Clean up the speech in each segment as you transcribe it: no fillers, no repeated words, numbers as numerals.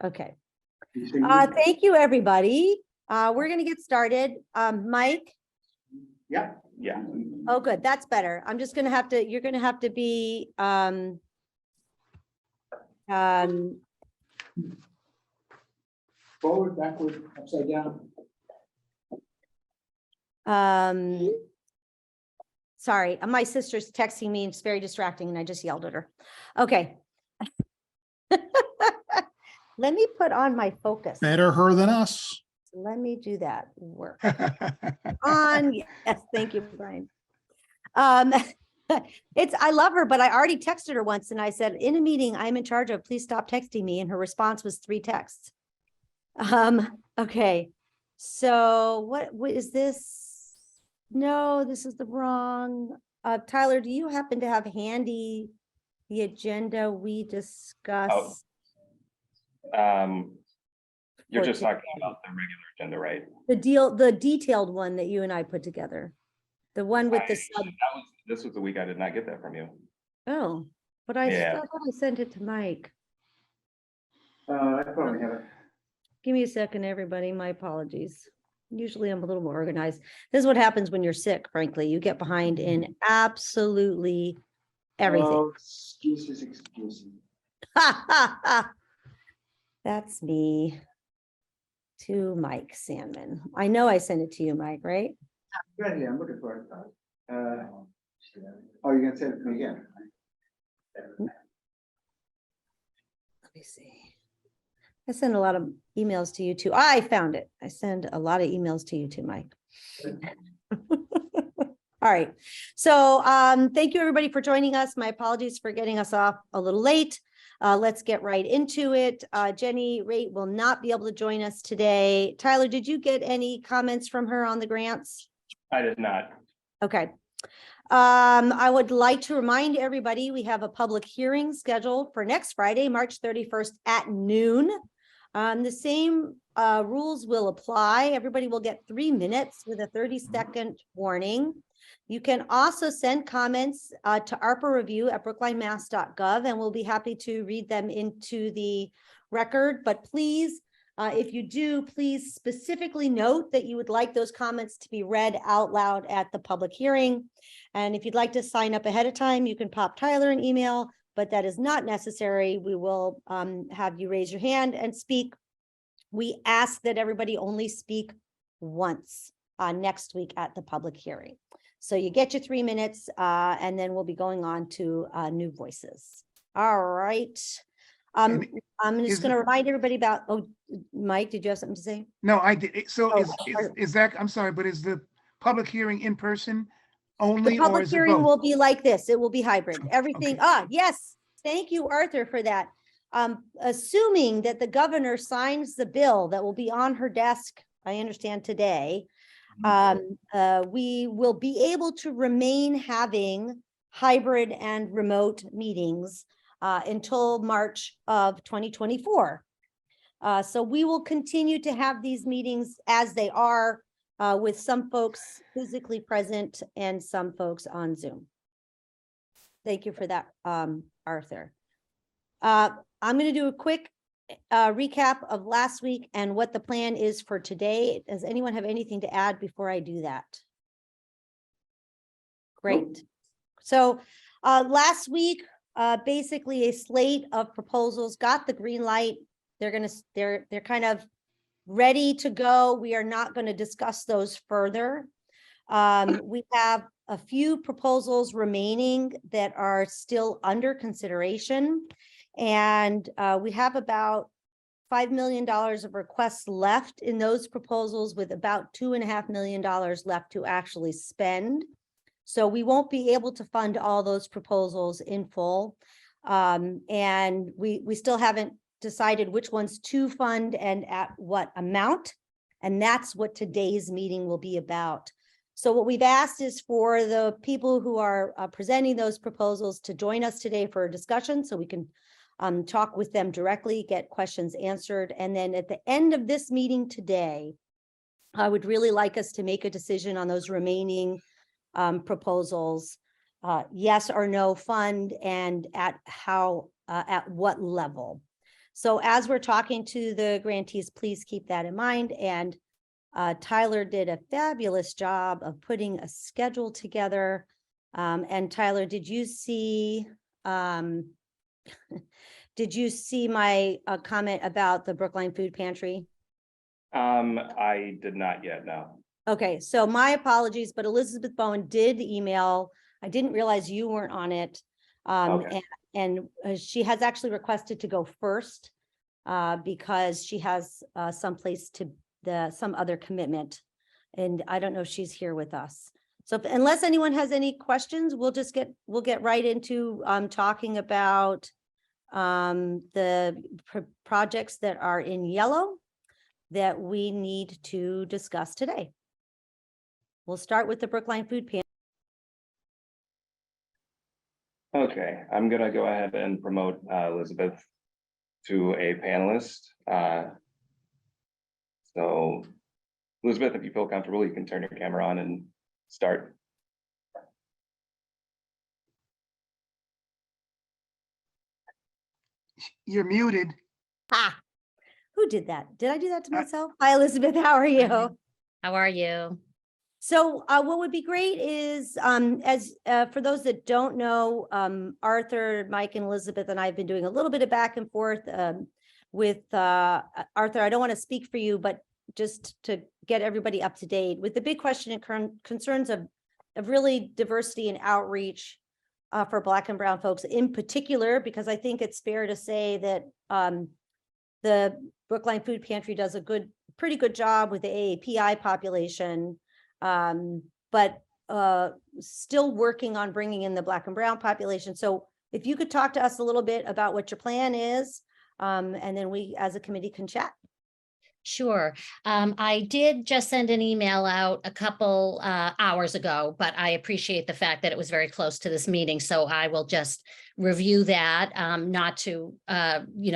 Okay. Thank you, everybody. We're going to get started. Mike. Yeah. Oh, good. That's better. I'm just going to have to, you're going to have to be, Forward, backward, upside down. Sorry, my sister's texting me. It's very distracting and I just yelled at her. Okay. Let me put on my focus. Better her than us. Let me do that work. On. Yes, thank you, Brian. I love her, but I already texted her once and I said, in a meeting I'm in charge of, please stop texting me. And her response was 3 texts. Okay. So what is this? No, this is the wrong. Tyler, do you happen to have handy the agenda we discussed? You're just talking about the regular agenda, right? The detailed one that you and I put together. The one with the sub. This was the week I did not get that from you. Oh, but I thought I sent it to Mike. I probably have it. Give me a second, everybody. My apologies. Usually I'm a little more organized. This is what happens when you're sick, frankly. You get behind in absolutely everything. Oh, excuses. That's me to Mike Sandman. I know I sent it to you, Mike, right? Right here, I'm looking for it. Oh, you're gonna send it to me again? Let me see. I send a lot of emails to you too. I found it. I send a lot of emails to you too, Mike. All right. So thank you everybody for joining us. My apologies for getting us off a little late. Let's get right into it. Jenny Raitt will not be able to join us today. Tyler, did you get any comments from her on the grants? I did not. Okay. I would like to remind everybody we have a public hearing scheduled for next Friday, March 31st at noon. The same rules will apply. Everybody will get 3 minutes with a 30-second warning. You can also send comments to arpareview@brooklinemass.gov, and we'll be happy to read them into the record. But please, if you do, please specifically note that you would like those comments to be read out loud at the public hearing. And if you'd like to sign up ahead of time, you can pop Tyler an email, but that is not necessary. We will have you raise your hand and speak. We ask that everybody only speak once next week at the public hearing. So you get your 3 minutes and then we'll be going on to new voices. All right. I'm just going to remind everybody about, Mike, did you have something to say? No, I did. So is that, I'm sorry, but is the public hearing in person only? The public or is it hearing both? will be like this. It will be hybrid. Everything. Okay. Yes. Thank you, Arthur, for that. Assuming that the governor signs the bill that will be on her desk, I understand today, we will be able to remain having hybrid and remote meetings until March of 2024. So we will continue to have these meetings as they are, with some folks physically present and some folks on Zoom. Thank you for that, Arthur. I'm going to do a quick recap of last week and what the plan is for today. Does anyone have anything to add before I do that? Great. Nope. So last week, basically a slate of proposals got the green light. They're kind of ready to go. We are not going to discuss those further. We have a few proposals remaining that are still under consideration. And we have about $5 million of requests left in those proposals, with about $2.5 million left to actually spend. So we won't be able to fund all those proposals in full. And we still haven't decided which ones to fund and at what amount. And that's what today's meeting will be about. So what we've asked is for the people who are presenting those proposals to join us today for a discussion, so we can talk with them directly, get questions answered. And then at the end of this meeting today, I would really like us to make a decision on those remaining proposals, yes or no fund, and at what level. So as we're talking to the grantees, please keep that in mind. And Tyler did a fabulous job of putting a schedule together. And Tyler, did you see my comment about the Brookline Food Pantry? I did not yet, no. Okay, so my apologies, but Elizabeth Bowen did email. I didn't realize you weren't on it. Okay. And she has actually requested to go first because she has some other commitment. And I don't know if she's here with us. So unless anyone has any questions, we'll get right into talking about the projects that are in yellow that we need to discuss today. We'll start with the Brookline Food Pantry. Okay, I'm gonna go ahead and promote Elizabeth to a panelist. So Elizabeth, if you feel comfortable, you can turn your camera on and start. You're muted. Ah, who did that? Did I do that to myself? Hi, Elizabeth. How are you? How are you? So what would be great is, for those that don't know, Arthur, Mike, and Elizabeth and I have been doing a little bit of back and forth with Arthur. I don't want to speak for you, but just to get everybody up to date with the big question and concerns of really diversity and outreach for Black and Brown folks in particular, because I think it's fair to say that the Brookline Food Pantry does a pretty good job with the AAPI population. But still working on bringing in the Black and Brown population. So if you could talk to us a little bit about what your plan is, and then we as a committee can chat. Sure. I did just send an email out a couple hours ago, but I appreciate the fact that it was very close to this meeting. So I will just review that, not to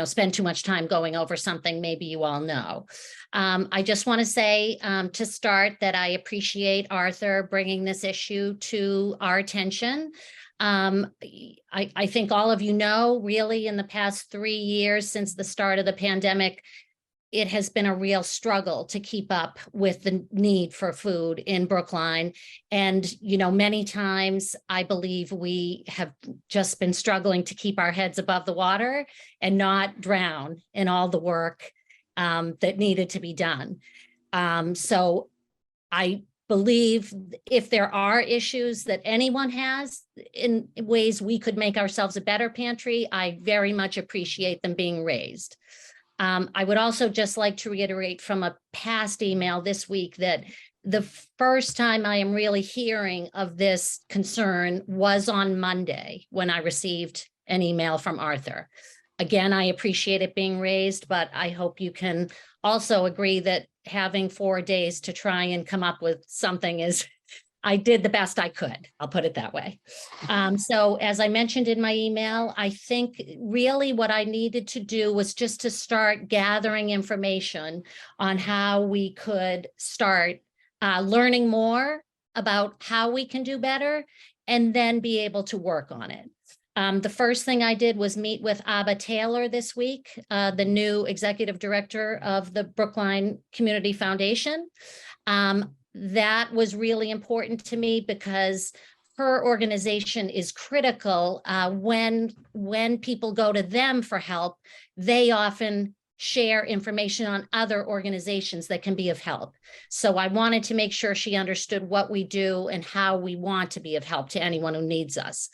spend too much time going over something maybe you all know. I just want to say to start that I appreciate Arthur bringing this issue to our attention. I think all of you know, really in the past 3 years since the start of the pandemic, it has been a real struggle to keep up with the need for food in Brookline. And, many times I believe we have just been struggling to keep our heads above the water and not drown in all the work that needed to be done. So I believe if there are issues that anyone has in ways we could make ourselves a better pantry, I very much appreciate them being raised. I would also just like to reiterate from a past email this week that the first time I am really hearing of this concern was on Monday when I received an email from Arthur. Again, I appreciate it being raised, but I hope you can also agree that having 4 days to try and come up with something I did the best I could. I'll put it that way. So as I mentioned in my email, I think really what I needed to do was just to start gathering information on how we could start learning more about how we can do better and then be able to work on it. The first thing I did was meet with Abba Taylor this week, the new executive director of the Brookline Community Foundation. That was really important to me because her organization is critical. When people go to them for help, they often share information on other organizations that can be of help. So I wanted to make sure she understood what we do and how we want to be of help to anyone who needs us.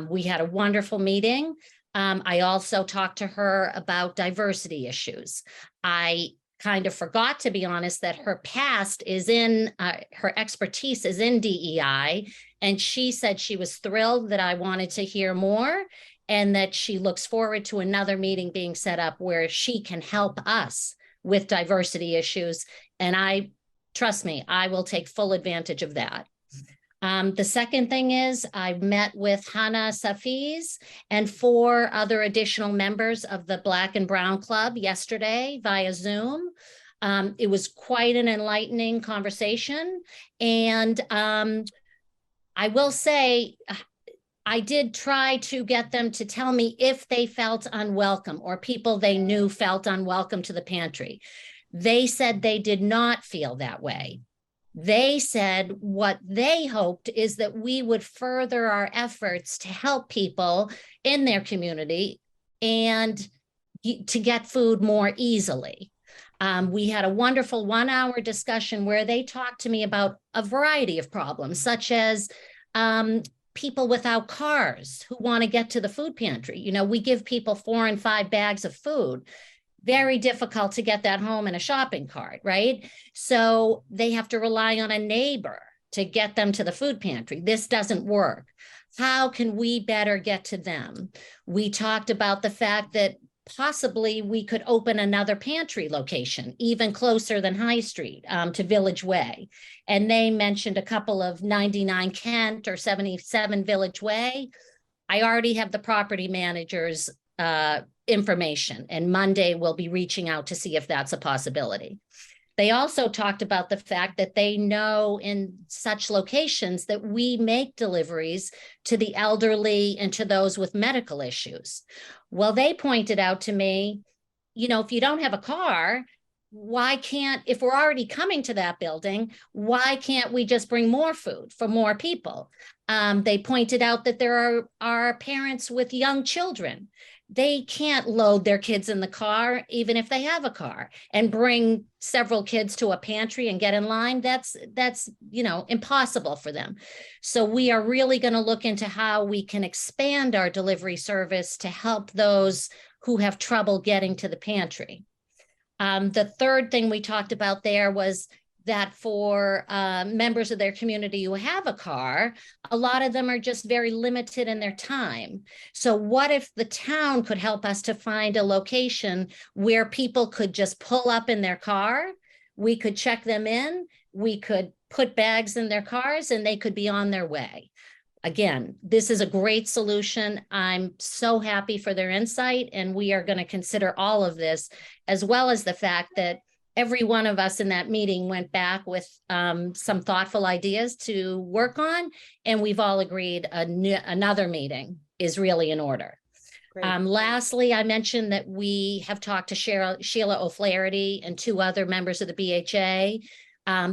We had a wonderful meeting. I also talked to her about diversity issues. I kind of forgot, to be honest, that her past is in, her expertise is in DEI. And she said she was thrilled that I wanted to hear more and that she looks forward to another meeting being set up where she can help us with diversity issues. And trust me, I will take full advantage of that. The second thing is I met with Hannah Safiz and 4 other additional members of the Black and Brown Club yesterday via Zoom. It was quite an enlightening conversation. And I will say I did try to get them to tell me if they felt unwelcome or people they knew felt unwelcome to the pantry. They said they did not feel that way. They said what they hoped is that we would further our efforts to help people in their community and to get food more easily. We had a wonderful 1-hour discussion where they talked to me about a variety of problems, such as people without cars who want to get to the food pantry. You know, we give people 4 and 5 bags of food. Very difficult to get that home in a shopping cart, right? So they have to rely on a neighbor to get them to the food pantry. This doesn't work. How can we better get to them? We talked about the fact that possibly we could open another pantry location, even closer than High Street, to Village Way. And they mentioned a couple of 99 Kent or 77 Village Way. I already have the property manager's information, and Monday we'll be reaching out to see if that's a possibility. They also talked about the fact that they know in such locations that we make deliveries to the elderly and to those with medical issues. Well, they pointed out to me, you know, if you don't have a car, why can't, if we're already coming to that building, why can't we just bring more food for more people? They pointed out that there are parents with young children. They can't load their kids in the car, even if they have a car, and bring several kids to a pantry and get in line. That's, you know, impossible for them. So we are really going to look into how we can expand our delivery service to help those who have trouble getting to the pantry. The third thing we talked about there was that for members of their community who have a car, a lot of them are just very limited in their time. So what if the town could help us to find a location where people could just pull up in their car? We could check them in, we could put bags in their cars, and they could be on their way. Again, this is a great solution. I'm so happy for their insight, and we are going to consider all of this, as well as the fact that every one of us in that meeting went back with some thoughtful ideas to work on, and we've all agreed another meeting is really in order. Lastly, I mentioned that we have talked to Sheila O'Flaherty and 2 other members of the BHA.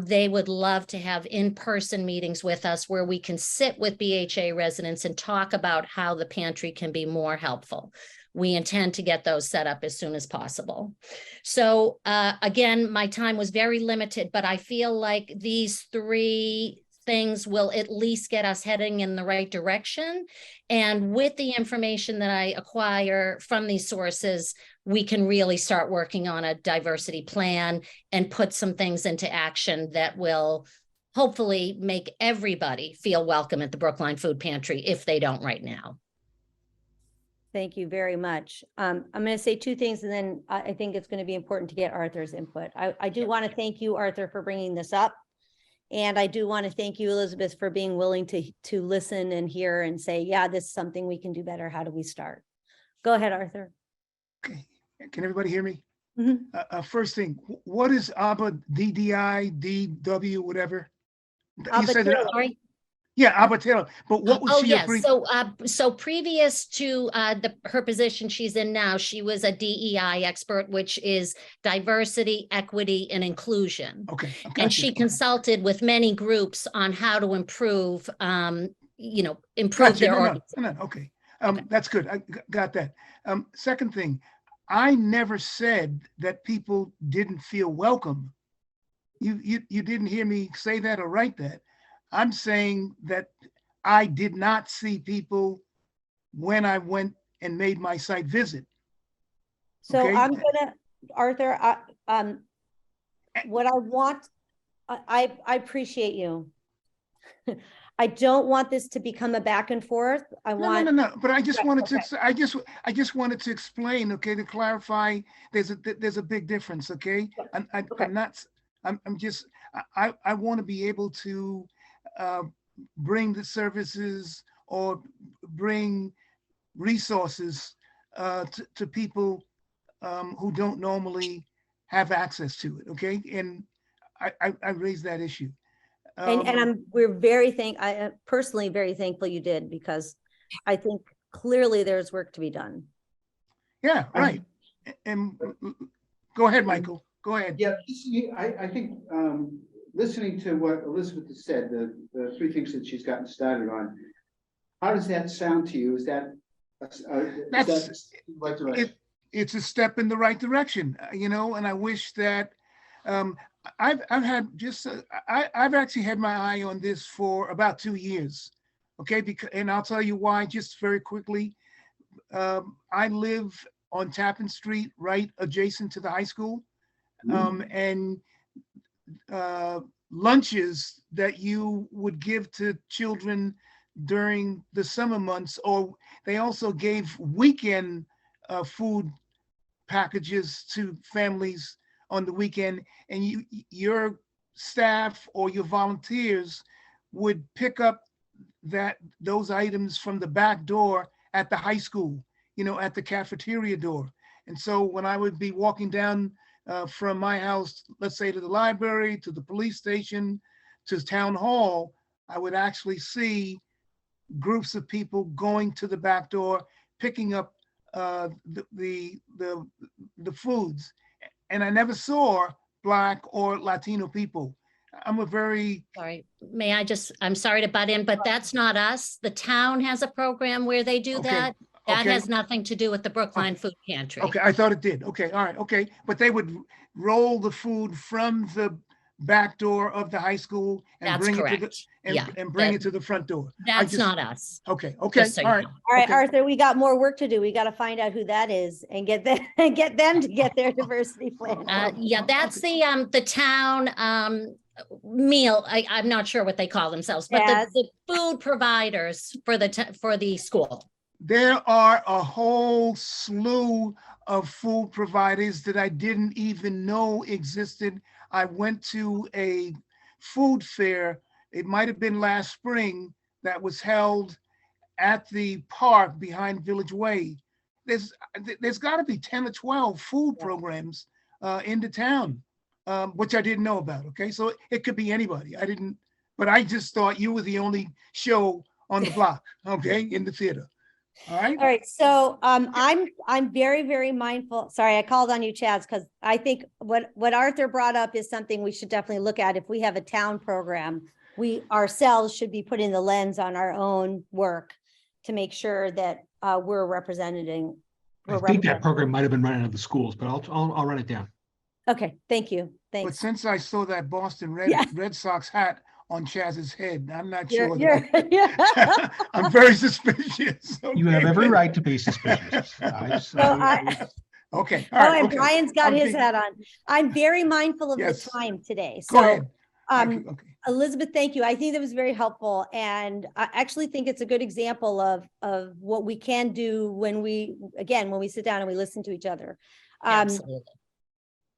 They would love to have in-person meetings with us where we can sit with BHA residents and talk about how the pantry can be more helpful. We intend to get those set up as soon as possible. So again, my time was very limited, but I feel like these 3 things will at least get us heading in the right direction. And with the information that I acquire from these sources, we can really start working on a diversity plan and put some things into action that will hopefully make everybody feel welcome at the Brookline Food Pantry if they don't right now. Thank you very much. I'm going to say 2 things, and then I think it's going to be important to get Arthur's input. I do want to thank you, Arthur, for bringing this up. And I do want to thank you, Elizabeth, for being willing to listen and hear and say, yeah, this is something we can do better. How do we start? Go ahead, Arthur. Okay, can everybody hear me? Mhm. First thing, what is ABBA, DDI, DW, whatever? You said that, Sorry. yeah, ABBA Taylor, but what was she? Yes. So previous to her position she's in now, she was a DEI expert, which is diversity, equity, and inclusion. Okay. And she consulted with many groups on how to improve, you know, improve their organization. Okay. Okay. That's good. I got that. Second thing, I never said that people didn't feel welcome. You didn't hear me say that or write that. I'm saying that I did not see people when I went and made my site visit. So Okay. I'm gonna, Arthur, what I want, I appreciate you. I don't want this to become a back and forth. No. But I just Okay, wanted okay. to, I just wanted to explain, okay, to clarify, there's a big difference, okay? Okay. I want to be able to bring the services or bring resources to people who don't normally have access to it, okay? And I raised that issue. And we're very I personally very thankful you did, because I think clearly there's work to be done. Yeah, right. And go ahead, Michael. Go ahead. Yeah, I think, listening to what Elizabeth has said, the three things that she's gotten started on, how does that sound to you? Is that? It's a step in the right direction, you know, and I wish that, I've had just, I've actually had my eye on this for about 2 years. Okay, because, and I'll tell you why, just very quickly. I live on Tappan Street, right adjacent to the high school. And lunches that you would give to children during the summer months, or they also gave weekend food packages to families on the weekend, and your staff or your volunteers would pick up those items from the back door at the high school, you know, at the cafeteria door. And so when I would be walking down from my house, let's say to the library, to the police station, to town hall, I would actually see groups of people going to the back door, picking up the foods. And I never saw Black or Latino people. I'm a very, Sorry, I'm sorry to butt in, but that's not us. The town has a program where they do Okay, that. That okay. has nothing to do with the Brookline Food Pantry. okay, I thought it did. Okay, all right, okay. But they would roll the food from the back door of the high school and That's bring it to the, correct. Yeah, and bring it to the front door. that's just- not us. Okay, okay, Just so all you right. know. All right, Okay. Arthur, we got more work to do. We got to find out who that is and get them, and get them to get their diversity plan. Yeah, that's the town meal. I'm not sure what they call themselves, but Yes. the food providers for the school. There are a whole slew of food providers that I didn't even know existed. I went to a food fair, it might have been last spring, that was held at the park behind Village Way. There's got to be 10 or 12 food Yeah. programs in the town, which I didn't know about. Okay, so it could be anybody. But I just thought you were the only show on the block. Okay, in the theater. All right. All right, so I'm very, very mindful. Sorry, I called on you, Chaz, because I think what Arthur brought up is something we should definitely look at. If we have a town program, we ourselves should be putting the lens on our own work to make sure that we're representing. I think that program might have been running out of the schools, but I'll run it down. Okay, thank you. But Thanks. since I saw that Boston Yeah. Red Sox hat on Chaz's head, I'm not You're- sure. you're- that- I'm very suspicious. You have Okay. every right to be suspicious. I- Okay. all Oh, right, and okay. Brian's got I'm his thinking- hat on. I'm very mindful of the Yes. time today. Go So, ahead. Thank you. Okay. Elizabeth, thank you. I think that was very helpful. And I actually think it's a good example of what we can do when we sit down and we listen to each other. Absolutely.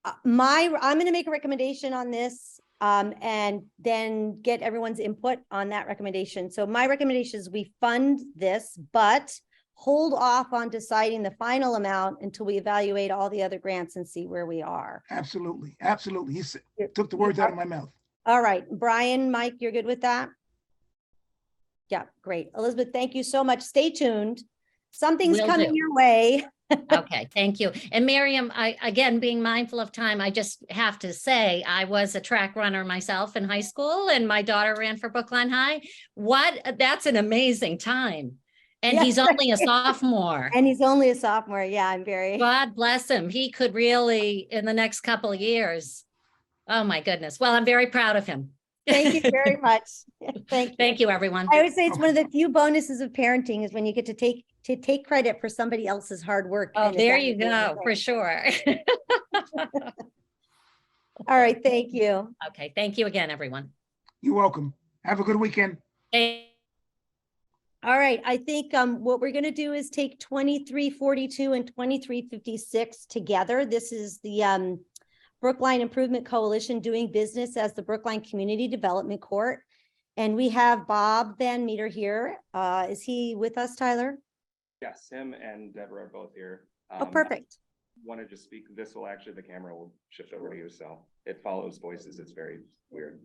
I'm going to make a recommendation on this and then get everyone's input on that recommendation. So my recommendation is we fund this, but hold off on deciding the final amount until we evaluate all the other grants and see where we are. Absolutely. Absolutely. You're- Took the words out of my mouth. All right, Brian, Mike, you're good with that? Yeah, great. Elizabeth, thank you so much. Stay tuned. Something's Will coming do. your way. Okay, thank you. And Miriam, again, being mindful of time, I just have to say, I was a track runner myself in high school and my daughter ran for Brookline High. That's an amazing time. And Yeah. he's only a sophomore. And he's only a sophomore. Yeah, I'm very. God bless him. He could really, in the next couple of years. Oh, my goodness. Well, I'm very proud of him. Thank you very much. Thank you. Thank you, everyone. I would say it's one of the few bonuses of parenting is when you get to take credit for somebody else's hard work. Oh, and there it's you actually go, really for sure. All right, thank you. Okay, thank you again, everyone. You're welcome. Have a good weekend. Hey. All right, I think what we're gonna do is take 2342 and 2356 together. This is the Brookline Improvement Coalition doing business as the Brookline Community Development Court. And we have Bob Van Meter here. Is he with us, Tyler? Yes, him and Deborah are both here. Oh, perfect. Wanted to speak, the camera will shift over to you, so it follows voices. It's very weird.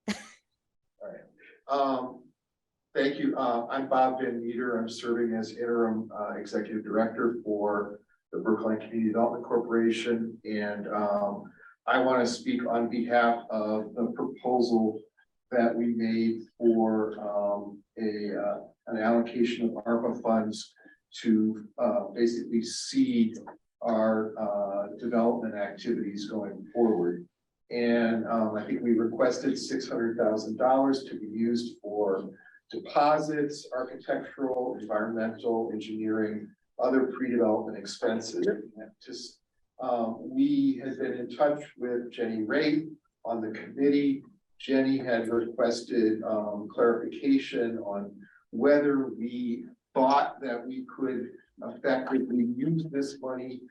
All right. Thank you. I'm Bob Van Meter. I'm serving as interim executive director for the Brookline Community Development Corporation. And I want to speak on behalf of the proposal that we made for an allocation of ARPA funds to basically seed our development activities going forward. And I think we requested $600,000 to be used for deposits, architectural, environmental, engineering, other pre-development expenses. Just we had been in touch with Jenny Raitt on the committee. Jenny had requested clarification on whether we thought that we could effectively use this money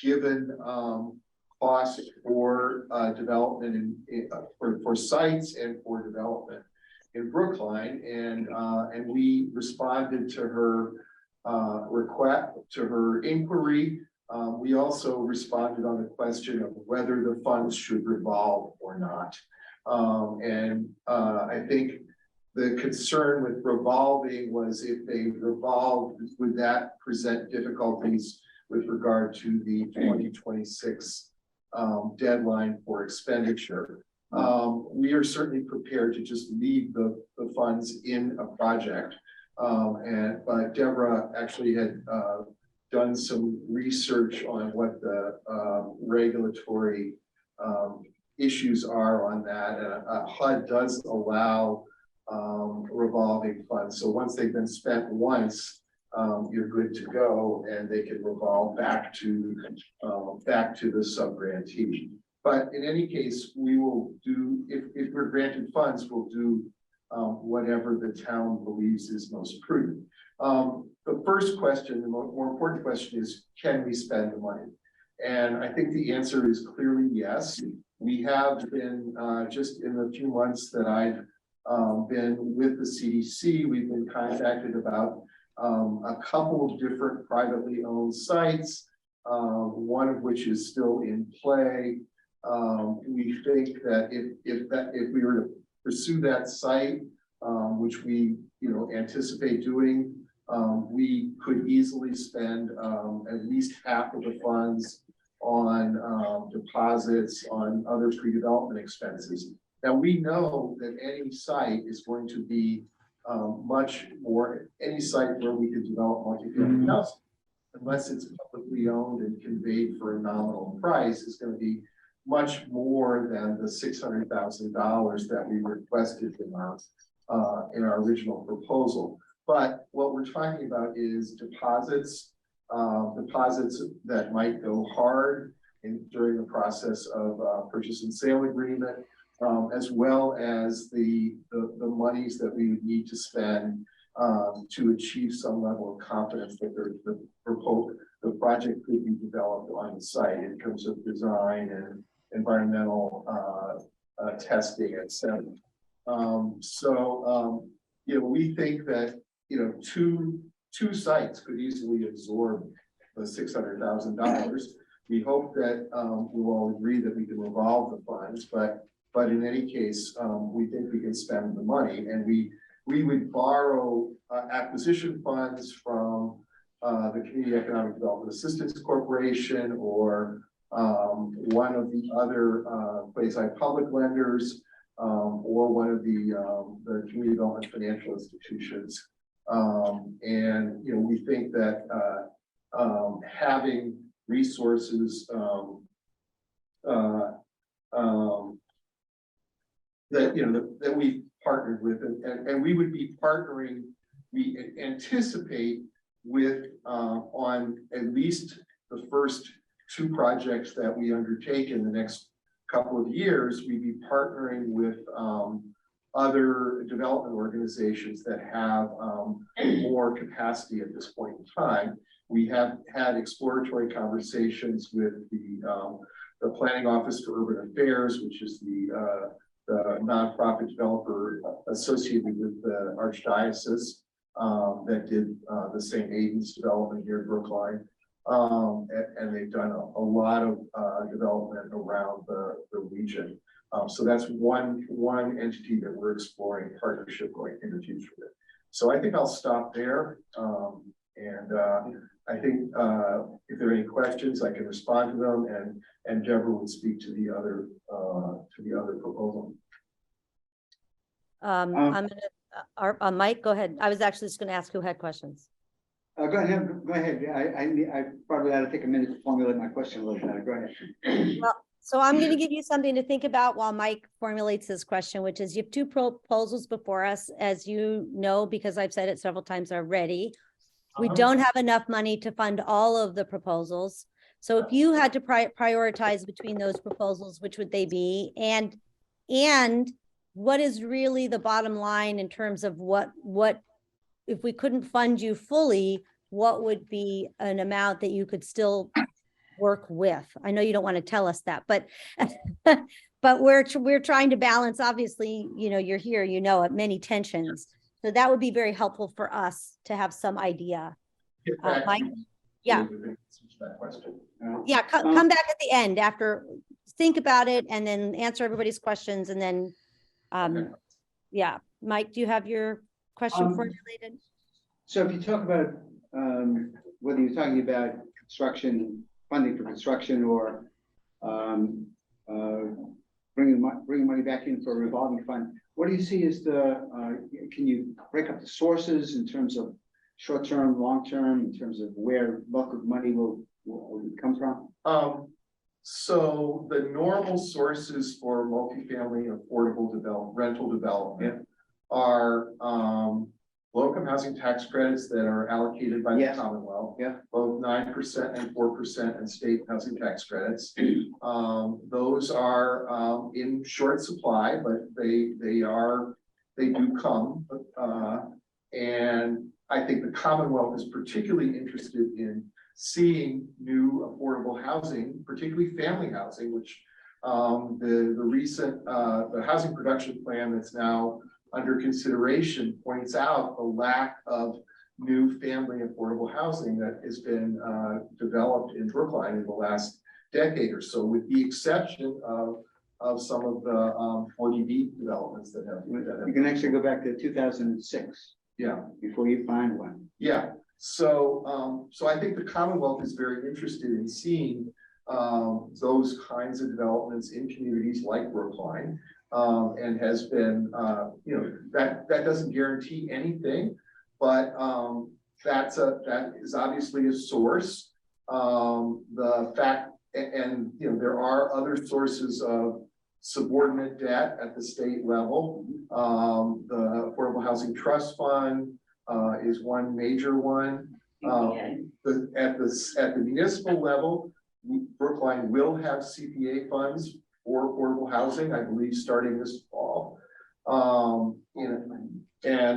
given costs for development for sites and for development in Brookline, and we responded to her request, to her inquiry. We also responded on the question of whether the funds should revolve or not. I think the concern with revolving was if they revolved, would that present difficulties with regard to the 2026 deadline for expenditure. We are certainly prepared to just leave the funds in a project. But Deborah actually had done some research on what the regulatory issues are on that. And HUD does allow revolving funds. So once they've been spent once, you're good to go, and they can revolve back to the sub-grantee. But in any case, we will do, if we're granted funds, we'll do whatever the town believes is most prudent. The first question, the more important question is, can we spend the money? And I think the answer is clearly yes. We have been, just in the few months that I've been with the CDC, we've been contacted about a couple of different privately owned sites, one of which is still in play. We think that if we were to pursue that site, which we anticipate doing, we could easily spend at least half of the funds on deposits, on other pre-development expenses. Now we know that any site is going to be much more, any site where we could develop multifamily housing, unless it's publicly owned and conveyed for a nominal price, is going to be much more than the $600,000 that we requested in our original proposal. But what we're talking about is deposits, deposits that might go hard during the process of purchase and sale agreement, as well as the monies that we would need to spend to achieve some level of confidence that the project could be developed on the site in terms of design and environmental testing, etc. We think that two sites could easily absorb the $600,000. We hope that we'll all agree that we can revolve the funds, but in any case, we think we can spend the money, and we would borrow acquisition funds from the Community Economic Development Assistance Corporation or one of the other quasi-public lenders, or one of the community development financial institutions. We think that having resources that we partnered with, and we would be partnering, we anticipate with on at least the first two projects that we undertake in the next couple of years, we'd be partnering with other development organizations that have more capacity at this point in time. We have had exploratory conversations with the Planning Office for Urban Affairs, which is the nonprofit developer associated with the Archdiocese that did the St. Aidan's development here in Brookline. And they've done a lot of development around the region. So that's one entity that we're exploring partnership going in the future with. So I think I'll stop there. I think if there are any questions, I can respond to them, and Deborah would speak to the other proposal. I'm gonna, Mike, go ahead. I was actually just gonna ask who had questions. Go ahead. I probably ought to take a minute to formulate my question a little better. Go ahead. So I'm gonna give you something to think about while Mike formulates this question, which is you have two proposals before us, as you know, because I've said it several times already. We don't have enough money to fund all of the proposals. So if you had to prioritize between those proposals, which would they be? And what is really the bottom line in terms of what if we couldn't fund you fully, what would be an amount that you could still work with? I know you don't want to tell us that, but but we're trying to balance, obviously, you know, you're here, you know, at many tensions. So that would be very helpful for us to have some idea. Mike? Yeah. That question. Yeah, come back at the end after, think about it and then answer everybody's questions and then, Okay. yeah. Mike, do you have your question Um, formulated? So if you talk about, whether you're talking about construction, funding for construction, or bringing money back in for a revolving fund, what do you see as can you break up the sources in terms of short-term, long-term, in terms of where bulk of money will come from? So the normal sources for multifamily affordable rental development are low-income housing tax credits that are allocated by the Yes. Commonwealth. Yeah. Both 9% and 4%, and state housing tax credits. Those are in short supply, but they do come. And I think the Commonwealth is particularly interested in seeing new affordable housing, particularly family housing, which the recent the housing production plan that's now under consideration points out the lack of new family affordable housing that has been developed in Brookline in the last decade or so, with the exception of some of the 40B developments that have. You can actually go back to 2006. Yeah. Before you find one. Yeah, so I think the Commonwealth is very interested in seeing those kinds of developments in communities like Brookline. And has been, you know, that doesn't guarantee anything, but that is obviously a source. The fact, and you know, there are other sources of subordinate debt at the state level. The Affordable Housing Trust Fund is one major one. At the municipal level, Brookline will have CPA funds for affordable housing, I believe, starting this fall. And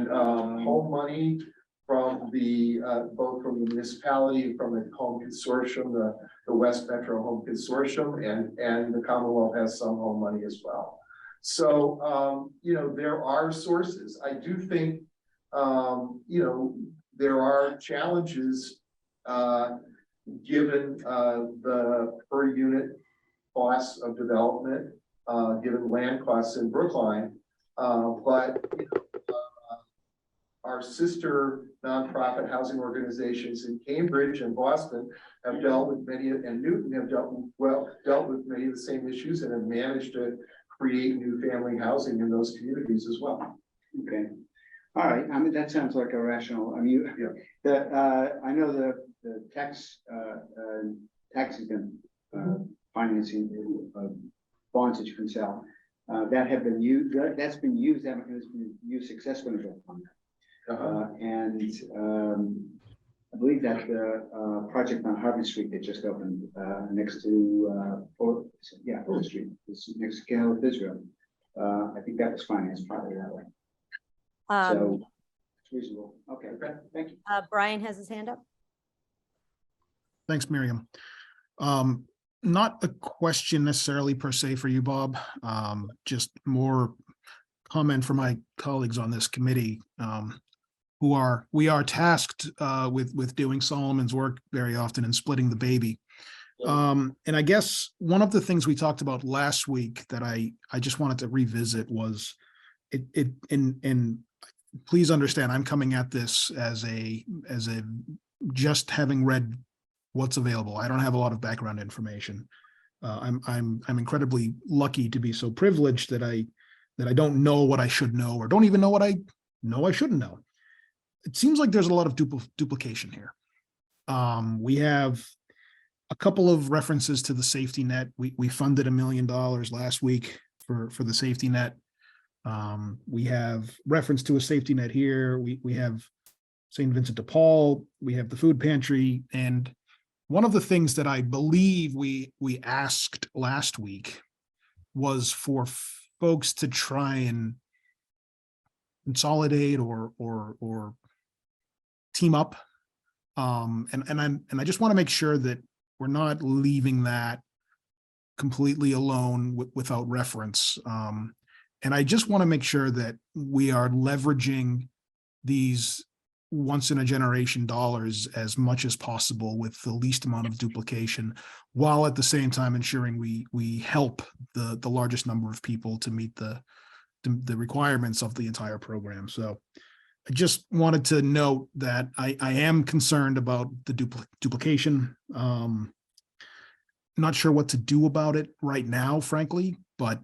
home money from the both from the municipality and from the home consortium, the West Metro Home Consortium, and the Commonwealth has some home money as well. So you know, there are sources. I do think you know, there are challenges given the per unit costs of development, given land costs in Brookline, but you know, our sister nonprofit housing organizations in Cambridge and Boston have dealt with many, and Newton have dealt with many of the same issues and have managed to create new family housing in those communities as well. Okay. All right. I mean, that sounds like a rational. I mean, I know the tax exempt financing bonds that you can sell that have been used. That's been used. That has been used successfully. And I believe that the project on Harvard Street that just opened next to Fuller Street, is next to Canal with Israel. I think that was financed partly that way. So it's reasonable. Okay, thank you. Brian has his hand up. Thanks, Miriam. Not a question necessarily per se for you, Bob. Just more comment from my colleagues on this committee, we are tasked with doing Solomon's work very often and splitting the baby. And I guess one of the things we talked about last week that I just wanted to revisit was in please understand, I'm coming at this as a just having read what's available. I don't have a lot of background information. I'm incredibly lucky to be so privileged that I don't know what I should know, or don't even know what I know I shouldn't know. It seems like there's a lot of duplication here. We have a couple of references to the safety net. We funded $1 million last week for the safety net. We have reference to a safety net here. We have St. Vincent de Paul. We have the food pantry. And one of the things that I believe we asked last week was for folks to try and consolidate or team up. And I just want to make sure that we're not leaving that completely alone without reference. And I just want to make sure that we are leveraging these once in a generation dollars as much as possible with the least amount of duplication, while at the same time ensuring we help the largest number of people to meet the requirements of the entire program. So I just wanted to note that I am concerned about the duplication. Not sure what to do about it right now, frankly, but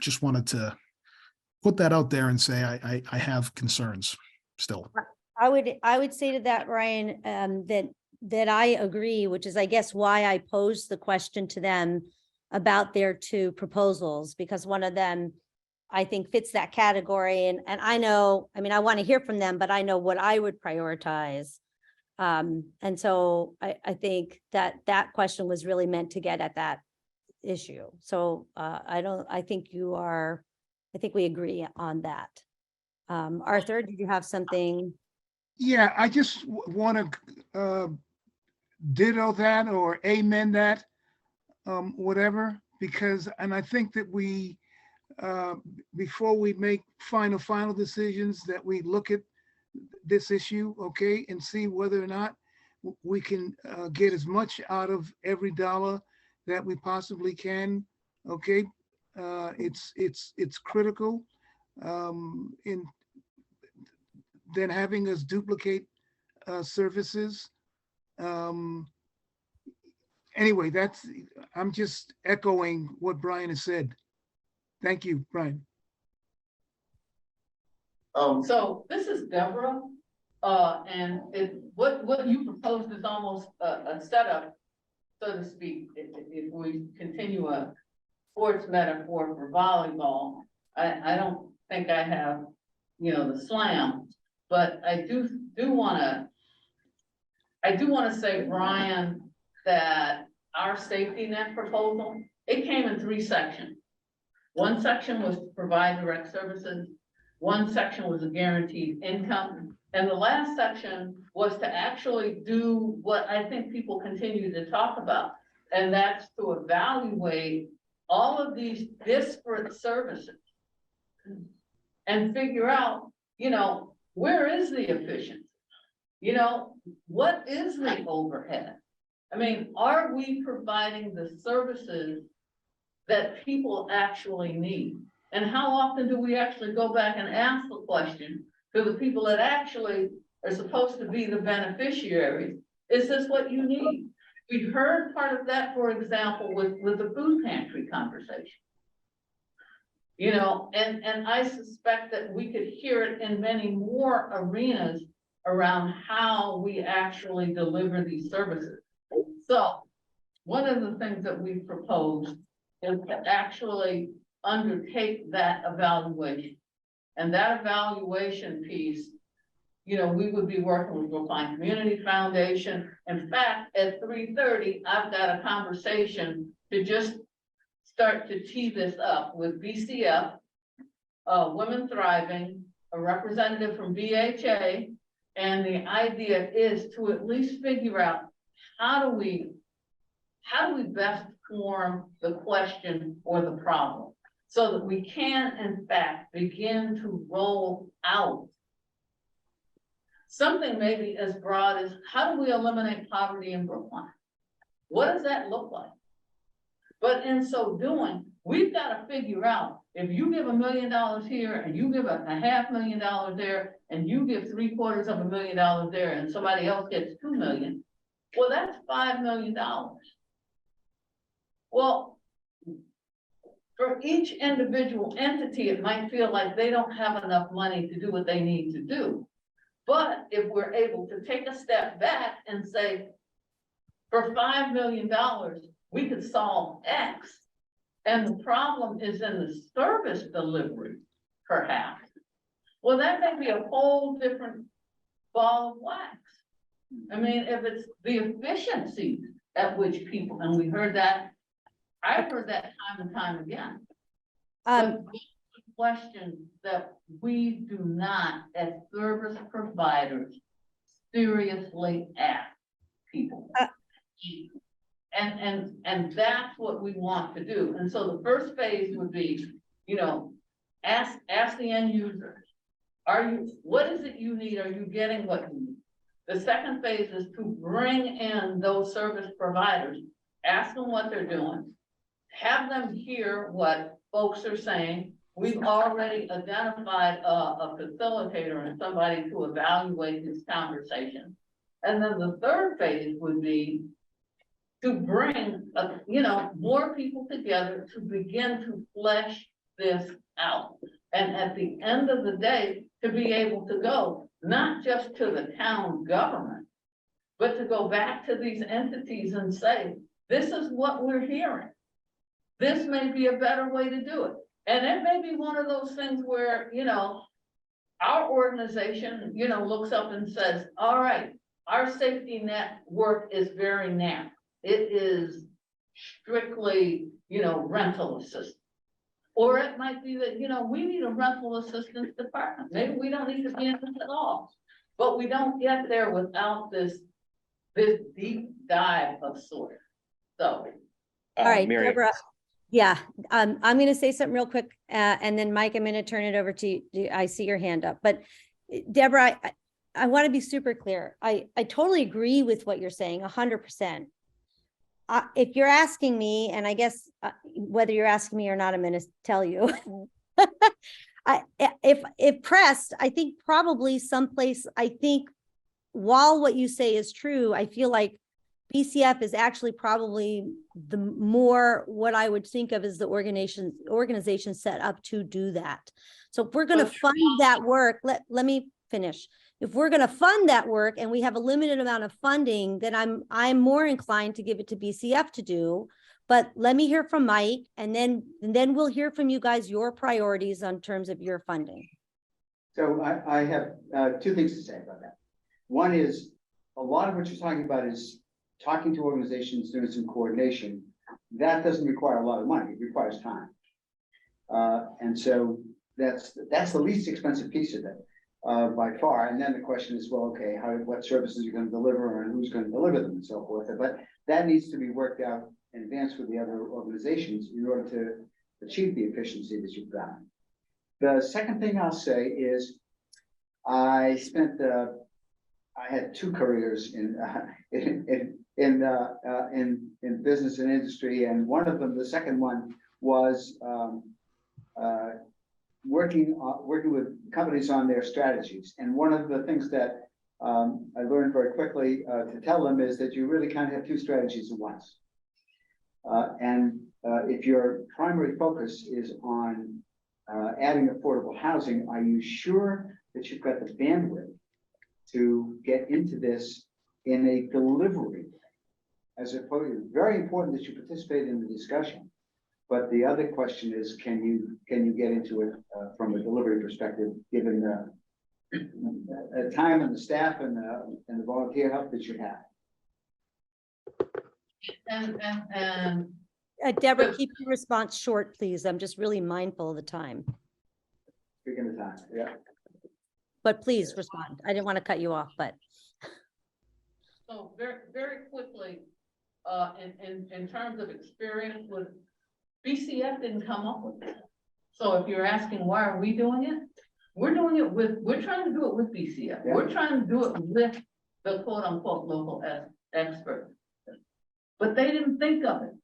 just wanted to put that out there and say I have concerns still. I would say to that, Ryan, that I agree, which is, I guess, why I posed the question to them about their two proposals, because one of them, I think, fits that category. And I know, I mean, I want to hear from them, but I know what I would prioritize. And so I think that question was really meant to get at that issue. So I think we agree on that. Arthur, did you have something? Yeah, I just want to ditto that or amen that, whatever, because, and I think that we, before we make final decisions, that we look at this issue, okay, and see whether or not we can get as much out of every dollar that we possibly can, okay? It's critical in then having us duplicate services. Anyway, I'm just echoing what Brian has said. Thank you, Brian. So this is Deborah, and what you proposed is almost a setup, so to speak. If we continue a sports metaphor for volleyball, I don't think I have, the slam, but I do want to say, Brian, that our safety net proposal, it came in 3 sections. One section was to provide direct services. One section was a guaranteed income. And the last section was to actually do what I think people continue to talk about. And that's to evaluate all of these disparate services and figure out, where is the efficiency? What is the overhead? I mean, are we providing the services that people actually need? And how often do we actually go back and ask the question to the people that actually are supposed to be the beneficiaries? Is this what you need? We heard part of that, for example, with the food pantry conversation. And I suspect that we could hear it in many more arenas around how we actually deliver these services. So one of the things that we proposed is to actually undertake that evaluation. And that evaluation piece, we would be working with Brookline Community Foundation. In fact, at 3:30, I've got a conversation to just start to tee this up with BCF, Women Thriving, a representative from BHA, and the idea is to at least figure out how do we best form the question or the problem so that we can, in fact, begin to roll out something maybe as broad as how do we eliminate poverty in Brookline? What does that look like? But in so doing, we've got to figure out, if you give $1 million here and you give a $500,000 there, and you give $750,000 there, and somebody else gets 2 million, well, that's $5 million. Well, for each individual entity, it might feel like they don't have enough money to do what they need to do. But if we're able to take a step back and say, for $5 million, we could solve X. And the problem is in the service delivery, perhaps. Well, that may be a whole different ball of wax. I mean, if it's the efficiency at which people, and we heard that, I've heard that time and time again. But the question that we do not, as service providers, seriously ask people. And that's what we want to do. And so the first phase would be, you know, ask the end user, what is it you need? Are you getting what you need? The second phase is to bring in those service providers, ask them what they're doing, have them hear what folks are saying. We've already identified a facilitator and somebody to evaluate this conversation. And then the third phase would be to bring, more people together to begin to flesh this out. And at the end of the day, to be able to go, not just to the town government, but to go back to these entities and say, this is what we're hearing. This may be a better way to do it. And it may be one of those things where, our organization, looks up and says, all right, our safety net work is very narrow. It is strictly, rental assistance. Or it might be that, we need a rental assistance department. Maybe we don't need to be in this at all. But we don't get there without this deep dive of sorts. So. All right, Miriam. Deborah. Yeah, I'm going to say something real quick, and then Mike, I'm going to turn it over to you. I see your hand up, but Deborah, I want to be super clear. I totally agree with what you're saying, 100%. If you're asking me, and I guess whether you're asking me or not, I'm going to tell you. If pressed, I think probably someplace, while what you say is true, I feel like BCF is actually probably the more what I would think of as the organization set up to do that. So if we're going to fund that work, let me finish. If we're going to fund that work and we have a limited amount of funding, then I'm more inclined to give it to BCF to do. But let me hear from Mike, and then we'll hear from you guys your priorities on terms of your funding. So I have two things to say about that. One is, a lot of what you're talking about is talking to organizations, doing some coordination. That doesn't require a lot of money, it requires time. And so that's the least expensive piece of it by far. And then the question is, well, okay, what services you're going to deliver and who's going to deliver them and so forth. But that needs to be worked out in advance with the other organizations in order to achieve the efficiency that you've got. The second thing I'll say is, I had two careers in business and industry, and one of them, the second one, was working with companies on their strategies. And one of the things that I learned very quickly to tell them is that you really can't have two strategies at once. If your primary focus is on adding affordable housing, are you sure that you've got the bandwidth to get into this in a delivery? As opposed, it's very important that you participate in the discussion, but the other question is, can you get into it from a delivery perspective, given the time and the staff and the volunteer help that you have? And Deborah, keep your response short, please. I'm just really mindful of the time. Speaking of time, yeah. But please respond. I didn't want to cut you off, but. so very, very quickly, in terms of experience with BCF didn't come up with that. So if you're asking why are we doing it, we're trying to do it with BCF. Yeah. We're trying to do it with the quote unquote local experts. But they didn't think of it.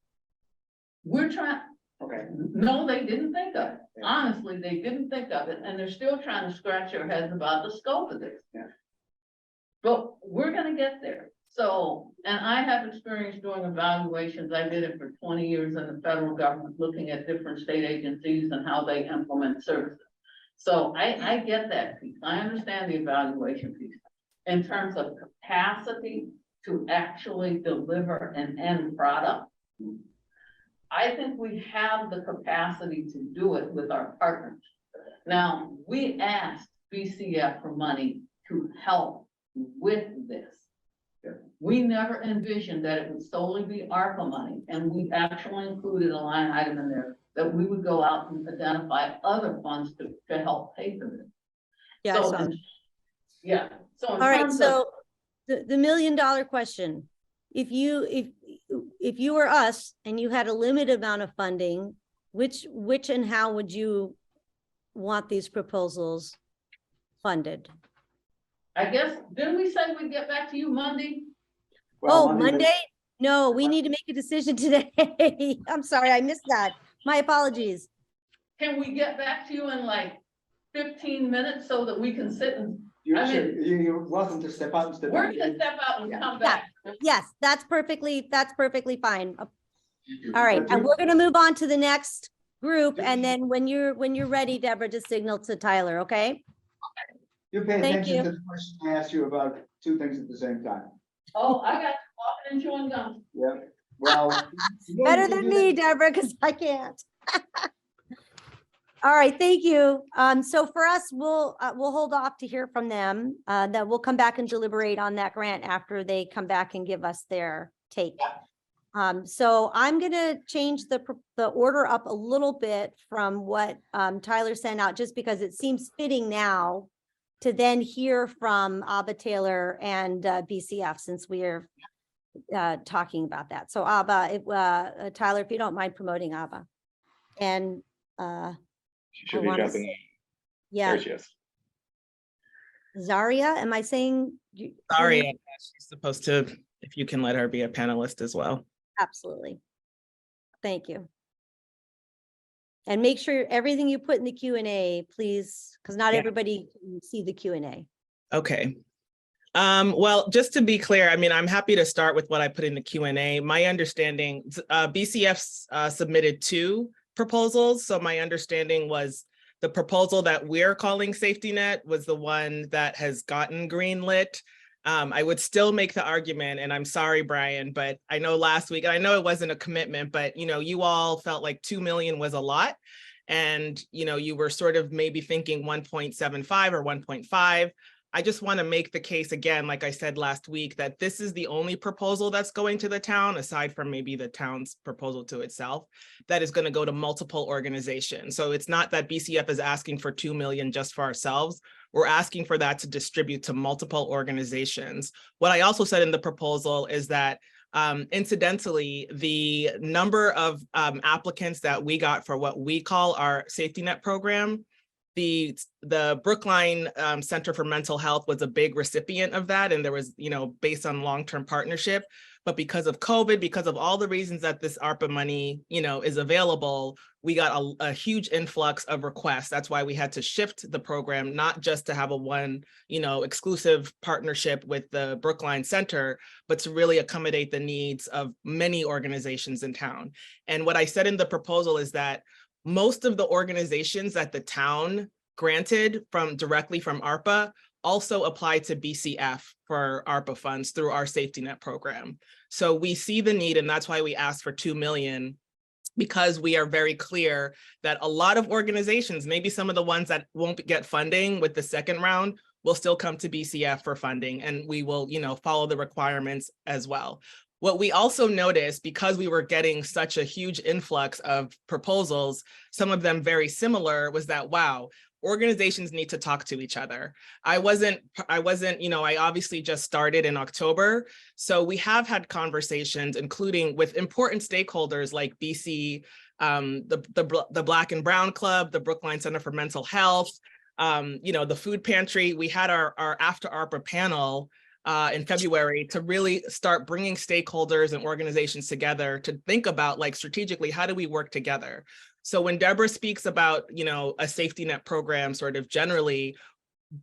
We're trying, Okay, no, they didn't think of it. Yeah. Honestly, they didn't think of it, and they're still trying to scratch their heads about the scope of this. Yeah. But we're gonna get there. So, and I have experience doing evaluations. I did it for 20 years in the federal government, looking at different state agencies and how they implement services. So I get that piece. I understand the evaluation piece. In terms of capacity to actually deliver an end product, I think we have the capacity to do it with our partners. Now, we asked BCF for money to help with this. Yeah. We never envisioned that it would solely be ARPA money, and we actually included a line item in there that we would go out and identify other funds to help pay for this. Yeah, I So, saw that. yeah, so. in All right, terms of- so the $1 million question, if you were us and you had a limited amount of funding, which and how would you want these proposals funded? I guess, didn't we say we'd get back to you Monday? well, Oh, Monday? No, we need to make a decision today. I'm sorry, I missed that. My apologies. Can we get back to you in like 15 minutes so that we can sit and, You're, I sure, you're welcome to step out and step. we're in. gonna step out and come Yeah. back. Yes, that's perfectly fine. All You- right, But and you- we're gonna move on to the next group, and then when you're ready, Deborah, just signal to Tyler, okay? You pay Thank attention you. to the question I asked you about two things at the same time. Oh, I got walking and chewing gum. Yeah, well. you Better can than do me, that. Deborah, because I can't. All right, thank you. So for us, we'll hold off to hear from them. That we'll come back and deliberate on that grant after they come back and give us their take. So I'm gonna change the order up a little bit from what Tyler sent out, just because it seems fitting now to then hear from Abba Taylor and BCF, since we are talking about that. So Abba, Tyler, if you don't mind promoting Abba. And She should I be wanna jumping in. yeah, There she is. Zaria, am I saying? Sorry, she's supposed to, if you can let her be a panelist as well. Absolutely. Thank you. And make sure everything you put in the Q&A, please, because not Yeah. everybody can see the Q&A. Okay. Well, just to be clear, I mean, I'm happy to start with what I put in the Q&A. My understanding, BCF submitted 2 proposals. So my understanding was the proposal that we're calling Safety Net was the one that has gotten greenlit. I would still make the argument, and I'm sorry, Brian, but I know last week, and I know it wasn't a commitment, but you all felt like 2 million was a lot. And you were sort of maybe thinking 1.75 or 1.5. I just want to make the case again, like I said last week, that this is the only proposal that's going to the town, aside from maybe the town's proposal to itself, that is going to go to multiple organizations. So it's not that BCF is asking for 2 million just for ourselves. We're asking for that to distribute to multiple organizations. What I also said in the proposal is that incidentally, the number of applicants that we got for what we call our safety net program, the Brookline Center for Mental Health was a big recipient of that. And there was, based on long-term partnership, but because of COVID, because of all the reasons that this ARPA money, is available, we got a huge influx of requests. That's why we had to shift the program, not just to have a one, exclusive partnership with the Brookline Center, but to really accommodate the needs of many organizations in town. And what I said in the proposal is that most of the organizations that the town granted directly from ARPA also apply to BCF for ARPA funds through our safety net program. So we see the need, and that's why we asked for 2 million, because we are very clear that a lot of organizations, maybe some of the ones that won't get funding with the second round, will still come to BCF for funding, and we will, follow the requirements as well. What we also noticed, because we were getting such a huge influx of proposals, some of them very similar, was that, wow, organizations need to talk to each other. I obviously just started in October. So we have had conversations, including with important stakeholders like BC, the Black and Brown Club, the Brookline Center for Mental Health, the food pantry. We had our After ARPA panel in February to really start bringing stakeholders and organizations together to think about, like, strategically, how do we work together? So when Deborah speaks about, you know, a safety net program, sort of generally,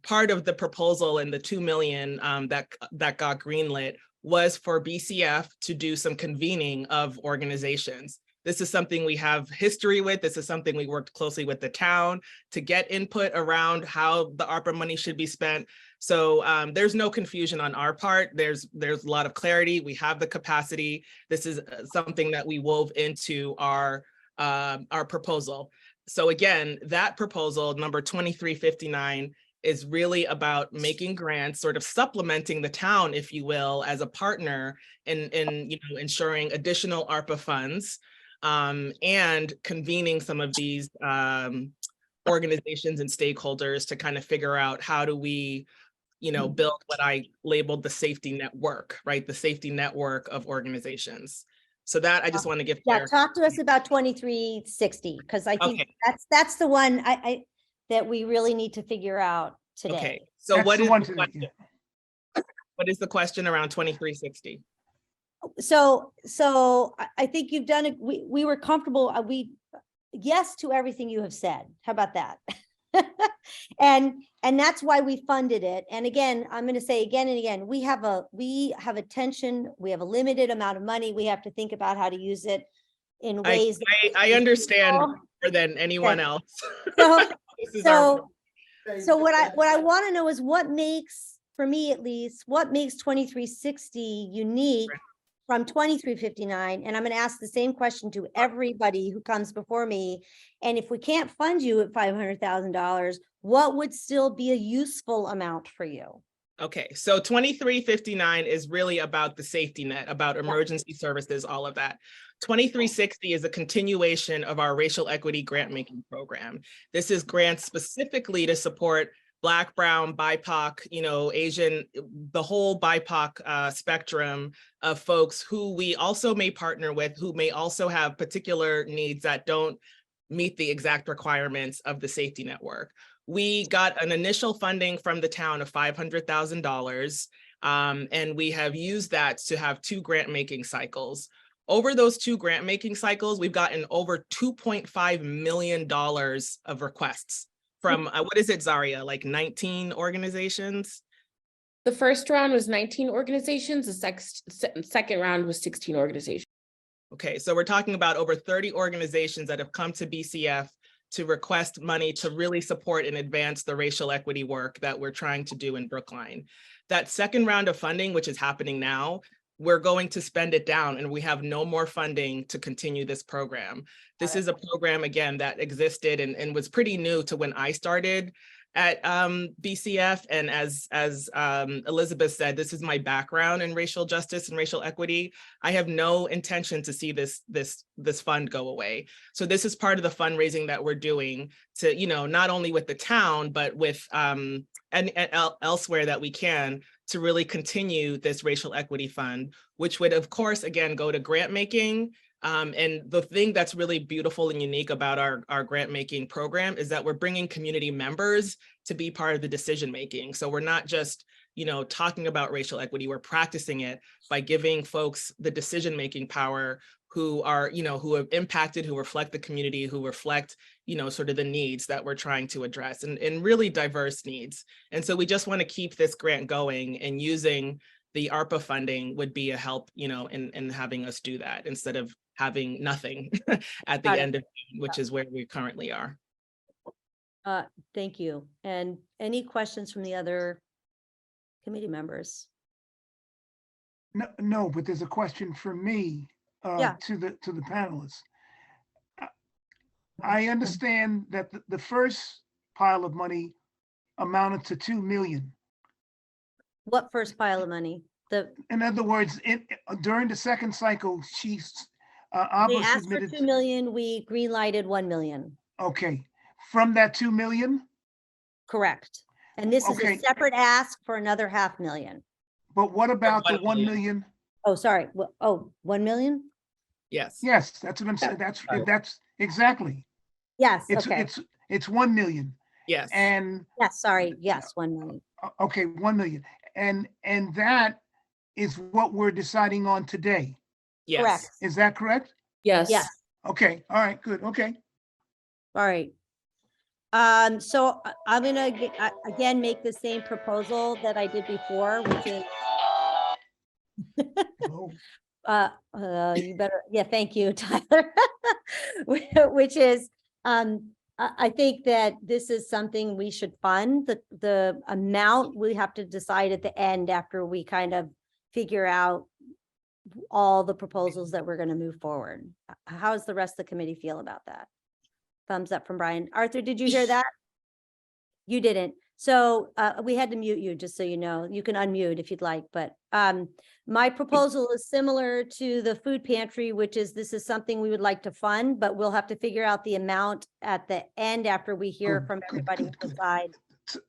part of the proposal and the 2 million that got greenlit was for BCF to do some convening of organizations. This is something we have history with. This is something we worked closely with the town to get input around how the ARPA money should be spent. So there's no confusion on our part. There's a lot of clarity. We have the capacity. This is something that we wove into our proposal. So again, that proposal, number 2359, is really about making grants, sort of supplementing the town, if you will, as a partner in you know, ensuring additional ARPA funds, and convening some of these organizations and stakeholders to kind of figure out how do we, you know, build what I labeled the safety network, right? The safety network of organizations. So that I just want to give. Yeah, talk to us about 2360, because I think Okay. that's the one I that we really need to figure out today. Okay, so That's what the is one the today, question? What is the question around 2360? So I think you've done it. We were comfortable. Yes to everything you have said. How about that? And that's why we funded it. And again, I'm going to say again and again, we have a tension. We have a limited amount of money. We have to think about how to use it in ways. I understand more than anyone else. So, This is our- so what I want to know is what makes, for me at least, what makes 2360 unique from 2359? And I'm going to ask the same question to everybody who comes before me. And if we can't fund you at $500,000, what would still be a useful amount for you? Okay, so 2359 is really about the safety net, about emergency services, all of that. 2360 is a continuation of our racial equity grant making program. This is grants specifically to support Black, Brown, BIPOC, you know, Asian, the whole BIPOC spectrum of folks who we also may partner with, who may also have particular needs that don't meet the exact requirements of the safety network. We got an initial funding from the town of $500,000, and we have used that to have 2 grant making cycles. Over those 2 grant making cycles, we've gotten over $2.5 million of requests from, what is it, Zaria, like 19 organizations? The first round was 19 organizations. The second round was 16 organizations. Okay, so we're talking about over 30 organizations that have come to BCF to request money to really support and advance the racial equity work that we're trying to do in Brookline. That second round of funding, which is happening now, we're going to spend it down and we have no more funding to continue this program. This is a program, again, that existed and was pretty new to when I started at BCF. And as Elizabeth said, this is my background in racial justice and racial equity. I have no intention to see this fund go away. So this is part of the fundraising that we're doing to, you know, not only with the town, but with and elsewhere that we can, to really continue this racial equity fund, which would of course, again, go to grant making. And the thing that's really beautiful and unique about our grant making program is that we're bringing community members to be part of the decision making. So we're not just, you know, talking about racial equity, we're practicing it by giving folks the decision making power who are, you know, who have impacted, who reflect the community, who reflect, you know, sort of the needs that we're trying to address and really diverse needs. And so we just want to keep this grant going, and using the ARPA funding would be a help, you know, in having us do that instead of having nothing at the end of June, which is where we currently are. Thank you. And any questions from the other committee members? No, but there's a question for me Yeah. to the panelists. I understand that the first pile of money amounted to 2 million. What first pile of money? In other words, during the second cycle, she's They ABBA asked for submitted. 2 million, we green lighted 1 million. Okay, from that 2 million, Correct. And this is a Okay. separate ask for another 500,000. but what about the 1 1 million. million? Oh, sorry. Oh, 1 million? Yes. Yes, that's what I'm saying. That's exactly. Yes, It's, okay. it's 1 million. Yes. And, Yes, sorry, yes, 1 million. okay, 1 million. And that is what we're deciding on today. Yes. Correct. Is that correct? Yes. Yes. Okay, all right, good, okay. All right. So I'm gonna again make the same proposal that I did before, which is Oh, you better, yeah, thank you, Tyler. Which is, I think that this is something we should fund. The amount we have to decide at the end after we kind of figure out all the proposals that we're gonna move forward. How does the rest of the committee feel about that? Thumbs up from Brian. Arthur, did you hear that? You didn't. So we had to mute you, just so you know. You can unmute if you'd like, but my proposal is similar to the food pantry, which is this is something we would like to fund, but we'll have to figure out the amount at the end after we hear Good, from good, everybody good, and good. decide.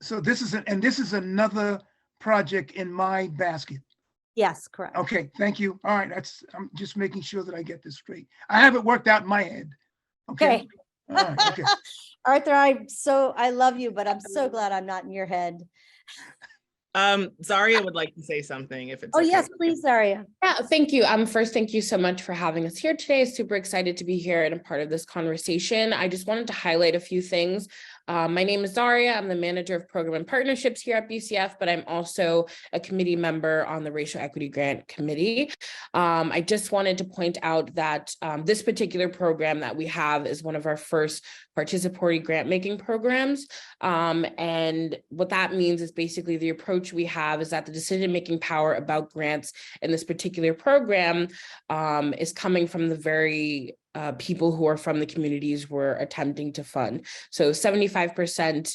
So this is, this is another project in my basket. Yes, correct. Okay, thank you. All right, I'm just making sure that I get this straight. I have it worked out in my head. Okay. All right, okay. Arthur, I love you, but I'm so glad I'm not in your head. Zaria would like to say something if it's Oh, okay. yes, please, Zaria. Yeah, thank you. First, thank you so much for having us here today. Super excited to be here and a part of this conversation. I just wanted to highlight a few things. My name is Zaria. I'm the manager of program and partnerships here at BCF, but I'm also a committee member on the Racial Equity Grant Committee. I just wanted to point out that this particular program that we have is one of our first participatory grant making programs. And what that means is basically the approach we have is that the decision-making power about grants in this particular program is coming from the very people who are from the communities we're attempting to fund. So 75%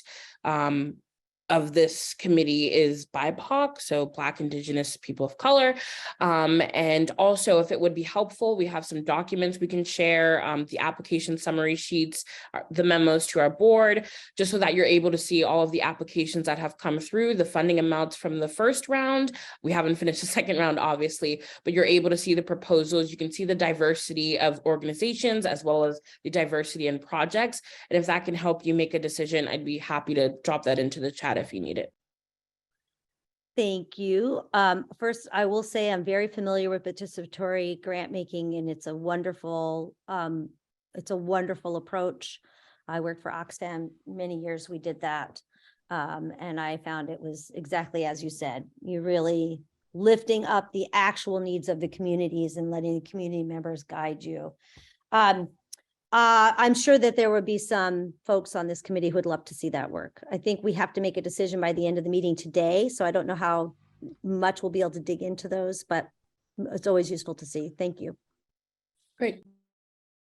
of this committee is BIPOC, so Black, Indigenous, people of color. And also, if it would be helpful, we have some documents we can share, the application summary sheets, the memos to our board, just so that you're able to see all of the applications that have come through, the funding amounts from the first round. We haven't finished the second round, obviously, but you're able to see the proposals. You can see the diversity of organizations as well as the diversity in projects. And if that can help you make a decision, I'd be happy to drop that into the chat if you need it. Thank you. First, I will say I'm very familiar with participatory grant making, and it's a wonderful approach. I worked for Oxfam many years. We did that. And I found it was exactly as you said. You're really lifting up the actual needs of the communities and letting the community members guide you. I'm sure that there would be some folks on this committee who would love to see that work. I think we have to make a decision by the end of the meeting today, so I don't know how much we'll be able to dig into those, but it's always useful to see. Thank you. Great.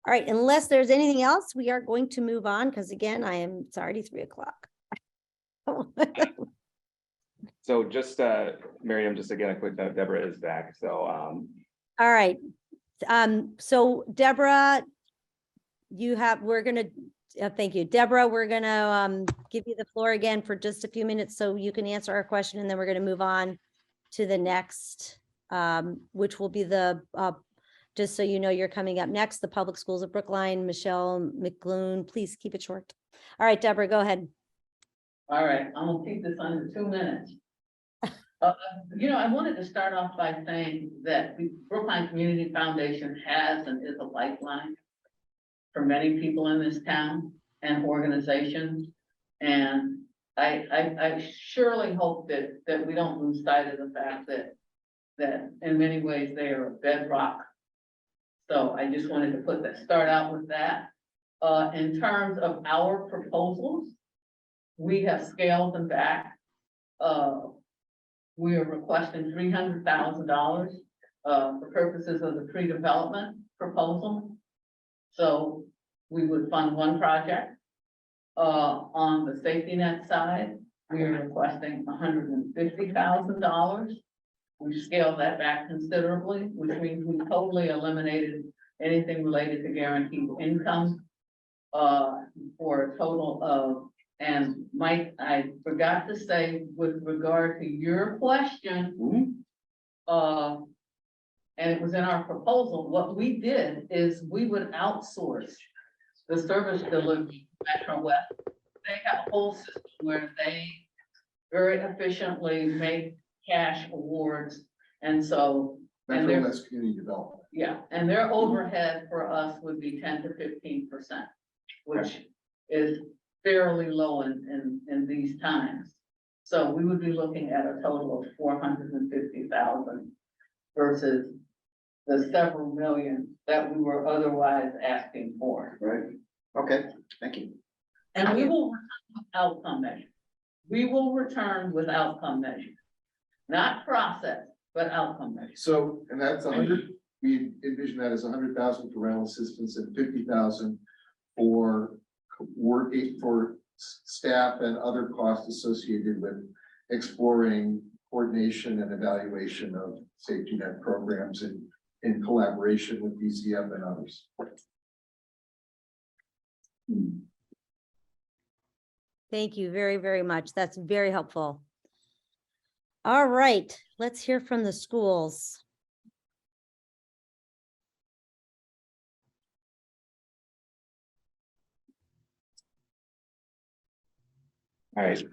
All right, unless there's anything else, we are going to move on because again, it's already 3 o'clock. So just, Miriam, just again, a quick note, Deborah is back, so. All right. So Deborah, thank you, Deborah, we're gonna give you the floor again for just a few minutes so you can answer our question, and then we're gonna move on to the next, which will be just so you know, you're coming up next, the Public Schools of Brookline, Michelle McGloon. Please keep it short. All right, Deborah, go ahead. All right, I'm gonna keep this under 2 minutes. I wanted to start off by saying that the Brookline Community Foundation has and is a lifeline for many people in this town and organizations. And I surely hope that we don't lose sight of the fact that in many ways they are a bedrock. So I just wanted to start out with that. In terms of our proposals, we have scaled them back. We are requesting $300,000 for purposes of the pre-development proposal. So we would fund one project. On the safety net side, we are requesting $150,000. We scaled that back considerably, which means we totally eliminated anything related to guaranteed income for a total of, and Mike, I forgot to say with regard to your question, and it was in our proposal, what we did is we would outsource the service delivery Metro West they have a whole system where they very efficiently make cash awards. And so, and Metro they're, West Community Development. yeah, and their overhead for us would be 10 to 15%, which is fairly low in these times. So we would be looking at a total of 450,000 versus the several million that we were otherwise asking for. Right, okay, thank you. And we will return with outcome measures. We will return with outcome measures, not process, but outcome measures. So, and that's 100, we envision that as 100,000 for rental assistance and 50,000 for working for staff and other costs associated with exploring coordination and evaluation of safety net programs in collaboration with BCF and others. Thank you very, very much. That's very helpful. All right, let's hear from the schools. All right,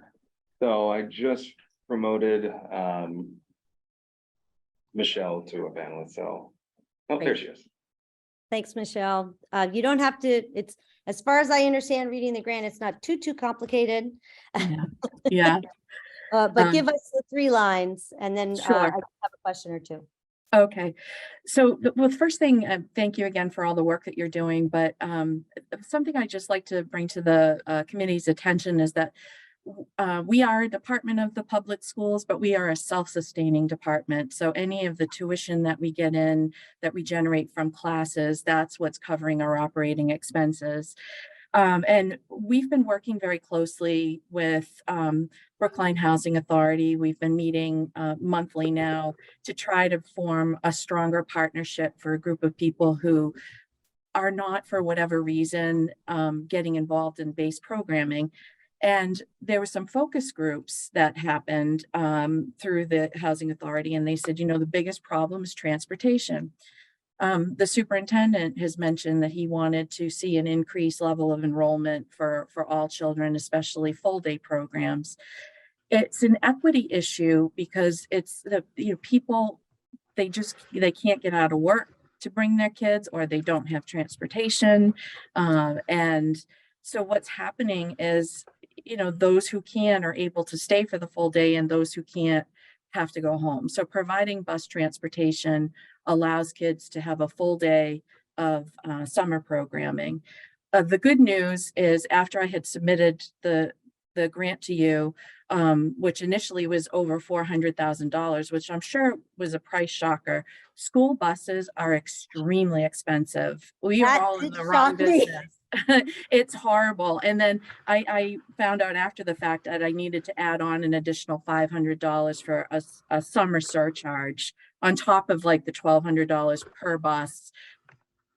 so I just promoted Michelle to a panelist, so, oh, there she is. Thanks, Michelle. You don't have to, it's, as far as I understand, reading the grant, it's not too complicated. Yeah, But give us the 3 lines and then I sure. have a question or two. Okay. So the first thing, thank you again for all the work that you're doing, but something I'd just like to bring to the committee's attention is that we are a department of the public schools, but we are a self-sustaining department. So any of the tuition that we get in, that we generate from classes, that's what's covering our operating expenses. And we've been working very closely with Brookline Housing Authority. We've been meeting monthly now to try to form a stronger partnership for a group of people who are not, for whatever reason, getting involved in base programming. And there were some focus groups that happened through the Housing Authority, and they said, you know, the biggest problem is transportation. The superintendent has mentioned that he wanted to see an increased level of enrollment for all children, especially full day programs. It's an equity issue because it's the people, they can't get out of work to bring their kids, or they don't have transportation. And so what's happening is, those who can are able to stay for the full day, and those who can't have to go home. So providing bus transportation allows kids to have a full day of summer programming. The good news is, after I had submitted the grant to you, which initially was over $400,000, which I'm sure was a price shocker. School buses are extremely expensive. We are all in the wrong business. It's horrible. And then I found out after the fact that I needed to add on an additional $500 for a summer surcharge on top of like the $1,200 per bus.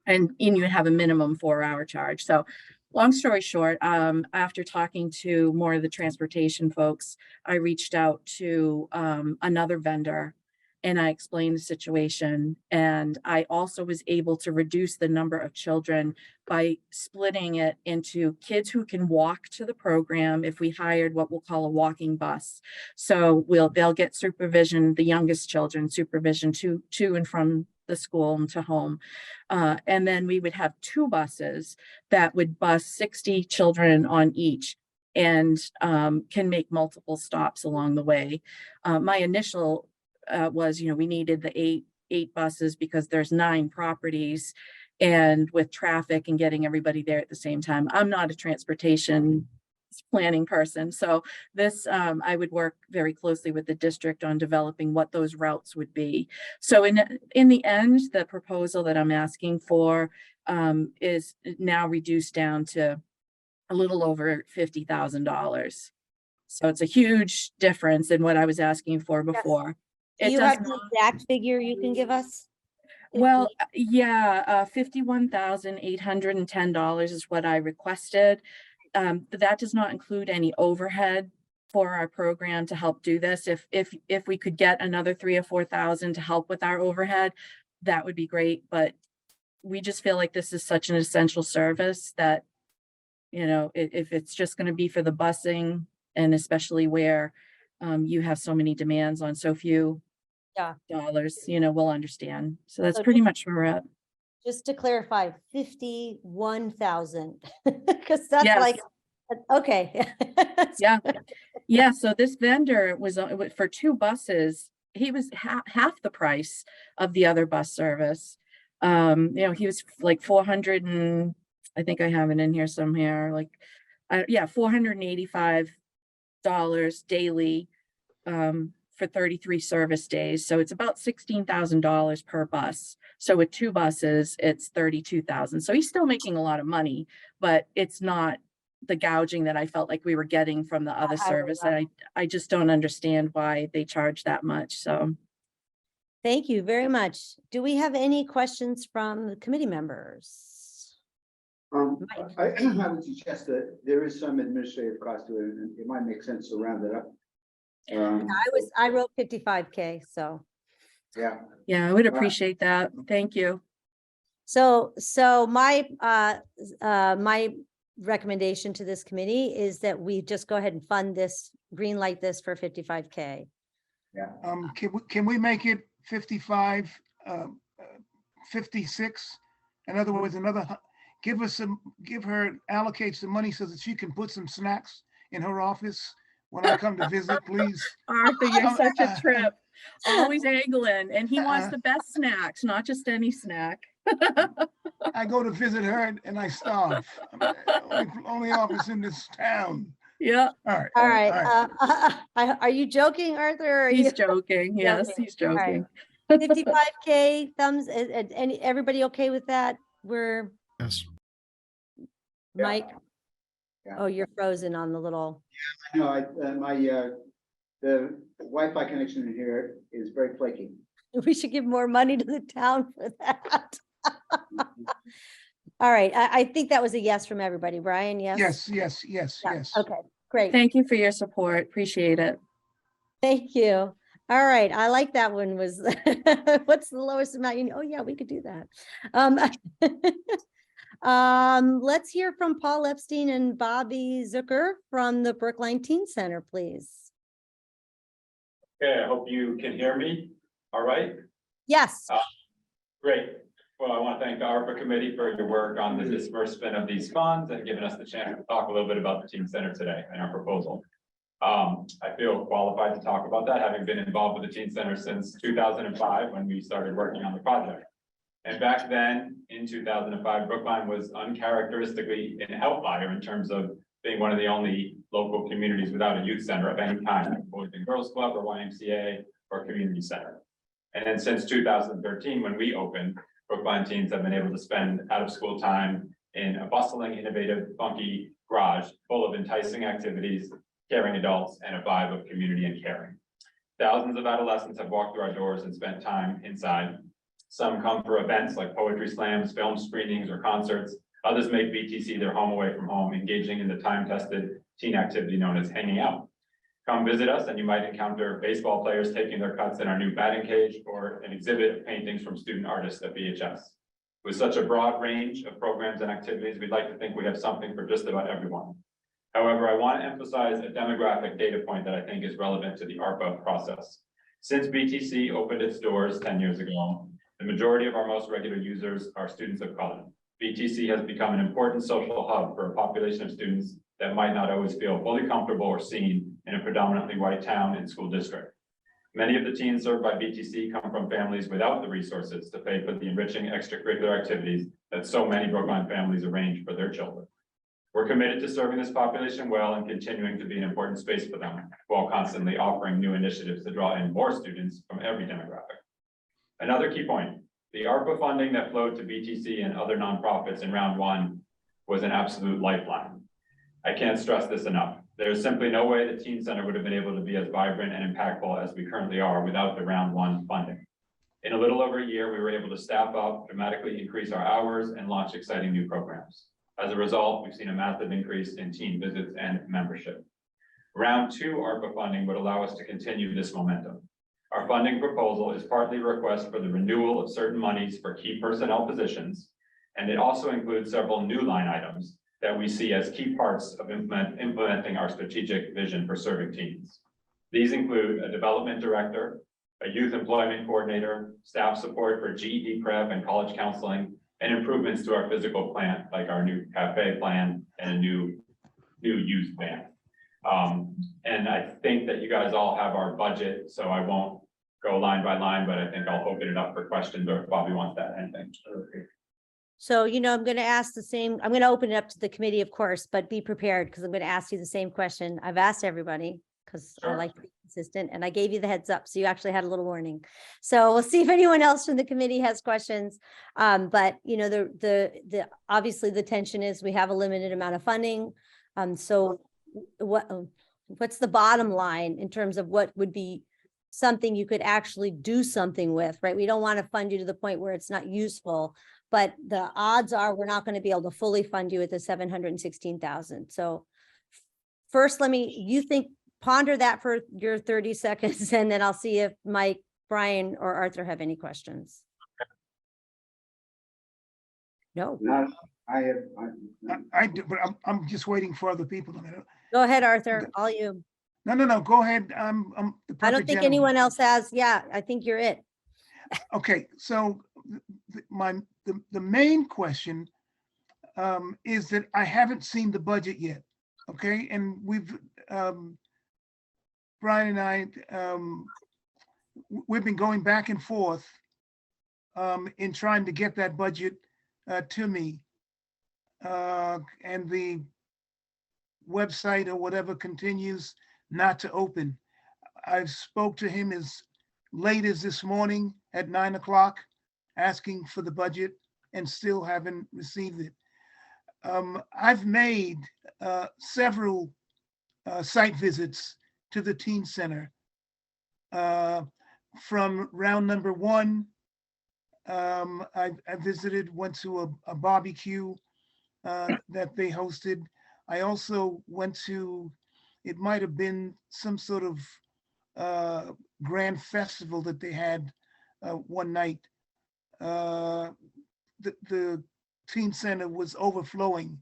And you have a minimum 4-hour charge. So long story short, after talking to more of the transportation folks, I reached out to another vendor, and I explained the situation. And I also was able to reduce the number of children by splitting it into kids who can walk to the program if we hired what we'll call a walking bus. So they'll get supervision, the youngest children, supervision to and from the school and to home. And then we would have 2 buses that would bus 60 children on each, and can make multiple stops along the way. My initial was, we needed the eight buses because there's 9 properties, and with traffic and getting everybody there at the same time. I'm not a transportation planning person. So this, I would work very closely with the district on developing what those routes would be. So in the end, the proposal that I'm asking for is now reduced down to a little over $50,000. So it's a huge difference in what I was asking for before. Do you have the exact figure you can give us? Well, yeah, $51,810 is what I requested. But that does not include any overhead for our program to help do this. If we could get another 3,000 or 4,000 to help with our overhead, that would be great. But we just feel like this is such an essential service that you know, if it's just gonna be for the busing, and especially where you have so many demands on so few Yeah. dollars, you know, we'll understand. So that's So pretty much where we're at. Just to clarify, 51,000, because that's Yes. like, okay. Yeah, yeah, so this vendor was for 2 buses, he was half the price of the other bus service. You know, he was like 400 and, I think I have it in here somewhere, like, yeah, $485 daily, for 33 service days, so it's about $16,000 per bus. So with 2 buses, it's 32,000, so he's still making a lot of money, but it's not the gouging that I felt like we were getting from the other I would service, and I just don't understand why they charge that much, so. Thank you very much. Do we have any questions from the committee members? Mike. I would suggest that there is some administrative cost to it, and it might make sense to round it up. I wrote 55K, so. Yeah, Yeah, I would appreciate that, thank you. So my recommendation to this committee is that we just go ahead and fund this, green light this for 55K. Can we make it 55, 56? In other words, give her, allocate some money so that she can put some snacks in her office when I come to visit, please. Arthur, you're such a trip, always angling, and he wants the best snacks, not just any snack. I go to visit her and I starve. Only office in this town. Yeah, All All right. right, are you joking, Arthur? Or are you he's joking, yes, joking? he's All right. joking. 55K thumbs, and everybody okay with that? We're, Yes. Mike? Yeah. Oh, you're frozen on the little, no, the Wi-Fi connection in here is very flaky. we should give more money to the town for that. All right, I think that was a yes from everybody. Brian, yes? Yes. Yeah, okay, great. Thank you for your support, appreciate it. Thank you. All right, I like that one was, what's the lowest amount? Oh yeah, we could do that. Let's hear from Paul Epstein and Bobby Zucker from the Brookline Teen Center, please. Okay, I hope you can hear me. All right, Yes. great. Well, I want to thank the ARPA committee for your work on the disbursement of these funds and giving us the chance to talk a little bit about the teen center today and our proposal. I feel qualified to talk about that, having been involved with the teen center since 2005 when we started working on the project. And back then, in 2005, Brookline was uncharacteristically an outlier in terms of being one of the only local communities without a youth center of any kind, like Boys and Girls Club or YMCA or community center. And then since 2013, when we opened, Brookline teens have been able to spend out of school time in a bustling, innovative, funky garage full of enticing activities, caring adults, and a vibe of community and caring. Thousands of adolescents have walked through our doors and spent time inside. Some come for events like poetry slams, film screenings, or concerts. Others make BTC their home away from home, engaging in the time-tested teen activity known as hanging out. Come visit us and you might encounter baseball players taking their cuts in our new batting cage or an exhibit of paintings from student artists at BHS. With such a broad range of programs and activities, we'd like to think we have something for just about everyone. However, I want to emphasize a demographic data point that I think is relevant to the ARPA process. Since BTC opened its doors 10 years ago, the majority of our most regular users are students of color. BTC has become an important social hub for a population of students that might not always feel fully comfortable or seen in a predominantly white town and school district. Many of the teens served by BTC come from families without the resources to pay for the enriching extracurricular activities that so many Brookline families arrange for their children. We're committed to serving this population well and continuing to be an important space for them, while constantly offering new initiatives to draw in more students from every demographic. Another key point, the ARPA funding that flowed to BTC and other nonprofits in round one was an absolute lifeline. I can't stress this enough. There's simply no way the Teen Center would have been able to be as vibrant and impactful as we currently are without the round one funding. In a little over a year, we were able to staff up, dramatically increase our hours, and launch exciting new programs. As a result, we've seen a massive increase in teen visits and membership. Round two ARPA funding would allow us to continue this momentum. Our funding proposal is partly a request for the renewal of certain monies for key personnel positions, and it also includes several new line items that we see as key parts of implementing our strategic vision for serving teens. These include a development director, a youth employment coordinator, staff support for GED prep and college counseling, and improvements to our physical plant, like our new cafe plan and a new youth van. And I think that you guys all have our budget, so I won't go line by line, but I think I'll open it up for questions or if Bobby wants to add anything. So, I'm going to ask the same, I'm going to open it up to the committee, of course, but be prepared because I'm going to ask you the same question I've asked everybody because I Sure. like to be consistent and I gave you the heads up. So you actually had a little warning. So we'll see if anyone else from the committee has questions. But the obviously the tension is we have a limited amount of funding. So what's the bottom line in terms of what would be something you could actually do something with, right? We don't want to fund you to the point where it's not useful. But the odds are we're not going to be able to fully fund you at the 716,000. So first, ponder that for your 30 seconds, and then I'll see if Mike, Brian, or Arthur have any questions. No, No, I have, I do, but I'm just waiting for other people. go ahead, Arthur, all you. No, go ahead. I'm the I don't perfect think gentleman. anyone else has. Yeah, I think you're it. Okay, so the main question is that I haven't seen the budget yet. Okay, and we've Brian and I we've been going back and forth in trying to get that budget to me, and the website or whatever continues not to open. I've spoke to him as late as this morning at 9 o'clock, asking for the budget and still haven't received it. I've made several site visits to the teen center. From round number one, I visited, went to a barbecue that they hosted. I also went to, it might have been some sort of grand festival that they had one night. The teen center was overflowing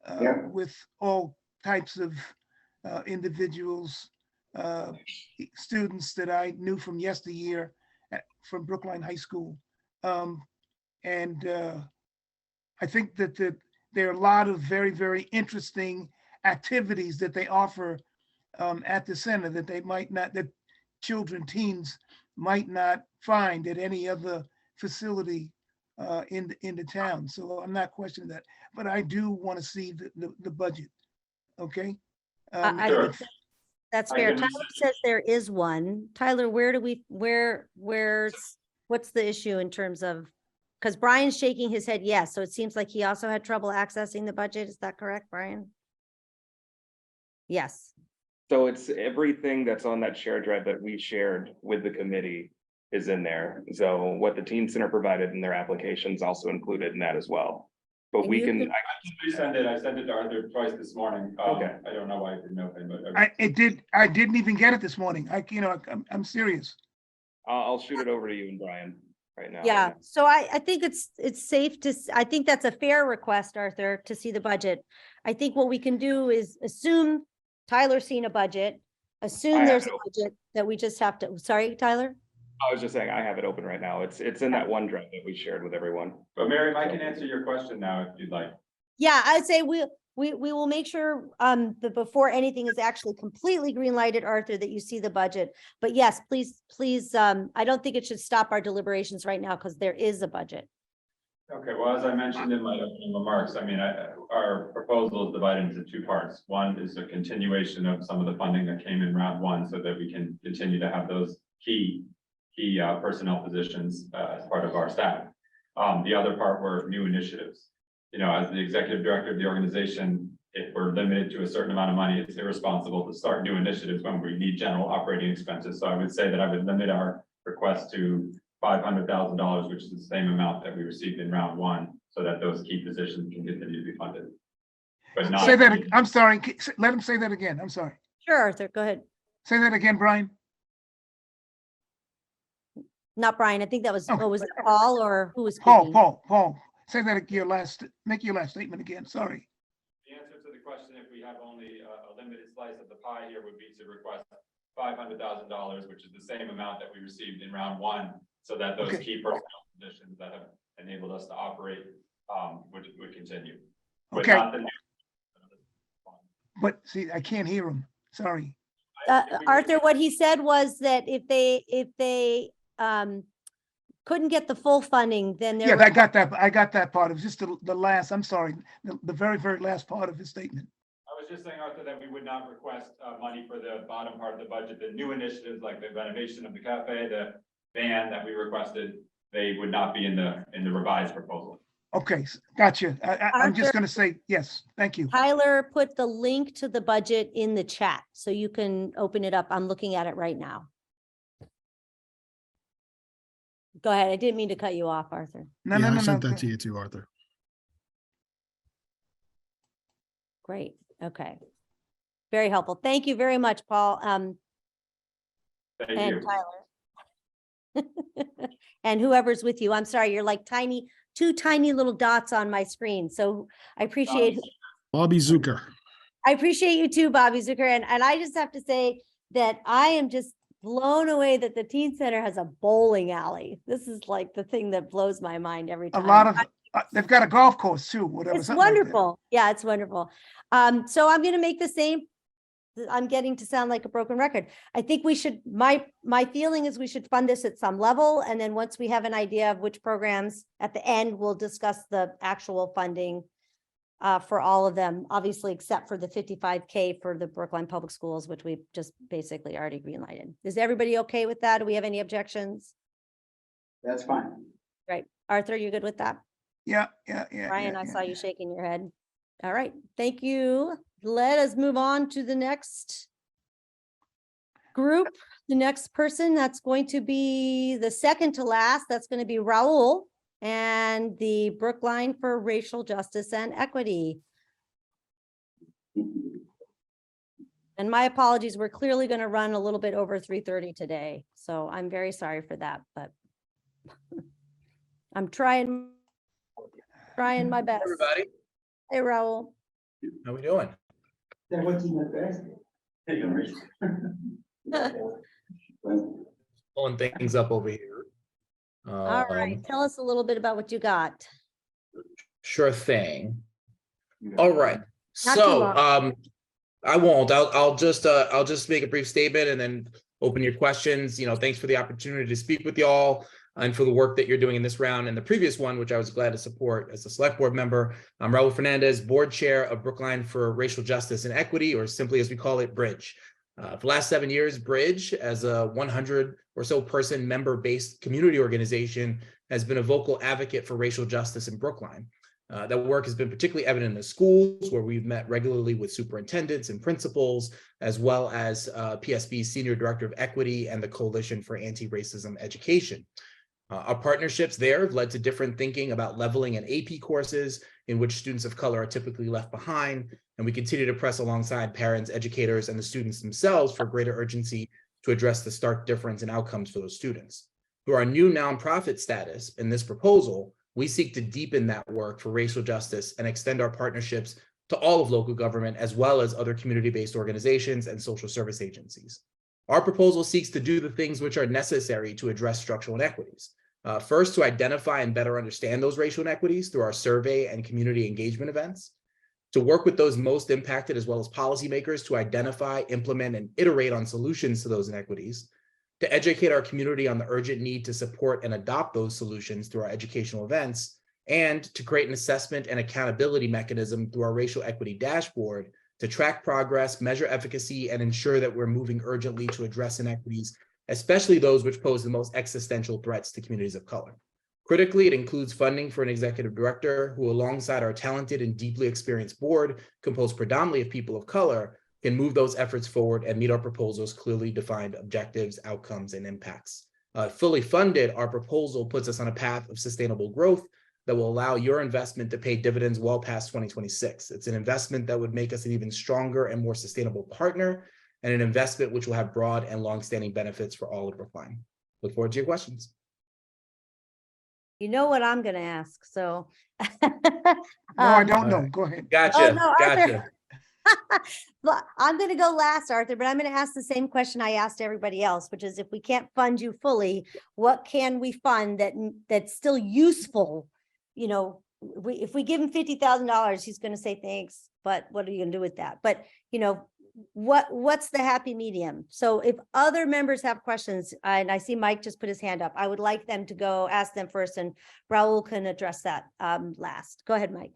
Yeah. with all types of individuals, students that I knew from yesteryear from Brookline High School. And I think that there are a lot of very, very interesting activities that they offer at the center that they might not, that children, teens might not find at any other facility in the town. So I'm not questioning that, but I do want to see the budget. Okay. I Sure. think that's I fair. can- Tyler says there is one. Tyler, what's the issue in terms of, because Brian's shaking his head yes, so it seems like he also had trouble accessing the budget. Is that correct, Brian? Yes. So it's everything that's on that shared drive that we shared with the committee is in there. So what the teen center provided in their applications also included in that as well. But And we you can, could- I sent it to Arthur twice this morning. Okay. I don't know why it didn't open, but. I didn't even get it this morning. I'm serious. I'll shoot it over to you and Brian right now. Yeah, so I think it's safe to, I think that's a fair request, Arthur, to see the budget. I think what we can do is assume Tyler's seen a budget, assume I there's have a it budget that we just have to, sorry, Tyler? I was just saying, I have it open right now. It's in that OneDrive that we shared with everyone. But Miriam, I can answer your question now if you'd like. Yeah, I'd say we will make sure that before anything is actually completely green lighted, Arthur, that you see the budget. But yes, please, I don't think it should stop our deliberations right now because there is a budget. Okay, well, as I mentioned in my opening remarks, I mean, our proposal is divided into two parts. One is a continuation of some of the funding that came in round one so that we can continue to have those key personnel positions as part of our staff. The other part were new initiatives. You know, as the executive director of the organization, if we're limited to a certain amount of money, it's irresponsible to start new initiatives when we need general operating expenses. So I would say that I would limit our request to $500,000, which is the same amount that we received in round one, so that those key positions can continue to be funded. But not. Say that, I'm sorry, let him say that again. I'm sorry. Sure, Arthur, go ahead. Say that again, Brian. Not Brian, I think that was, Oh. what was it, Paul or who was Paul, speaking? Paul, say that, make your last statement again, sorry. we have only a limited slice of the pie here, would be to request $500,000, which is the same amount that we received in round one, so that those Okay. key personnel positions that have enabled us to operate would continue. But Okay. not the new- But see, I can't hear him. Sorry. Arthur, what he said was that if they couldn't get the full funding, then Yeah, there, I got that. I got that part. It was just the last, I'm sorry, the very, very last part of his statement. I was just saying, Arthur, that we would not request money for the bottom part of the budget. The new initiatives like the renovation of the cafe, the van that we requested, they would not be in the revised proposal. Okay, gotcha. I'm just Arthur- gonna say, yes, thank you. Tyler put the link to the budget in the chat, so you can open it up. I'm looking at it right now. Go ahead. I didn't mean to cut you off, Arthur. No, Yeah, no, I no, sent no. that to you too, Arthur. Great. Okay. Very helpful. Thank you very much, Paul. Thank And you. Tyler. And whoever's with you. I'm sorry, you're like two tiny little dots on my screen. So I appreciate Bobby Zucker. I appreciate you too, Bobby Zucker. And I just have to say that I am just blown away that the teen center has a bowling alley. This is like the thing that blows my mind every A time. lot of, they've got a golf course too, whatever. It's something like that. wonderful. Yeah, it's wonderful. So I'm going to make the same. I'm getting to sound like a broken record. I think we should, my feeling is we should fund this at some level. And then once we have an idea of which programs at the end, we'll discuss the actual funding for all of them, obviously, except for the 55K for the Brookline Public Schools, which we've just basically already greenlighted. Is everybody okay with that? Do we have any objections? That's fine. Right. Arthur, you good with that? Yeah. Ryan, yeah, I yeah, saw yeah. you shaking your head. All right, thank you. Let us move on to the next group. The next person, that's going to be the second to last. That's going to be Raul and the Brookline for Racial Justice and Equity. And my apologies, we're clearly going to run a little bit over 3:30 today. So I'm very sorry for that, but I'm trying my best. Everybody, Hey, Raul. how we doing? Pulling things up over here. All right, tell us a little bit about what you got. Sure thing. All right, Not too so, long. I won't, I'll just make a brief statement and then open your questions. You know, thanks for the opportunity to speak with y'all and for the work that you're doing in this round and the previous one, which I was glad to support as a select board member. I'm Raul Fernandez, board chair of Brookline for Racial Justice and Equity, or simply as we call it, Bridge. For the last 7 years, Bridge, as a 100 or so person member-based community organization, has been a vocal advocate for racial justice in Brookline. That work has been particularly evident in the schools, where we've met regularly with superintendents and principals, as well as PSB's Senior Director of Equity and the Coalition for Anti-Racism Education. Our partnerships there have led to different thinking about leveling and AP courses in which students of color are typically left behind, and we continue to press alongside parents, educators, and the students themselves for greater urgency to address the stark difference in outcomes for those students. Through our new nonprofit status in this proposal, we seek to deepen that work for racial justice and extend our partnerships to all of local government, as well as other community-based organizations and social service agencies. Our proposal seeks to do the things which are necessary to address structural inequities. First, to identify and better understand those racial inequities through our survey and community engagement events, to work with those most impacted as well as policymakers to identify, implement, and iterate on solutions to those inequities, to educate our community on the urgent need to support and adopt those solutions through our educational events, and to create an assessment and accountability mechanism through our racial equity dashboard to track progress, measure efficacy, and ensure that we're moving urgently to address inequities, especially those which pose the most existential threats to communities of color. Critically, it includes funding for an executive director who, alongside our talented and deeply experienced board, composed predominantly of people of color, can move those efforts forward and meet our proposal's clearly defined objectives, outcomes, and impacts. Fully funded, our proposal puts us on a path of sustainable growth that will allow your investment to pay dividends well past 2026. It's an investment that would make us an even stronger and more sustainable partner, and an investment which will have broad and longstanding benefits for all of Brookline. Look forward to your questions. You know what I'm going to ask, so. No, I don't know. Go ahead. Gotcha, Oh, no, gotcha. But I'm gonna go last, Arthur, but I'm gonna ask the same question I asked everybody else, which is if we can't fund you fully, what can we fund that's still useful? You know, if we give him $50,000, he's gonna say thanks, but what are you gonna do with that? But, you know, what's the happy medium? So if other members have questions, and I see Mike just put his hand up, I would like them to go ask them first, and Raul can address that last. Go ahead, Mike.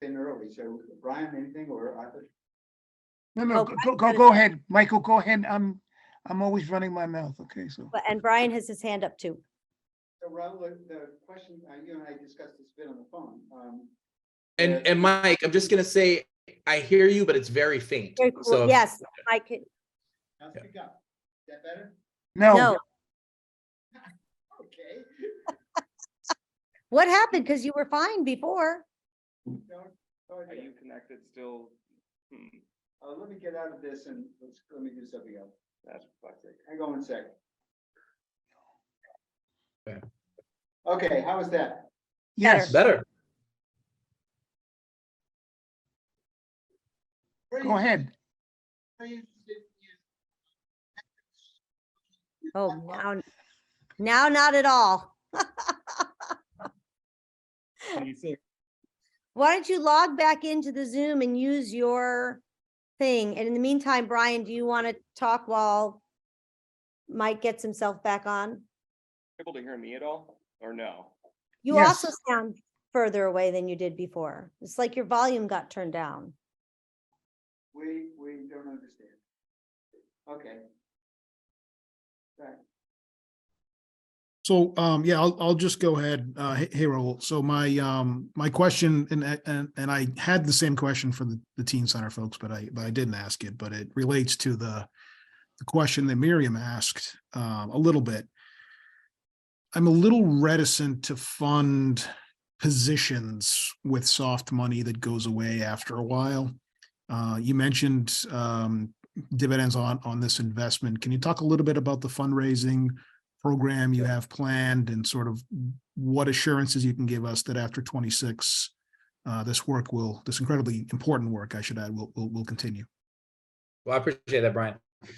In early, so Brian, anything or Arthur? No, Oh, go ahead, Michael, go ahead. I'm always running my mouth. Okay, so. And Brian has his hand up too. So Raul, the question, you and I discussed this a bit on the phone. And Mike, I'm just gonna say, I hear you, but it's very faint. Very cool. So Yes, Mike. Now speak up. Is that better? No. Okay. What happened? Because you were fine before. Are you connected still? Let me get out of this and let me do something else. That's classic. Hang on 1 second. Okay. Okay, how is that? Yes, better. go ahead. Oh, now not at all. Why don't you log back into the Zoom and use your thing? And in the meantime, Brian, do you want to talk while Mike gets himself back on? Able to hear me at all or no? You Yes. also sound further away than you did before. It's like your volume got turned down. We don't understand. Okay. Right. So, yeah, I'll just go ahead. Hey, Raul. So my question, and I had the same question for the Teen Center folks, but I didn't ask it, but it relates to the question that Miriam asked a little bit. I'm a little reticent to fund positions with soft money that goes away after a while. You mentioned dividends on this investment. Can you talk a little bit about the fundraising program you have planned and sort of what assurances you can give us that after 26, this incredibly important work, I should add, will continue? Well, I appreciate that, Brian.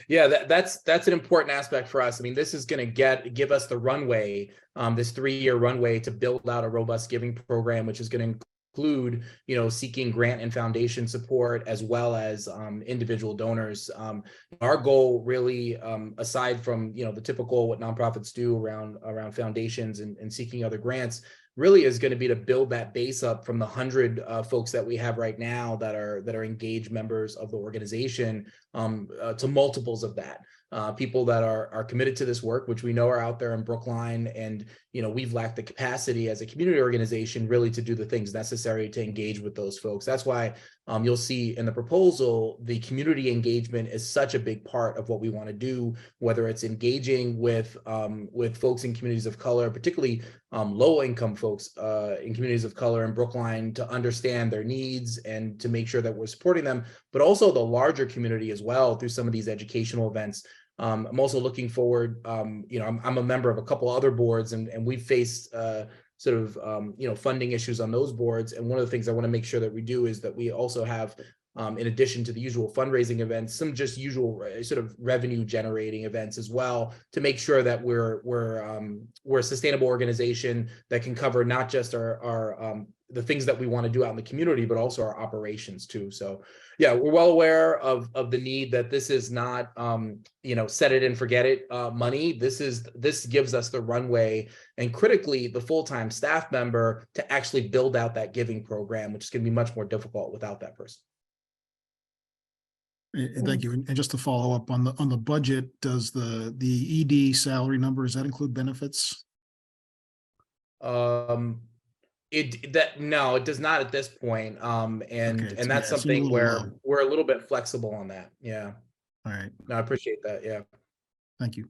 Yeah, that's an important aspect for us. I mean, this is going to give us the runway, this 3-year runway to build out a robust giving program, which is going to include, seeking grant and foundation support as well as individual donors. Our goal really, aside from, the typical what nonprofits do around foundations and seeking other grants, really is going to be to build that base up from the 100 folks that we have right now that are engaged members of the organization to multiples of that. People that are committed to this work, which we know are out there in Brookline, and we've lacked the capacity as a community organization really to do the things necessary to engage with those folks. That's why you'll see in the proposal, the community engagement is such a big part of what we want to do, whether it's engaging with folks in communities of color, particularly low-income folks in communities of color in Brookline, to understand their needs and to make sure that we're supporting them, but also the larger community as well through some of these educational events. I'm also looking forward, I'm a member of a couple other boards, and we've faced funding issues on those boards. And one of the things I want to make sure that we do is that we also have, in addition to the usual fundraising events, some just usual sort of revenue generating events as well, to make sure that we're a sustainable organization that can cover not just our the things that we want to do out in the community, but also our operations too. So yeah, we're well aware of the need that this is not, set it and forget it money. This gives us the runway and critically the full-time staff member to actually build out that giving program, which is going to be much more difficult without that person. Thank you. And just to follow up on the budget, does the ED salary number, does that include benefits? No, it does not at this point. And that's it's something where low. we're a little bit flexible on that. Yeah. All right. No, I appreciate that. Yeah. Thank you.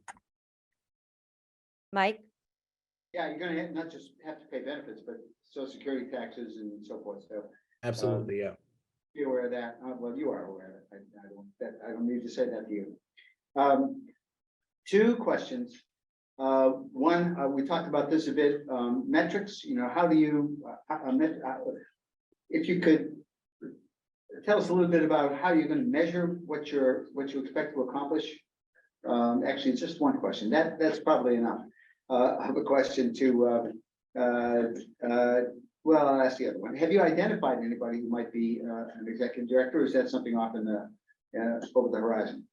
Yeah, you're gonna not just have to pay benefits, but social security taxes and so forth. So Absolutely. Yeah. be aware of that. Well, you are aware of it. I don't need to say that to you. 2 questions. One, we talked about this a bit, metrics, how do you, if you could tell us a little bit about how you're gonna measure what you expect to accomplish. Actually, it's just one question. That's probably enough. I have a question to, well, I'll ask the other one. Have you identified anybody who might be an executive director, or is that something off in the over the horizon?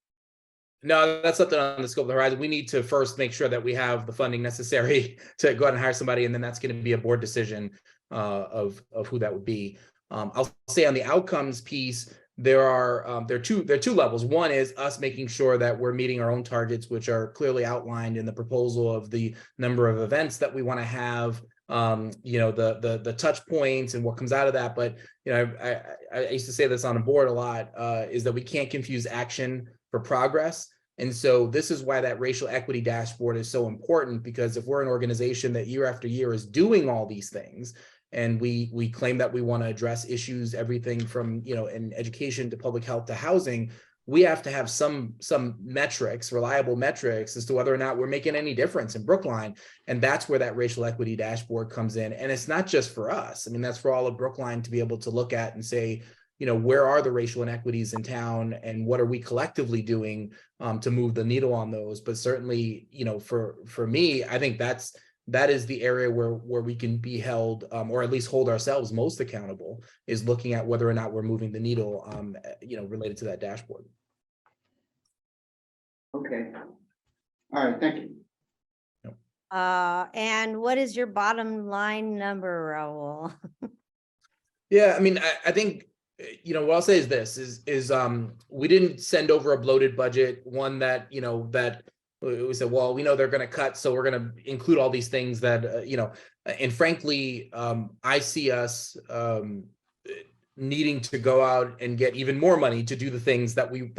No, that's something on the scope of the horizon. We need to first make sure that we have the funding necessary to go out and hire somebody, and then that's going to be a board decision of who that would be. I'll say on the outcomes piece, there are two levels. One is us making sure that we're meeting our own targets, which are clearly outlined in the proposal of the number of events that we want to have, you know, the touch points and what comes out of that. But you know, I used to say this on a board a lot, is that we can't confuse action for progress. And so this is why that racial equity dashboard is so important, because if we're an organization that year after year is doing all these things, and we claim that we want to address issues, everything from, you know, in education to public health to housing, we have to have some metrics, reliable metrics, as to whether or not we're making any difference in Brookline. And that's where that racial equity dashboard comes in. And it's not just for us. I mean, that's for all of Brookline to be able to look at and say, you know, where are the racial inequities in town, and what are we collectively doing to move the needle on those? But certainly, you know, for me, I think that is the area where we can be held, or at least hold ourselves most accountable, is looking at whether or not we're moving the needle, you know, related to that dashboard. Okay. All right, thank you. And what is your bottom line number, Raul? Yeah, I mean, I think, you know, what I'll say is this, is we didn't send over a bloated budget, one that, you know, that we said, well, we know they're going to cut, so we're going to include all these things that, you know, and frankly, I see us needing to go out and get even more money to do the things that we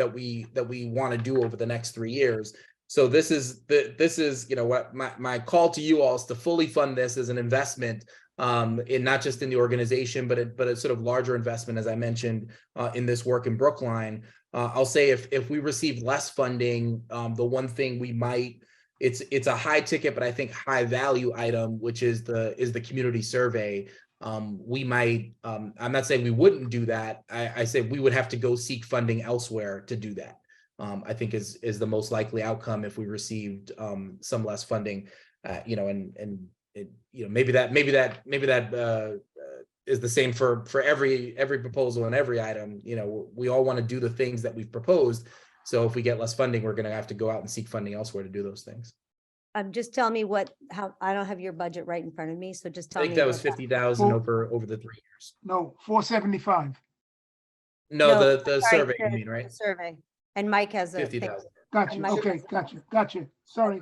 want to do over the next 3 years. So this is, you know, what my call to you all is to fully fund this as an investment, in not just in the organization, but a sort of larger investment, as I mentioned, in this work in Brookline. I'll say if we receive less funding, the one thing we might, it's a high ticket, but I think high value item, which is the community survey. We might, I'm not saying we wouldn't do that. I say we would have to go seek funding elsewhere to do that. I think is the most likely outcome if we received some less funding, you know, and it, you know, maybe that is the same for every proposal and every item. You know, we all want to do the things that we've proposed. So if we get less funding, we're going to have to go out and seek funding elsewhere to do those things. Just tell me how, I don't have your budget right in front of me, so just tell I me. think that was what 50,000 over the 3 years. No, 475. No, the sorry, survey, you mean, right? the Survey. And Mike has a. 50,000. Gotcha. Mike- Okay, gotcha. Sorry.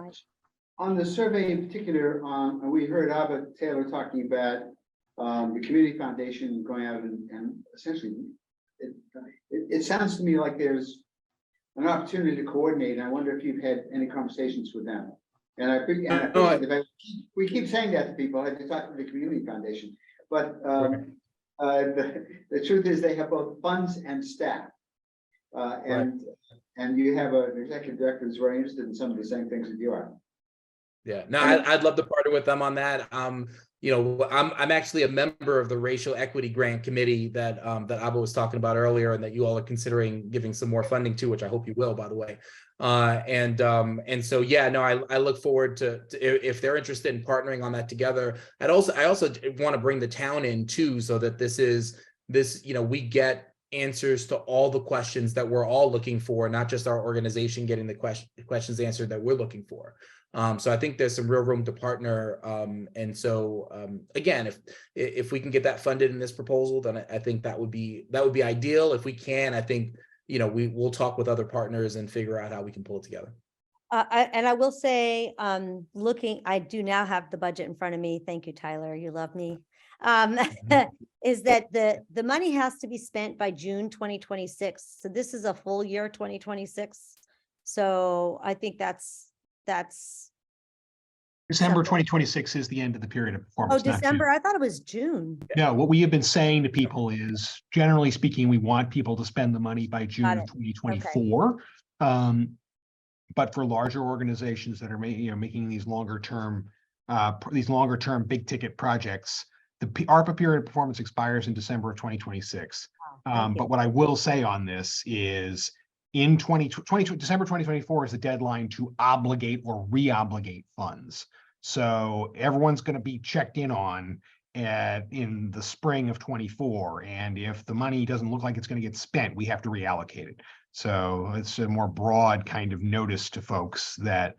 On the survey in particular, we heard Abba Taylor talking about the community foundation going out and essentially, it sounds to me like there's an opportunity to coordinate. I wonder if you've had any conversations with them. And I think, we keep saying that to people, have to talk to the community foundation, but the truth is they have both funds and staff. And you have an executive director who's very interested in some of the same things that you are. Yeah, no, I'd love to partner with them on that. You know, I'm actually a member of the Racial Equity Grant Committee that Abba was talking about earlier, and that you all are considering giving some more funding to, which I hope you will, by the way. And so, yeah, no, I look forward to if they're interested in partnering on that together. I also want to bring the town in too, so that this, you know, we get answers to all the questions that we're all looking for, not just our organization getting the questions answered that we're looking for. So I think there's some real room to partner. And so again, if we can get that funded in this proposal, then I think that would be ideal. If we can, I think, you know, we'll talk with other partners and figure out how we can pull it together. And I will say, I do now have the budget in front of me. Thank you, Tyler. You love me. Is that the money has to be spent by June 2026. So this is a full year 2026. So I think that's December 2026 is the end of the period of performance. not December. June. I thought it was June. No, what we have been saying to people is, generally speaking, we want people to spend the money by June of 2024. But for larger organizations that are making these longer term big ticket projects, ARPA period of performance expires in December of 2026. thank you. But what I will say on this is in December 2024 is the deadline to obligate or re-obligate funds. So everyone's going to be checked in on in the spring of 24. And if the money doesn't look like it's going to get spent, we have to reallocate it. So it's a more broad kind of notice to folks that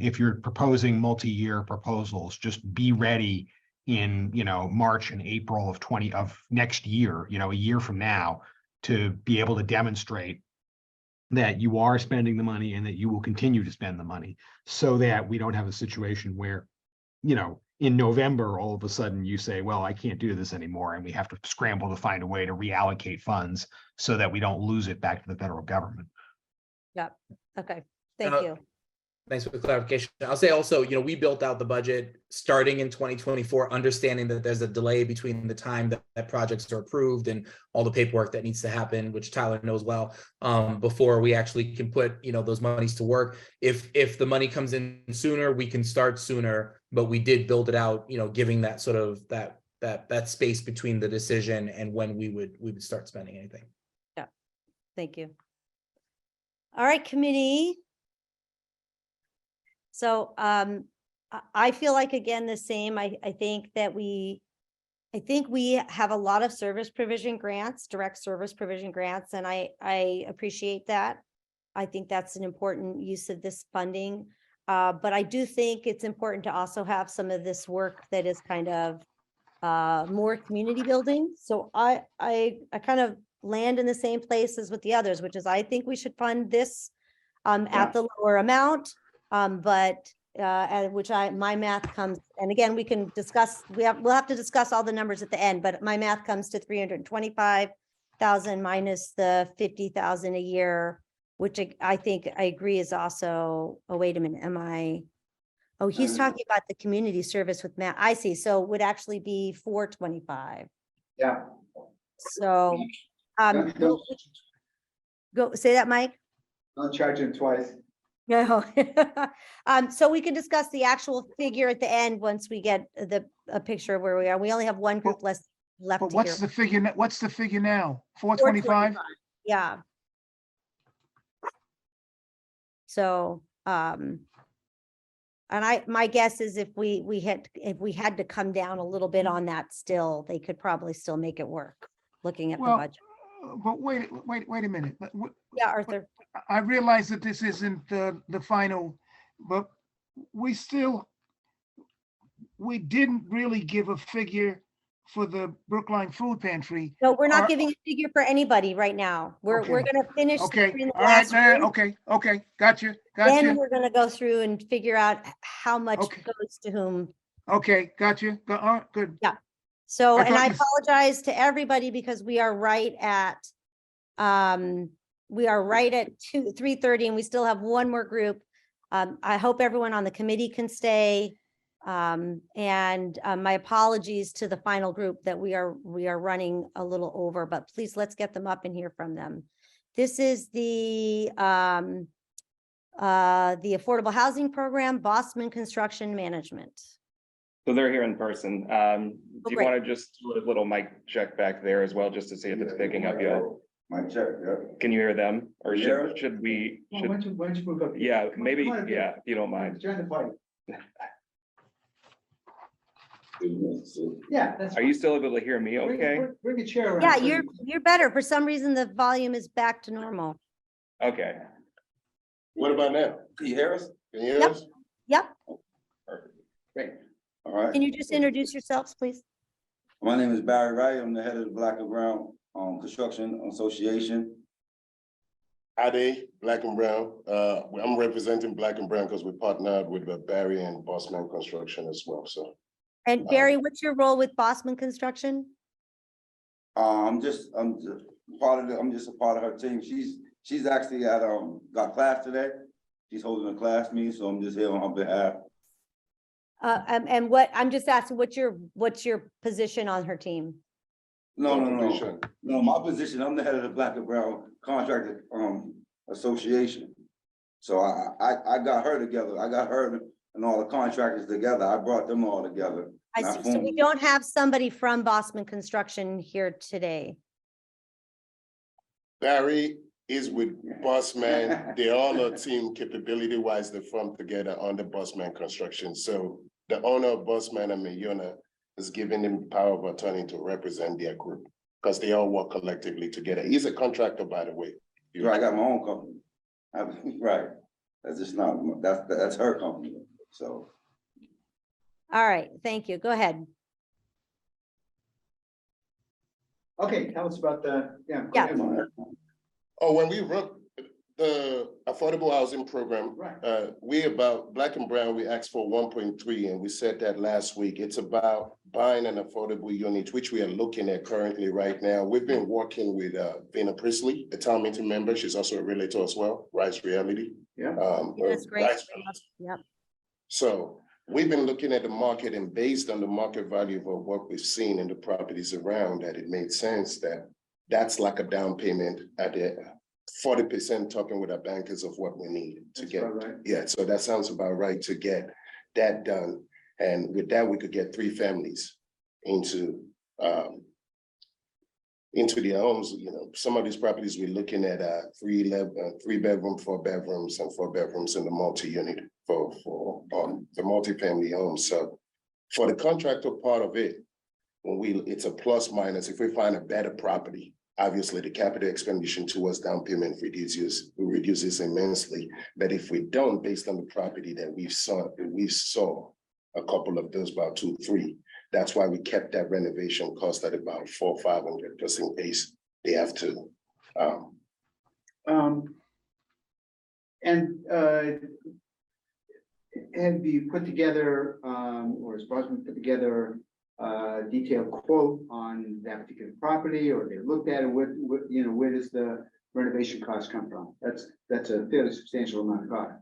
if you're proposing multi-year proposals, just be ready in, March and April of next year, a year from now, to be able to demonstrate that you are spending the money and that you will continue to spend the money, so that we don't have a situation where, in November, all of a sudden you say, well, I can't do this anymore. And we have to scramble to find a way to reallocate funds so that we don't lose it back to the federal government. Yep. Okay. Thank you. Thanks for the clarification. I'll say also, we built out the budget starting in 2024, understanding that there's a delay between the time that projects are approved and all the paperwork that needs to happen, which Tyler knows well, before we actually can put, those monies to work. If the money comes in sooner, we can start sooner, but we did build it out, giving that sort of that space between the decision and when we would start spending anything. Yeah. Thank you. All right, committee. So I feel like, again, the same. I think we have a lot of service provision grants, direct service provision grants, and I appreciate that. I think that's an important use of this funding. But I do think it's important to also have some of this work that is kind of more community building. So I kind of land in the same place as with the others, which is I think we should fund this at the lower amount. But at which my math comes, and again, we can discuss, we'll have to discuss all the numbers at the end, but my math comes to 325,000 minus the 50,000 a year, which I think I agree is also, oh, wait a minute, oh, he's talking about the community service with Matt. I see. So it would actually be 425. Yeah. So, go say that, Mike. Don't charge him twice. No. So we can discuss the actual figure at the end once we get a picture of where we are. We only have one group left But to what's hear. the figure? What's the figure now? 425? Yeah. So, and my guess is if we had to come down a little bit on that still, they could probably still make it work, looking at the Well, budget. but wait a minute. Yeah, Arthur. I realize that this isn't the final, but we didn't really give a figure for the Brookline Food Pantry. No, we're not giving a figure for anybody right now. We're Okay. gonna finish. Okay, the all right, last group, okay, gotcha. Then we're gonna go through and figure out how much Okay. goes to whom. Okay, gotcha. Good. So, I and thought I you- apologize to everybody because we are right at 3:30 and we still have one more group. I hope everyone on the committee can stay. And my apologies to the final group that we are running a little over, but please let's get them up and hear from them. This is the Affordable Housing Program, Bossman Construction Management. So they're here in person. Do you great. want to just do a little mic check back there as well, just to see if it's picking up yet? Mic check, yeah. Can you hear them? Or Yeah. should we, Why don't you move up? yeah, maybe, Come on, yeah, if you don't mind. Join the fight. Yeah, that's. Are you still able to hear me okay? Bring a chair around. Yeah, so you're better. For some reason, the volume is back to normal. Okay. What about now? Can you hear us? Can you hear Yep. us? Yep. Perfect. Great. All right. Can you just introduce yourselves, please? My name is Barry Wright. I'm the head of the Black and Brown Construction Association. ID, Black and Brown. I'm representing Black and Brown because we partnered with Barry and Bossman Construction as well, so. And Barry, what's your role with Bossman Construction? I'm just a part of her team. She's actually got class today. She's holding a class meeting, so I'm just here on her behalf. And what, I'm just asking, what's your position on her team? No, my position, I'm the head of the Black and Brown Contractor Association. So I got her together. I got her and all the contractors together. I brought them all together. I Not see. So we phone. don't have somebody from Bosman Construction here today. Barry is with Bossman. They're all a team capability wise, they form together under Bossman Construction. So the owner of Bossman and Mayuna is giving him power of attorney to represent their group because they all work collectively together. He's a contractor, by the way. Right, I got my own company. Right. That's just not, that's her company. So. All right, thank you. Go ahead. Okay, tell us about the, yeah. go Yeah. ahead. Oh, when we run the affordable housing program, Right. we about Black and Brown, we asked for 1.3 and we said that last week. It's about buying an affordable unit, which we are looking at currently right now. We've been working with Vina Priestley, a town meeting member. She's also a realtor as well, Rise Reality. Yeah. That's great. Rise- Yep. So we've been looking at the market and based on the market value of what we've seen in the properties around that, it made sense that that's like a down payment at the 40% talking with our bankers of what we need to That's get. about right. Yeah, so that sounds about right to get that done. And with that, we could get 3 families into their homes. You know, some of these properties we're looking at 3 bedroom, 4 bedrooms and 4 bedrooms in the multi-unit for the multi-family homes. So for the contractor part of it, it's a plus minus. If we find a better property, obviously the capital expenditure towards down payment reduces immensely. But if we don't, based on the property that we saw a couple of those, about 2, 3. That's why we kept that renovation cost at about $400 or $500 just in case they have to. Have you put together, or has Bosman put together a detailed quote on that particular property, or they looked at it, where does the renovation cost come from? That's a fairly substantial amount of cost.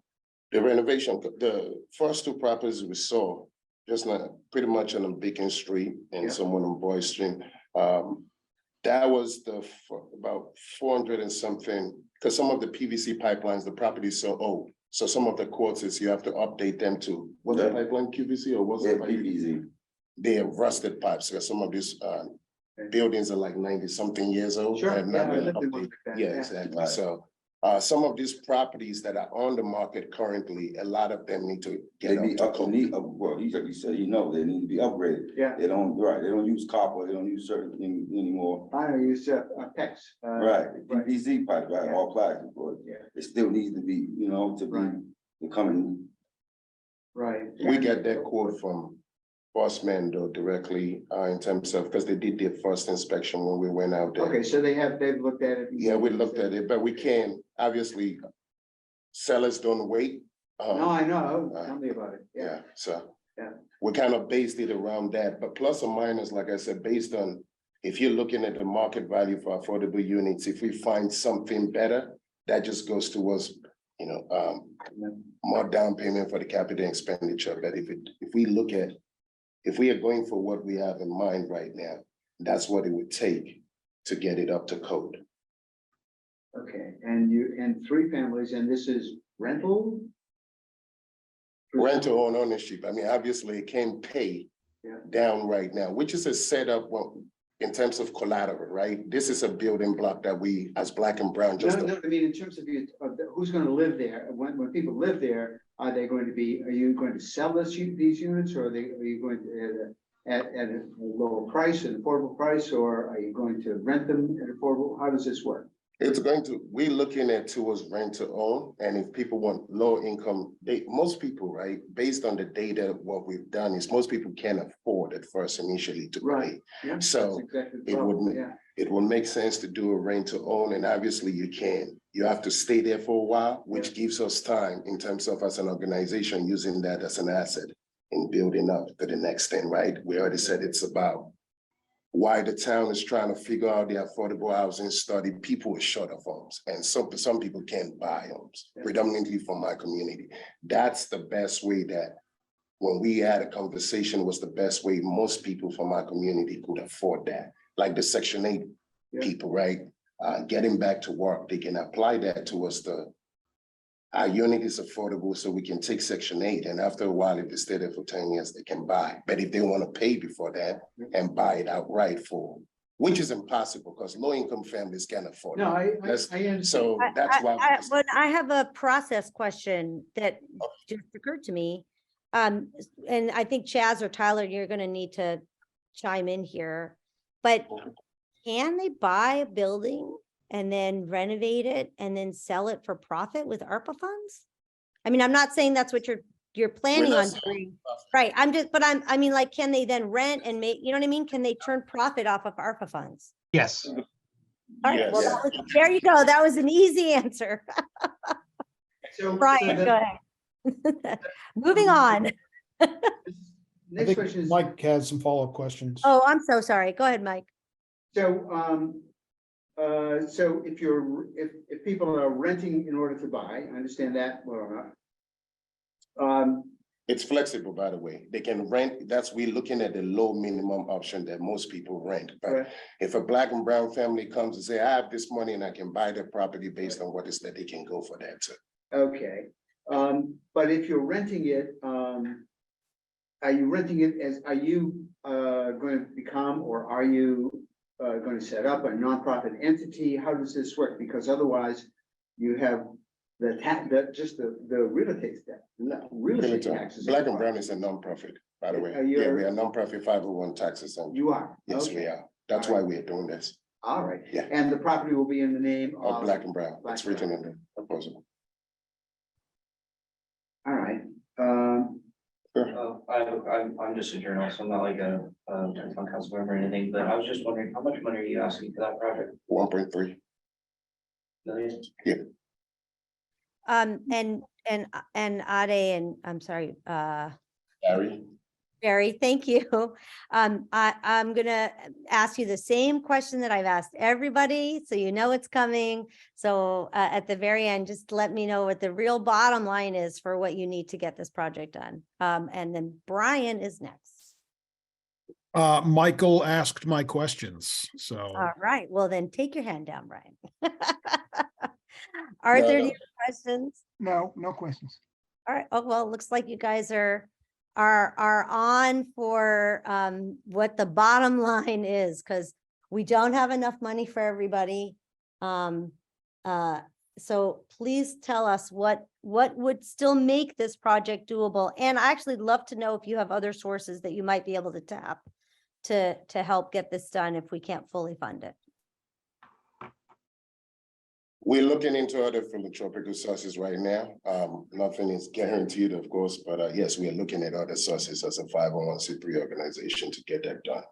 The renovation, the first 2 properties we saw, just not pretty much on Beacon Street and Yeah. someone on Boyd Street. That was about 400 and something, because some of the PVC pipelines, the property is so old. So some of the quotes is you have to update them to, was it pipeline PVC or was it PVC? They have rusted pipes, because some of these buildings are like 90-something years old. Sure, and not yeah, I been lived in one updated. like that, Yeah, yeah. exactly. Right. So some of these properties that are on the market currently, a lot of them need to get up to code. Well, like you said, they need to be upgraded. Yeah. They don't use copper, they don't use certain things anymore. I don't use PEX. Right, PVC pipe, right, all plastic, but Yeah. it still needs to be, Right. becoming. Right. We get that quote from Bossman though directly in terms of, because they did their first inspection when we went out there. Okay, so they've looked at it. Yeah, we looked at it, but we can't, obviously, sellers don't wait. No, I know. Tell me about it. Yeah, so. Yeah. We kind of based it around that, but plus or minus, like I said, based on, if you're looking at the market value for affordable units, if we find something better, that just goes towards, more down payment for the capital expenditure. But if we are going for what we have in mind right now, that's what it would take to get it up to code. Okay, and 3 families, and this is rental? Rental on ownership, I mean, obviously it can pay Yeah. down right now, which is a setup in terms of collateral, right? This is a building block that we, as Black and Brown, just. No, I mean, in terms of who's gonna live there, when people live there, are you going to sell these units, or are you going to at a lower price, an affordable price, or are you going to rent them at affordable? How does this work? We're looking at towards rent to own, and if people want low income, most people, right, based on the data, what we've done is most people can't afford at first initially to pay. Right. Yeah, So that's exactly the it problem, wouldn't, yeah. it would make sense to do a rent to own, and obviously you have to stay there for a while, which gives us time in terms of as an organization using that as an asset in building up to the next thing, right? We already said it's about why the town is trying to figure out the affordable housing study. People are short of homes, and some people can't buy homes, predominantly from my community. That's the best way that when we had a conversation was the best way most people from my community could afford that. Like the Section 8 people, right? Getting back to work, they can apply that towards the our unit is affordable, so we can take Section 8, and after a while, if they stay there for 10 years, they can buy. But if they want to pay before that and buy it outright for, which is impossible, because low-income families can't afford it. No, I That's- understand. So that's why. But I have a process question that just occurred to me. And I think Chaz or Tyler, you're gonna need to chime in here. But can they buy a building and then renovate it and then sell it for profit with ARPA funds? I mean, I'm not saying that's what you're planning not on saying doing. Right, I mean, like, can they then rent and make, you know what I mean? Can they turn profit off of ARPA funds? Yes. All right, well, Yes. there you go. That was an easy answer. So Brian, the go ahead. Moving on. I next think question is, Mike has some follow-up questions. Oh, I'm so sorry. Go ahead, Mike. so, so if people are renting in order to buy, I understand that, well, It's flexible, by the way. They can rent, we're looking at the low minimum option that most people rent. But right. if a Black and brown family comes and say, I have this money and I can buy the property based on what is that, they can go for that too. Okay, but if you're renting it, are you renting it as, are you going to become, or are you going to set up a nonprofit entity? How does this work? Because otherwise you have the real estate taxes. Black and brown is a nonprofit, by the way. Yeah, we are nonprofit 501 taxes. And You are? yes, Okay. we are. That's why we are doing this. All right. Yeah. And the property will be in the name Of of? Black and brown. Black It's and written Brown. in the proposal. All right. I'm just a journalist. I'm not like a town council member or anything, but I was just wondering, how much money are you asking for that project? 1.3 Million? Yeah. And Ade, and I'm sorry, Barry. Barry, thank you. I'm gonna ask you the same question that I've asked everybody, so you know it's coming. So at the very end, just let me know what the real bottom line is for what you need to get this project done. And then Brian is next. Michael asked my questions, so. All right, well then take your hand down, Brian. Arthur, do you have questions? No, no questions. All right, oh, well, it looks like you guys are on for what the bottom line is, because we don't have enough money for everybody. So please tell us what would still make this project doable. And I actually love to know if you have other sources that you might be able to tap to help get this done if we can't fully fund it. We're looking into other philanthropic sources right now. Nothing is guaranteed, of course, but yes, we are looking at other sources as a 501c3 organization to get that done.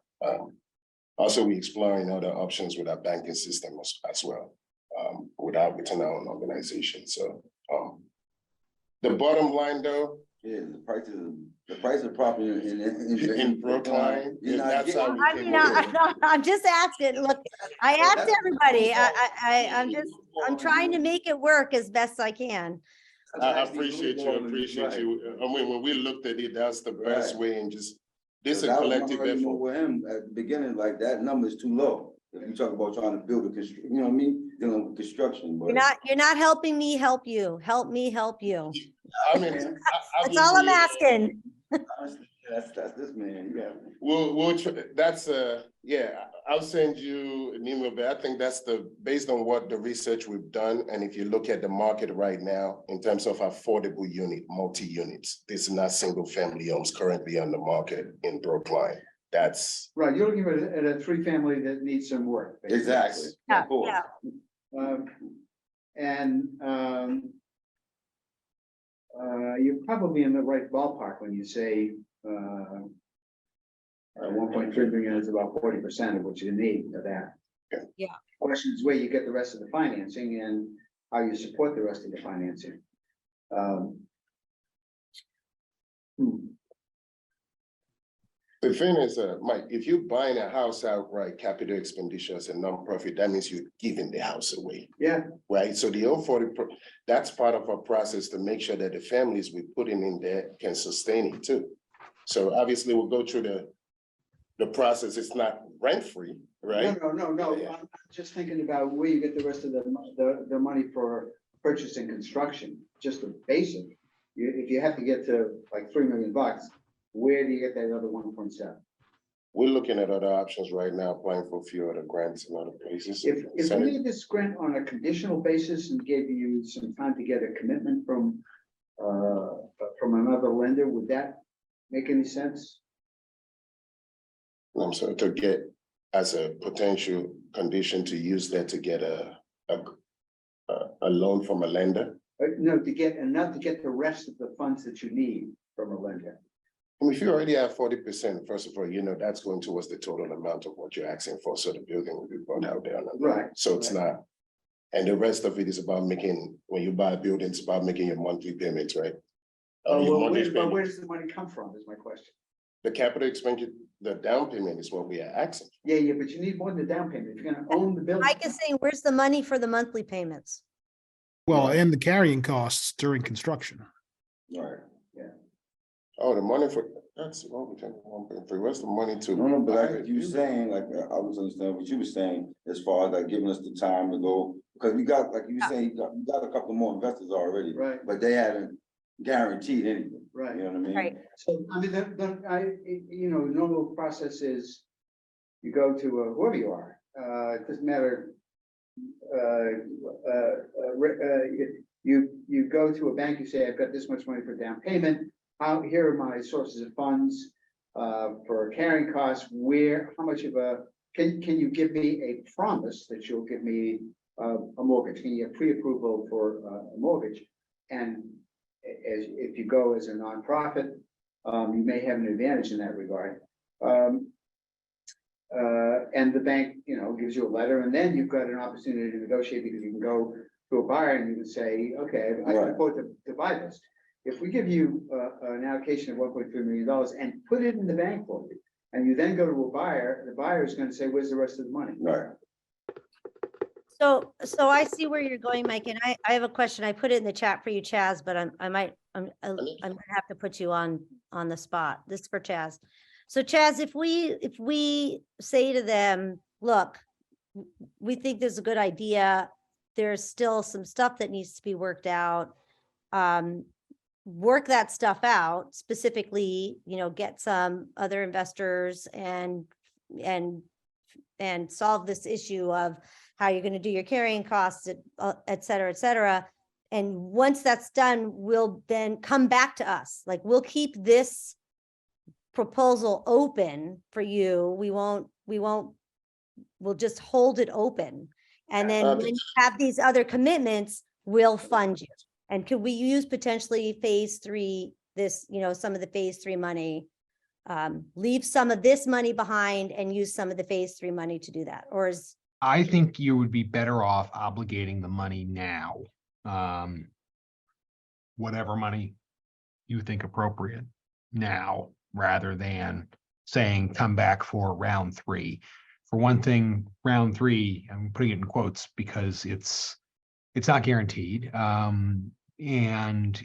Also, we're exploring other options with our banking system as well, within our own organization. So the bottom line, though, Yeah, the price of property in Brookline, that's how we I came mean, up I'm just asking, look, I asked everybody, I'm trying to make it work as best I can. I appreciate you. I mean, when we looked at it, that's the best way, and just, this is a collective effort. With him at the beginning, like that number is too low. If you talk about trying to build you know what I mean, dealing with construction, but. You're not helping me help you. Help me help you. I mean, That's all I'm asking. That's this man, yeah. We'll that's yeah, I'll send you an email, but I think that's based on what the research we've done. And if you look at the market right now, in terms of affordable multi-units, this is not single family homes currently on the market in Brookline. That's right. You're looking at a 3-family that needs some work. Basically. exactly. Yeah. You're probably in the right ballpark when you say 1.3 million is about 40% of what you need for that. Yeah. Question is where you get the rest of the financing and how you support the rest of the financing. The thing is, Mike, if you're buying a house outright, capital expenditure as a nonprofit, that means you're giving the house away. Yeah. Right, so the 040, that's part of our process to make sure that the families we putting in there can sustain it too. So obviously we'll go through the process. It's not rent-free, right? No. Yeah. I'm just thinking about where you get the rest of the money for purchasing construction. just the basic, if you have to get to like $3 million, where do you get that other 1.7? We're looking at other options right now, applying for a few other grants in other places. If we Senate- made this grant on a conditional basis and gave you some time to get a commitment from another lender, would that make any sense? I'm sorry, to get as a potential condition to use that to get a loan from a lender. No, to get enough to get the rest of the funds that you need from a lender. I mean, if you already have 40%, first of all, you know, that's going towards the total amount of what you're asking for, so the building will be brought out there. Right. So it's Right. not, and the rest of it is about making, when you buy a building, it's about making your monthly payments, right? Your monthly But where payment. does the money come from is my question. The capital expenditure, the down payment is what we are asking. Yeah, but you need more than the down payment. If you're gonna own the building. Mike is saying, where's the money for the monthly payments? Well, and the carrying costs during construction. Right. Yeah. Oh, the money for, that's what we think, 1.3, where's the money to? No, but like you saying, like, I was understanding what you were saying, as far as like giving us the time to go, because we got, like you were saying, you got a couple more investors already. Right. But they haven't guareed anything. Right. You know what I mean? Right. So, I mean, normal process is you go to whoever you are, it doesn't matter. You go to a bank, you say, I've got this much money for down payment. Here are my sources of funds for carrying costs. How much of can you give me a promise that you'll give me a mortgage? Can you get pre-approval for a mortgage? And if you go as a nonprofit, you may have an advantage in that regard. And the bank, gives you a letter, and then you've got an opportunity to negotiate, because you can go to a buyer and you can say, okay, I can afford to buy this. If we give you an allocation of $1.3 million and put it in the bank for you, and you then go to a buyer, the buyer is going to say, where's the rest of the money? Right. So I see where you're going, Mike, and I have a question. I put it in the chat for you, Chaz, but I'm gonna have to put you on the spot. This is for Chaz. So Chaz, if we say to them, look, we think this is a good idea. There's still some stuff that needs to be worked out. Work that stuff out, specifically, get some other investors and solve this issue of how you're going to do your carrying costs, et cetera, et cetera. And once that's done, we'll then come back to us. Like, we'll keep this proposal open for you. We'll just hold it open. And then when you have these other commitments, we'll fund you. And could we use potentially phase 3, some of the phase 3 money, leave some of this money behind and use some of the phase 3 money to do that? Or is I think you would be better off obligating the money now. Whatever money you think appropriate now, rather than saying, come back for round 3. For one thing, round 3, I'm putting it in quotes because it's not guaranteed. And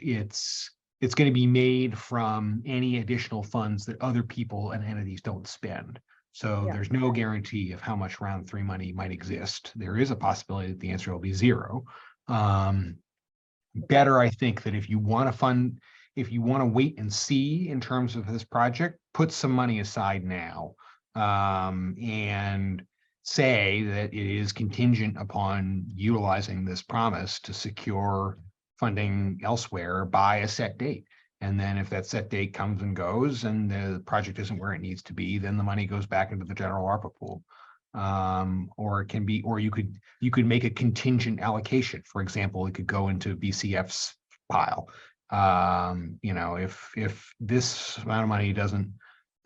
it's going to be made from any additional funds that other people and entities don't spend. So there's no guarantee of how much round 3 money might exist. There is a possibility that the answer will be 0. Better, I think, that if you want to wait and see in terms of this project, put some money aside now, and say that it is contingent upon utilizing this promise to secure funding elsewhere by a set date. And then if that set date comes and goes and the project isn't where it needs to be, then the money goes back into the general ARPA pool. Or it can be, or you could make a contingent allocation. For example, it could go into BCF's pile. If this amount of money doesn't,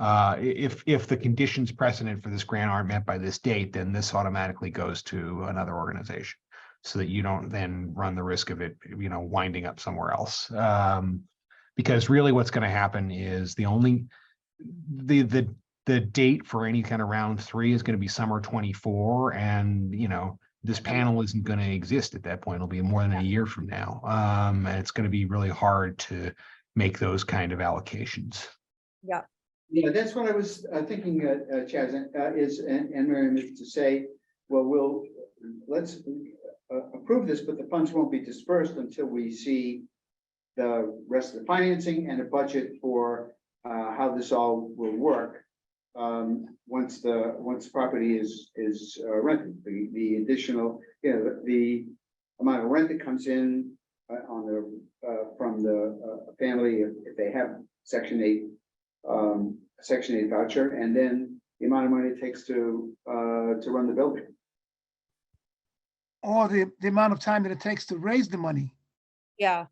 if the conditions precedent for this grant aren't met by this date, then this automatically goes to another organization, so that you don't then run the risk of it, winding up somewhere else. Because really what's going to happen is the date for any kind of round 3 is going to be summer 24. And, this panel isn't going to exist at that point. It'll be more than a year from now. And it's going to be really hard to make those kind of allocations. Yeah. Yeah, that's what I was thinking, Chaz, and Miriam, is to say, well, let's approve this, but the funds won't be dispersed until we see the rest of the financing and a budget for how this all will work. Once the property is rented, the additional, the amount of rent that comes in on the from the family if they have Section 8 voucher, and then the amount of money it takes to run the building. Or the amount of time that it takes to raise the money. Yeah.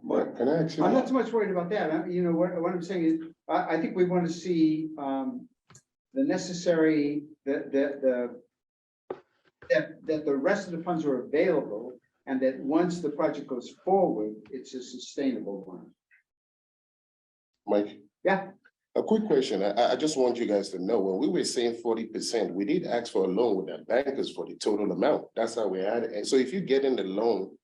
But can I actually? I'm not so much worried about that. What I'm saying is, I think we want to see the necessary, that the rest of the funds are available, and that once the project goes forward, it's a sustainable one. Mike? Yeah. A quick question. I just want you guys to know, when we were saying 40%, we did ask for a loan with the bankers for the total amount. That's how we had it. And so if you get in the loan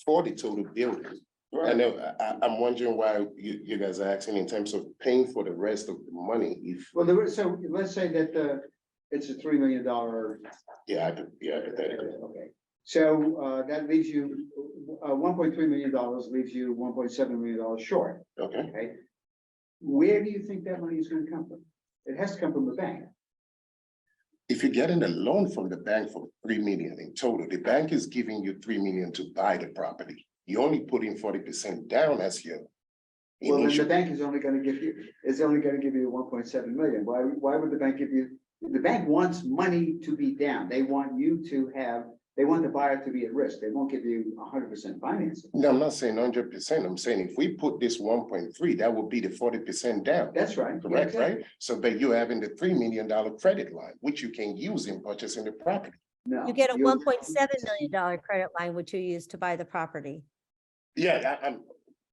for the total building, I know, I'm wondering why you guys are asking in terms of paying for the rest of the money. If Well, so let's say that it's a $3 million. yeah, hypothetically. Okay. So that leaves you $1.3 million, leaves you $1.7 million short. Okay. Okay. Where do you think that money is going to come from? It has to come from the bank. If you're getting a loan from the bank for 3 million in total, the bank is giving you 3 million to buy the property. You only put in 40% down as your Well, then the initial. bank is only going to give you 1.7 million. Why would the bank give you? The bank wants money to be down. They want you to have. They want the buyer to be at risk. They won't give you 100% financing. No, I'm not saying 100%. I'm saying if we put this 1.3, that would be the 40% down. That's right. Correct, Yeah, right? So, but you're having the $3 million credit line, which you can use in purchasing the property. No. You get a $1.7 million credit line, which you use to buy the property. Yeah,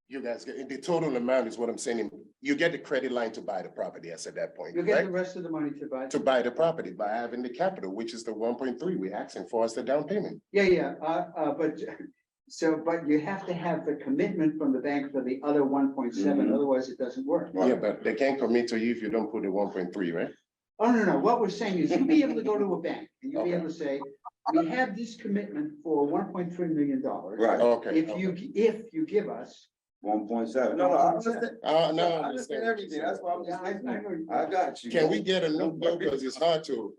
you guys get, the total amount is what I'm saying. You get the credit line to buy the property, as at that point, You get the right? rest of the money to buy. To buy the property by having the capital, which is the 1.3 we're asking for as the down payment. Yeah, but you have to have the commitment from the bank for the other 1.7, otherwise it doesn't work. Yeah, but they can't commit to you if you don't put the 1.3, right? Oh, no. What we're saying is you'll be able to go to a bank and you'll be able to say, we have this commitment for $1.3 million. Right. Okay. If you give us. 1.7. No, I understand. No, I understand everything. That's why I'm just. I got you. Can we get a notebook? Because it's hard to,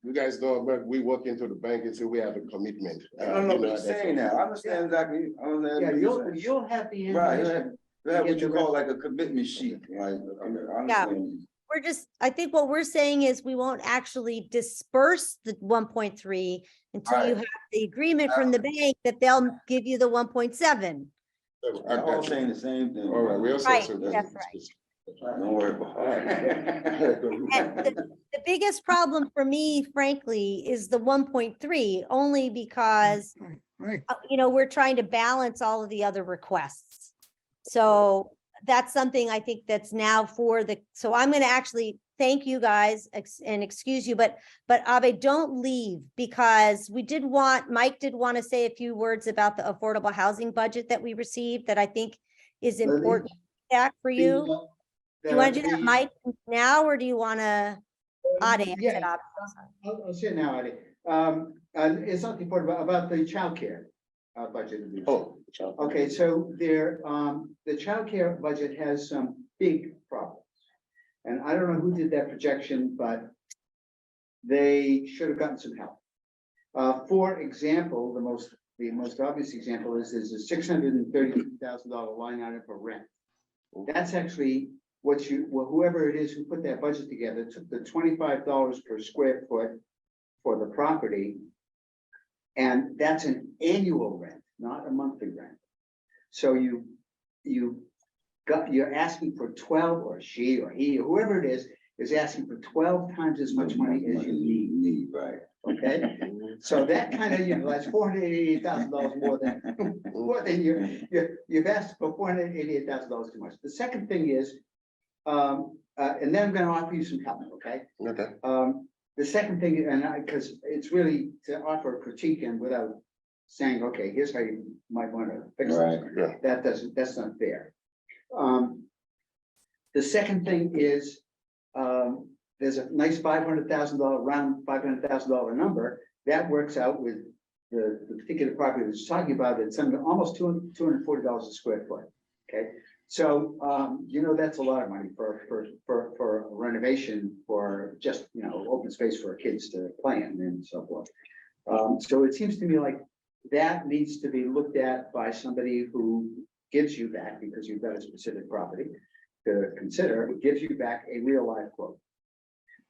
you guys know, but we walk into the bank and say we have a commitment. No, but you're saying that. I understand exactly. Yeah, you'll have the Right, information. you have what you call like a commitment sheet, like, I understand. I think what we're saying is we won't actually disperse the 1.3 until you Right. have the agreement from the bank that they'll give you the 1.7. We're all saying the same thing. All right, we also. Right, that's right. Don't worry about it. And the biggest problem for me, frankly, is the 1.3, only because, Right. we're trying to balance all of the other requests. So that's something I think that's now so I'm going to actually thank you guys and excuse you, but Abe, don't leave, because Mike did want to say a few words about the affordable housing budget that we received that I think is important for you. Do you want to do that, Mike, now, or do you want to? Ade, Yeah, I'll say it now, Ade. It's not important about the childcare budget. Oh. Okay, so the childcare budget has some big problems. And I don't know who did that projection, but they should have gotten some help. For example, the most obvious example is there's a $632,000 line item for rent. That's actually whoever it is who put that budget together took the $25 per square foot for the property. And that's an annual rent, not a monthly rent. So you're asking for 12, or she or he, or whoever it is asking for 12 times as much money as you need. Right. Okay, so that kind of, that's $488,000 more than you've asked for $488,000 too much. The second thing is, and then I'm going to offer you some help, okay? Okay. The second thing, because it's really to offer a critique and without saying, okay, here's how you might want to fix it. That's not fair. The second thing is, there's a nice $500,000 round $500,000 number that works out with the particular property that's talking about, it's something almost $240 a square foot, okay? So, you know, that's a lot of money for renovation, for just, you know, open space for kids to play in and so forth. So it seems to me like that needs to be looked at by somebody who gives you that, because you've got a specific property to consider, gives you back a real life quote.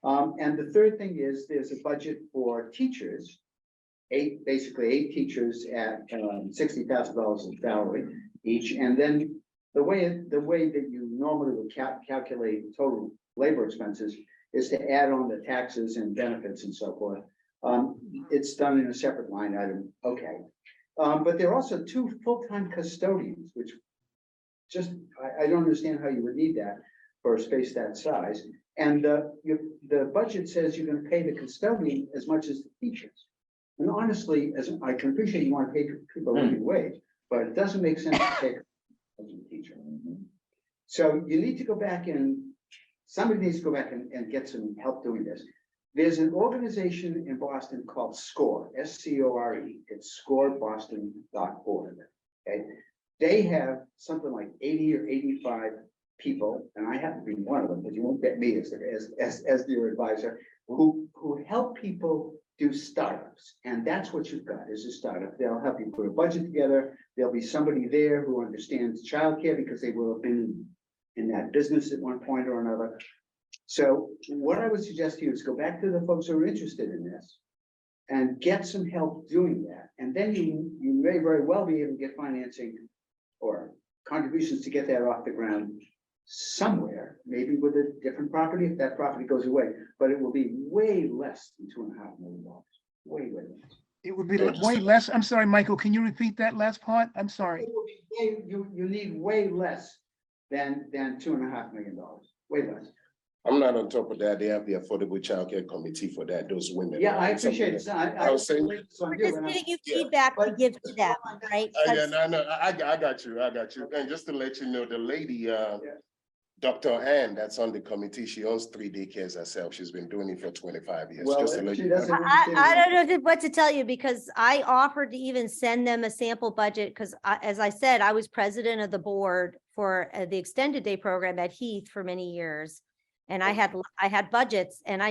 And the third thing is there's a budget for teachers, basically eight teachers at $60,000 in salary each. And then the way that you normally would calculate total labor expenses is to add on the taxes and benefits and so forth. It's done in a separate line item, okay. But there are also 2 full-time custodians, which just, I don't understand how you would need that for a space that size. And the budget says you're gonna pay the custodian as much as the teachers. And honestly, as I can appreciate you want to pay people a living wage, but it doesn't make sense to pay a teacher. So you need to go back and, somebody needs to go back and get some help doing this. There's an organization in Boston called SCORE, S-C-O-R-E. It's scoreboston.org. Okay, they have something like 80 or 85 people, and I happen to be one of them, but you won't get me as your advisor, who help people do startups. And that's what you've got, is a startup. They'll help you put a budget together. There'll be somebody there who understands childcare because they will have been in that business at one point or another. So what I would suggest to you is go back to the folks who are interested in this and get some help doing that. And then you may very well be able to get financing or contributions to get that off the ground somewhere, maybe with a different property if that property goes away, but it will be way less than $2.5 million. Way less. It would be way less. I'm sorry, Michael, can you repeat that last part? I'm sorry. It will be you need way less than $2.5 million, way less. I'm not on top of that. They have the Affordable Childcare Committee for that, those women. Yeah, I appreciate it. I was saying. We're just getting you feedback to give to them, right? Yeah, no, no, I got you. And just to let you know, the lady, Dr. Ann, that's on the committee, she owns 3 daycares herself. She's been doing it for 25 years. Well, Just to let she you know. doesn't I don't know what to tell you, because I offered to even send them a sample budget, because as I said, I was president of the board for the extended day program at Heath for many years. And I had budgets, and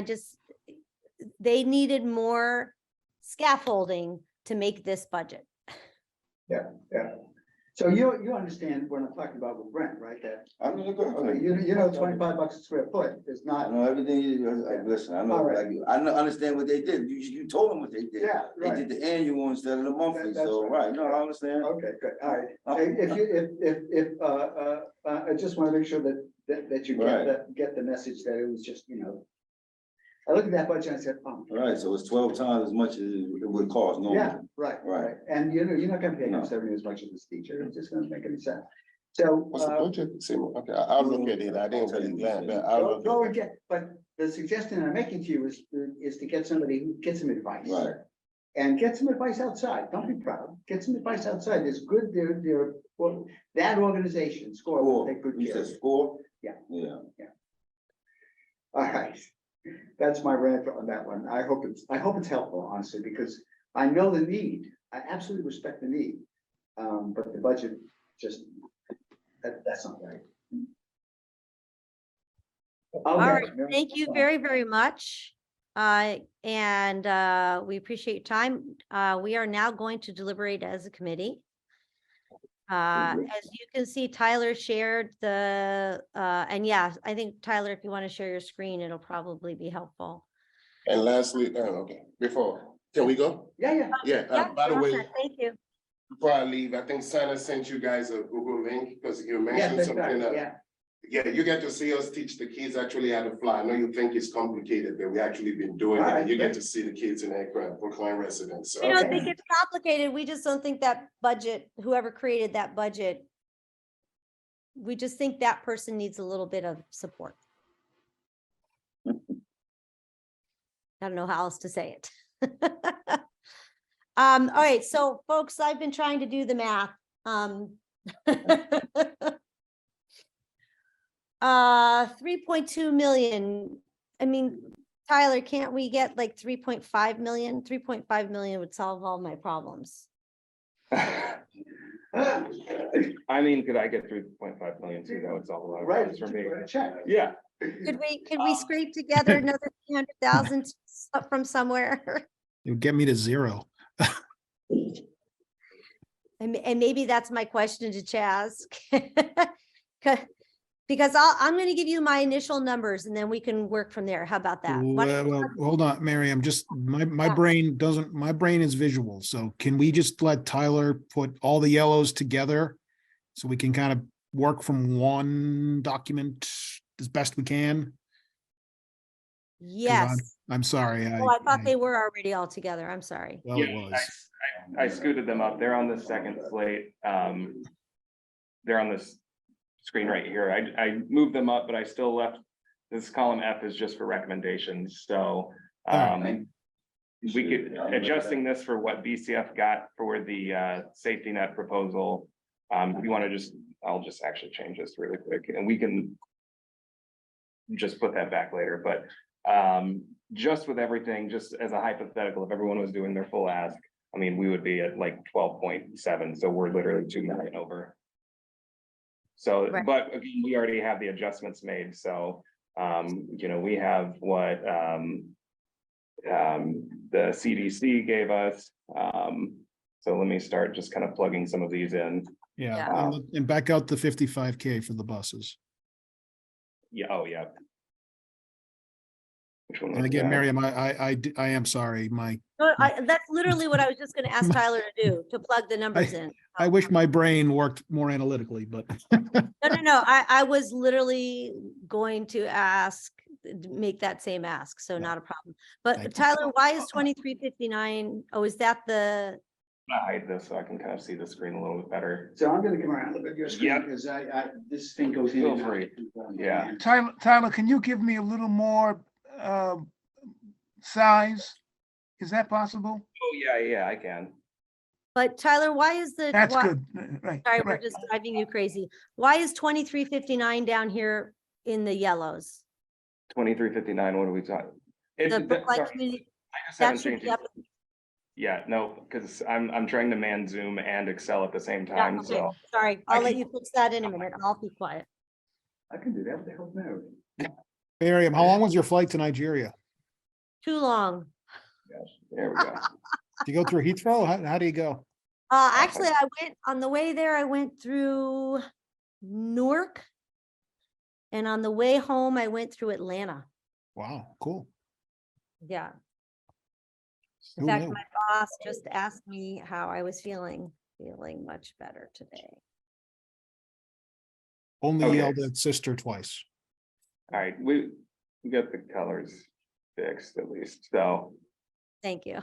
they needed more scaffolding to make this budget. Yeah. So you understand what I'm talking about with rent, right? That, I'm gonna go. okay, you know, $25 a square foot is I not. know everything, listen, I know, All right. I understand what they did, you told them what they did. Yeah, They right. did the annual instead of the monthly, That's so, right. right, no, I understand. Okay, good, all right. If I just want to make sure that you get the message that it was just, you know. I looked at that budget and I said, oh. Right, so it's 12 times as much as it would cost normally. Yeah, right. And you know, you're not gonna pay him 70 as much as this teacher. It's just gonna make any sense. So. What's the budget? Same, okay, I'll look at it. I didn't really glance, but I'll Go look and at it. but the suggestion I'm making to you is to get somebody who gets some advice. Right. And get some advice outside. Don't be proud. Get some advice outside. There's good, well, that organization, SCORE, will take good You care. said SCORE? Yeah. Yeah. All right. That's my rant on that one. I hope it's helpful, honestly, because I know the need. I absolutely respect the need. But the budget just, that's not right. All right, Okay. thank you very, very much. And we appreciate your time. We are now going to deliberate as a committee. As you can see, Tyler shared and yeah, I think Tyler, if you want to share your screen, it'll probably be helpful. And lastly, okay, can we go? Yeah. Yeah, By the you're all way, set. Thank you. before I leave, I think Santa sent you guys a Google link because you mentioned something. Yeah, you get to see us teach the kids actually how to fly. I know you think it's complicated, but we actually been doing it. And you get to see the kids in aircraft, Brookline residents. So. We don't think it's complicated. We just don't think that budget, whoever created that budget, we just think that person needs a little bit of support. I don't know how else to say it. All right, so folks, I've been trying to do the math. 3.2 million. I mean, Tyler, can't we get like 3.5 million? 3.5 million would solve all my problems. I mean, could I get 3.5 million too? That would solve a lot of Right, problems for me. check. Yeah. Could we scrape together another 300,000 from somewhere? It would get me to zero. And maybe that's my question to Chaz. Because I'm gonna give you my initial numbers and then we can work from there. How about that? Well, hold on, Mary, I'm just, my Yeah. brain doesn't, my brain is visual, so can we just let Tyler put all the yellows together? So we can kind of work from one document as best we can? 'Cause Yes. I'm sorry, Oh, I thought they were already all together. I'm sorry. well, it Yeah, was. I scooted them up. They're on the second slate. They're on this screen right here. I moved them up, but I still left, this column F is just for recommendations, so. We could, adjusting this for what BCF got for the safety net proposal. If you want to just, I'll just actually change this really quick and we can just put that back later, but just with everything, just as a hypothetical, if everyone was doing their full ask, I mean, we would be at like 12.7, so we're literally 2 million over. So, Right. but again, we already have the adjustments made, so you know, we have what the CDC gave us. So let me start just kind of plugging some of these in. Yeah, and back out the 55K for the buses. Yeah, oh, yeah. Which one And was again, that? Miriam, I am sorry, No, that's literally what I was just gonna ask Tyler to do, to plug the numbers in. I wish my brain worked more analytically, but No, I was literally going to make that same ask, so not a problem. Thank But you. Tyler, why is 2359? Oh, is that the, I'll hide this so I can kind of see the screen a little bit better. So I'm gonna come around, look at your screen, Yep. because this thing goes in. Feel and out. free. Yeah. Tyler, can you give me a little more size? Is that possible? Oh, yeah, I can. but Tyler, why is the? That's why- good. Right. Sorry, we're right. just driving you crazy. Why is 2359 down here in the yellows? 2359, what are we talking? The Brookline Community, I just that haven't should changed be it. up. Yeah, no, because I'm trying to man Zoom and Excel at the same Yeah, time, okay, so. sorry, I I'll let can- you fix that in a minute. I'll be quiet. I can do that, what the hell's no? Miriam, how long was your flight to Nigeria? Too long. There we go. Do you go through Heathrow? How do you go? Actually, I went on the way there, I went through Newark. And on the way home, I went through Atlanta. Wow, cool. Yeah. In Who fact, knew? my boss just asked me how I was feeling much better today. Only Okay. yelled at sister twice. All right, we got the colors fixed at least, so, Thank you.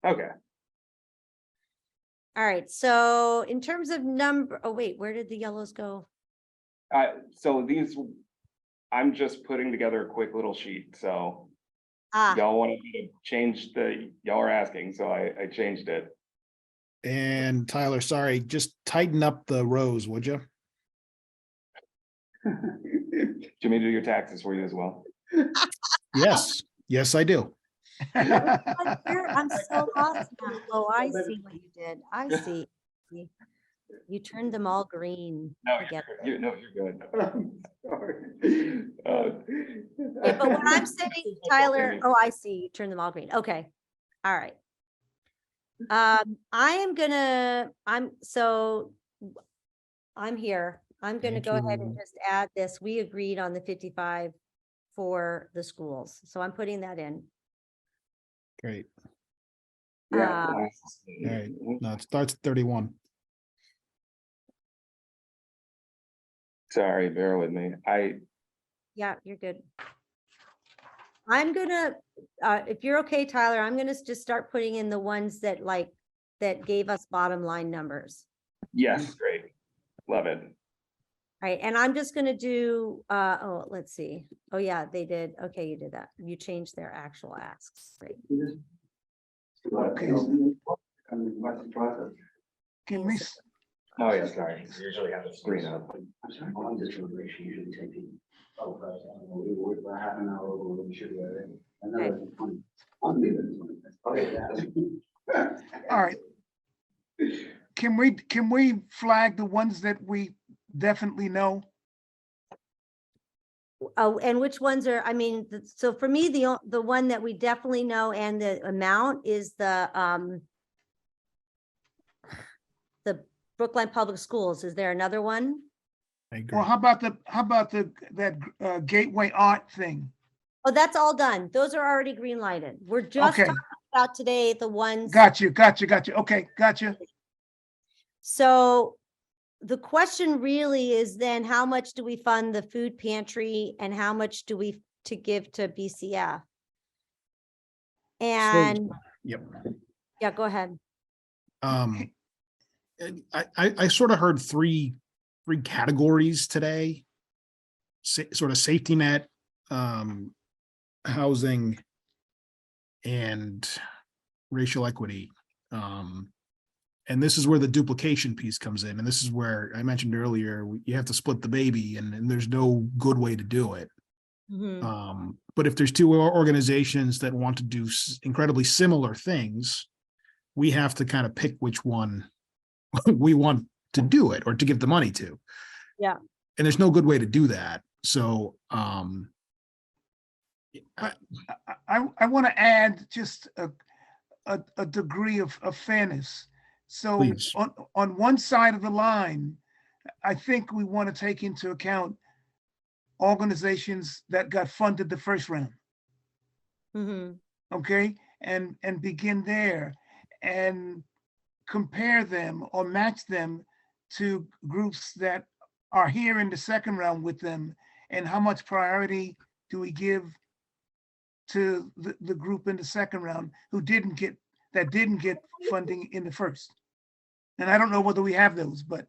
okay. All right, so in terms of number, oh wait, where did the yellows go? So these, I'm just putting together a quick little sheet, so. Ah, Y'all wanted me to change y'all are asking, so I changed it. And Tyler, sorry, just tighten up the rows, would you? Do you mean to do your taxes for you as well? Yes, yes, I do. I'm so lost now. Oh, I see what you did. I see. You turned them all green. No, Forget it. you're good. I'm sorry. Okay, but when I'm sitting, Tyler, oh, I see, you turned them all green. Okay, all right. I'm here. I'm gonna Thank go ahead and you. just add this. We agreed on the 55 for the schools, so I'm putting that in. Great. Yeah. All right. No, it starts at 31. Sorry, bear with me. Yeah, you're good. I'm gonna, if you're okay, Tyler, I'm gonna just start putting in the ones that that gave us bottom line numbers. Yes, great. Love it. All right, and I'm just gonna do, oh, let's see. Oh, yeah, they did. Okay, you did that. You changed their actual asks. Great. Okay. Can we, Oh, yeah, sorry. Usually have the screen up. I'm sorry, how long does deliberation usually take? Oh, right, we're half an hour over, we should be there. Another 20. I'll leave it at 20. Okay, All right. Can we flag the ones that we definitely know? Oh, and which ones are, I mean, so for me, the one that we definitely know and the amount is the Brookline Public Schools. Is there another one? I agree. Well, how about that Gateway Art thing? Oh, that's all done. Those are already green lighted. We're just Okay. talking about today, the ones. Got you. Okay, got you. So the question really is then how much do we fund the food pantry and how much do we to give to BCF? And Yep. yeah, go ahead. I sort of heard three categories today. Sort of safety net, housing, and racial equity. And this is where the duplication piece comes in. And this is where I mentioned earlier, you have to split the baby and there's no good way to do it. But if there's two organizations that want to do incredibly similar things, we have to kind of pick which one we want to do it or to give the money to. Yeah. And there's no good way to do that. So I want to add just a degree of fairness. So Please. on one side of the line, I think we want to take into account organizations that got funded the first round. Okay, and begin there and compare them or match them to groups that are here in the second round with them, and how much priority do we give to the group in the second round who didn't get funding in the first. And I don't know whether we have those, but.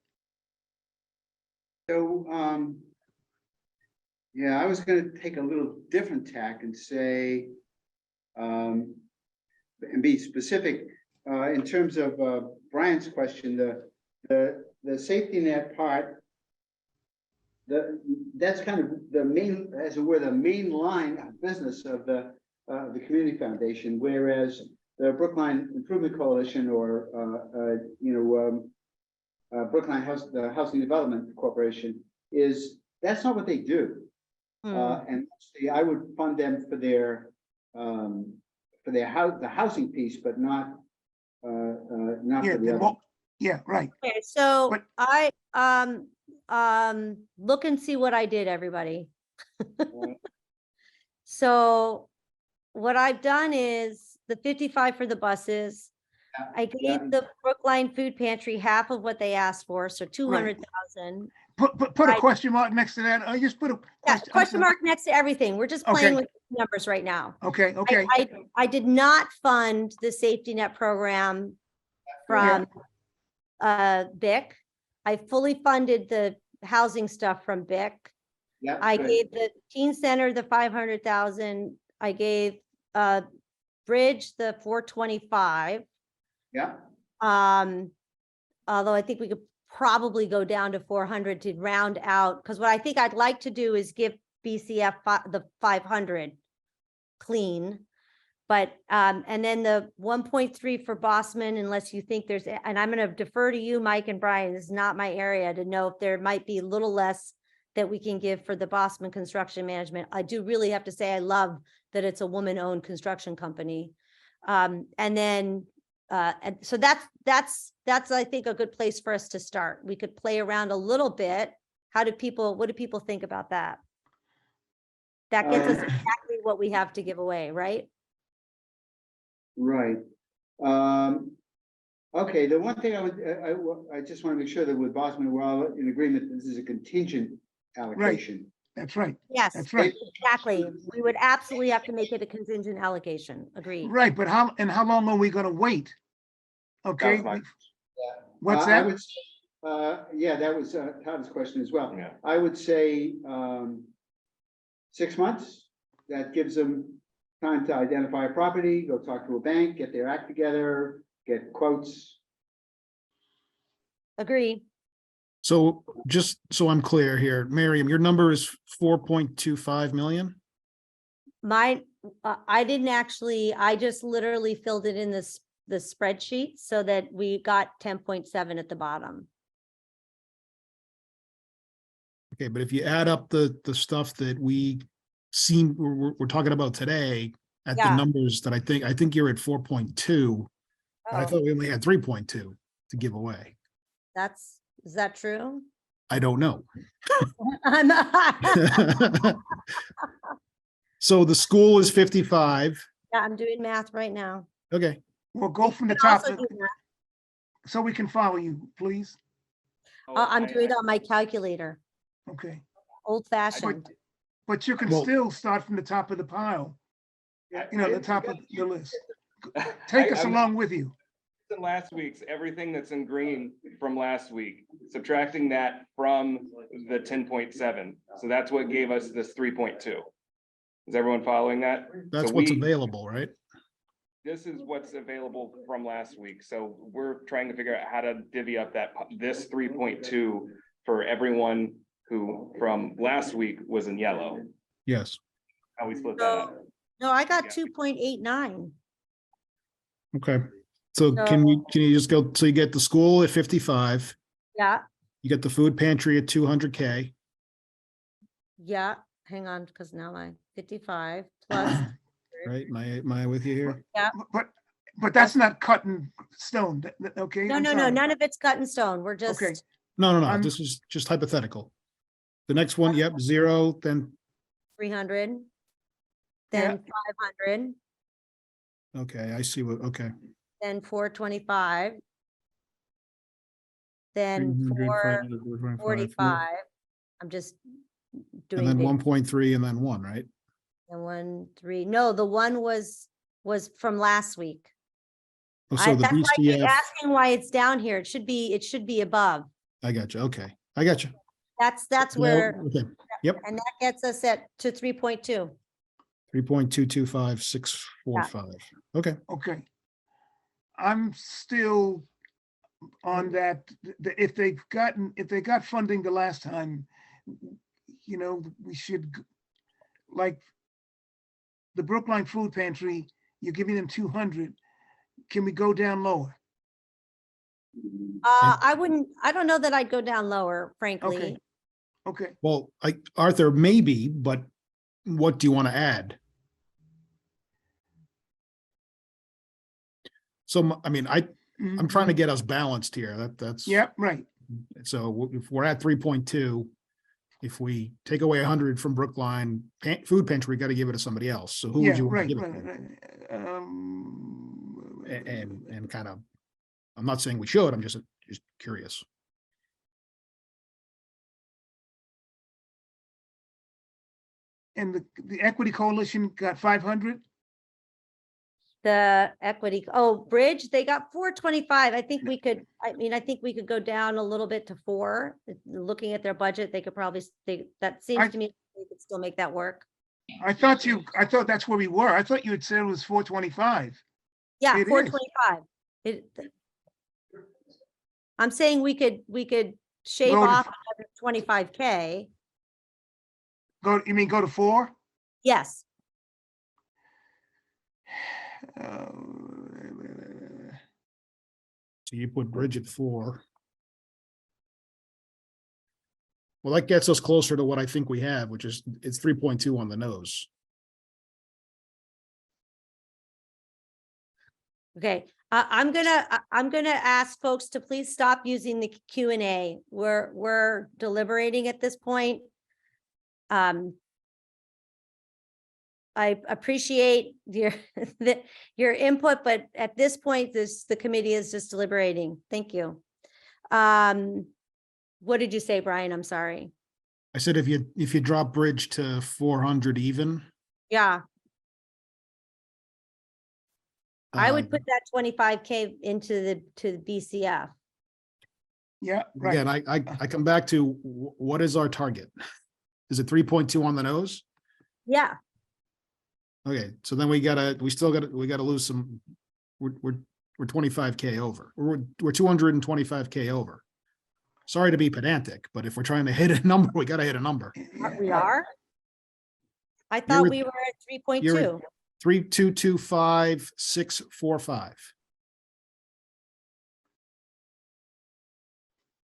So, yeah, I was gonna take a little different tack and say, and be specific, in terms of, Brian's question, the safety net part, that's kind of the main, as it were, the main line of business of the community foundation, whereas the Brookline Improvement Coalition or, Brookline the Housing Development Corporation that's not what they do. And actually, I would fund them for the housing piece, but not for the other. Yeah, right. Okay, so I look and see what I did, everybody. So what I've done is the 55 for the buses. I gave the Brookline Food Pantry half of what they asked for, so 200,000. Put a question mark next to that. I just put a question mark next to everything. We're just playing with numbers right now. Okay. I did not fund the safety net program from BIC. I fully funded the housing stuff from BIC. Yeah. I gave the teen center the 500,000. I gave Bridge the 425. Yeah. Although I think we could probably go down to 400 to round out, because what I think I'd like to do is give BCF the 500 clean. But and then the 1.3 for Bossman, unless you think there's, and I'm going to defer to you, Mike and Brian, this is not my area to know if there might be a little less that we can give for the Bossman Construction Management. I do really have to say I love that it's a woman-owned construction company. And then and so that's I think a good place for us to start. We could play around a little bit. What do people think about that? That gets us exactly what we have to give away, right? Right. Okay, the one thing I just want to make sure that with Bosman, we're all in agreement, this is a contingent allocation. That's right. Yes, That's right. exactly. We would absolutely have to make it a contingent allocation. Agreed. Right, but how long are we gonna wait? Okay. What's I that? would say, yeah, that was Tom's question as well. Yeah. I would say 6 months. That gives them time to identify a property, go talk to a bank, get their act together, get quotes. Agree. So just so I'm clear here, Miriam, your number is 4.25 million? My, I didn't actually, I just literally filled it in the spreadsheet so that we got 10.7 at the bottom. Okay, but if you add up the stuff that we're talking about today at the Yeah. numbers that I think you're at 4.2. I Oh, thought we only had 3.2 to give away. is that true? I don't know. I'm So the school is 55. Yeah, I'm doing math right now. Okay, Well, go from the You can top also of- do math. so we can follow you, please. I'm doing it on my calculator, Okay. old fashioned. But you can Well- still start from the top of the pile, you know, the top of the list. Take us I'm- along with you. In last week's, everything that's in green from last week, subtracting that from the 10.7. So that's what gave us this 3.2. Is everyone following that? that's So what's we- available, right? This is what's available from last week. So we're trying to figure out how to divvy up this 3.2 for everyone who from last week was in yellow. Yes. How we split that up. No, I got 2.89. Okay. So can you just go, so you get the school at 55, Yeah, you get the food pantry at 200K. yeah. Hang on, because now I'm 55 plus. Right? Am I with you here? Yeah. But that's not cut in stone, okay? No, I'm no, sorry. none of it's cut in stone. We're just, Okay. No, I'm- this is just hypothetical. The next one, yep, 0, then, 300. Yeah. Then 500, okay, I see what, okay. then 425. Then 300, 445. I'm just doing. And then big- 1.3 and then 1, right? And 1, 3, no, the one was from last week. Oh, so the That's why I keep BCF, asking why it's down here. It should be above. I got you, okay, I got you. That's where, Okay, yep, and that gets us to 3.2. 3.225645, okay. Okay. I'm still on that, if they got funding the last time, you know, we should, like, the Brookline Food Pantry, you're giving them 200. Can we go down lower? I don't know that I'd go down lower, frankly. Okay. Well, Arthur, maybe, but what do you want to add? So, I mean, I'm trying to get us balanced here. That's. Yeah, right. So if we're at 3.2, if we take away 100 from Brookline Food Pantry, we got to give it to somebody else. So who would Yeah, you want to right, give it right, to? right. And kind of, I'm not saying we should, I'm just curious. And the Equity Coalition got 500? The equity, Bridge, they got 425. I think we could go down a little bit to 4. Looking at their budget, they could probably, that seems to me they could still make that work. I thought that's where we were. I thought you had said it was 425. Yeah, It is. 425. I'm saying we could shave Go to- off another 25K. You mean go to 4? Yes, So you put Bridge at 4. Well, that gets us closer to what I think we have, which is, it's 3.2 on the nose. okay. I'm gonna ask folks to please stop using the Q&A. We're deliberating at this point. I appreciate your input, but at this point, the committee is just deliberating. Thank you. What did you say, Brian? I'm sorry. I said, if you drop Bridge to 400 even. Yeah, I would um, put that 25K to the BCF. Yeah, right. Again, I come back to what is our target? Is it 3.2 on the nose? Yeah, Okay, so then we gotta lose some, we're 25K over. We're 225K over. sorry to be pedantic, but if we're trying to hit a number, we gotta hit a number. We are? I You're thought at- we were at 3.2. you're at 3,225,645.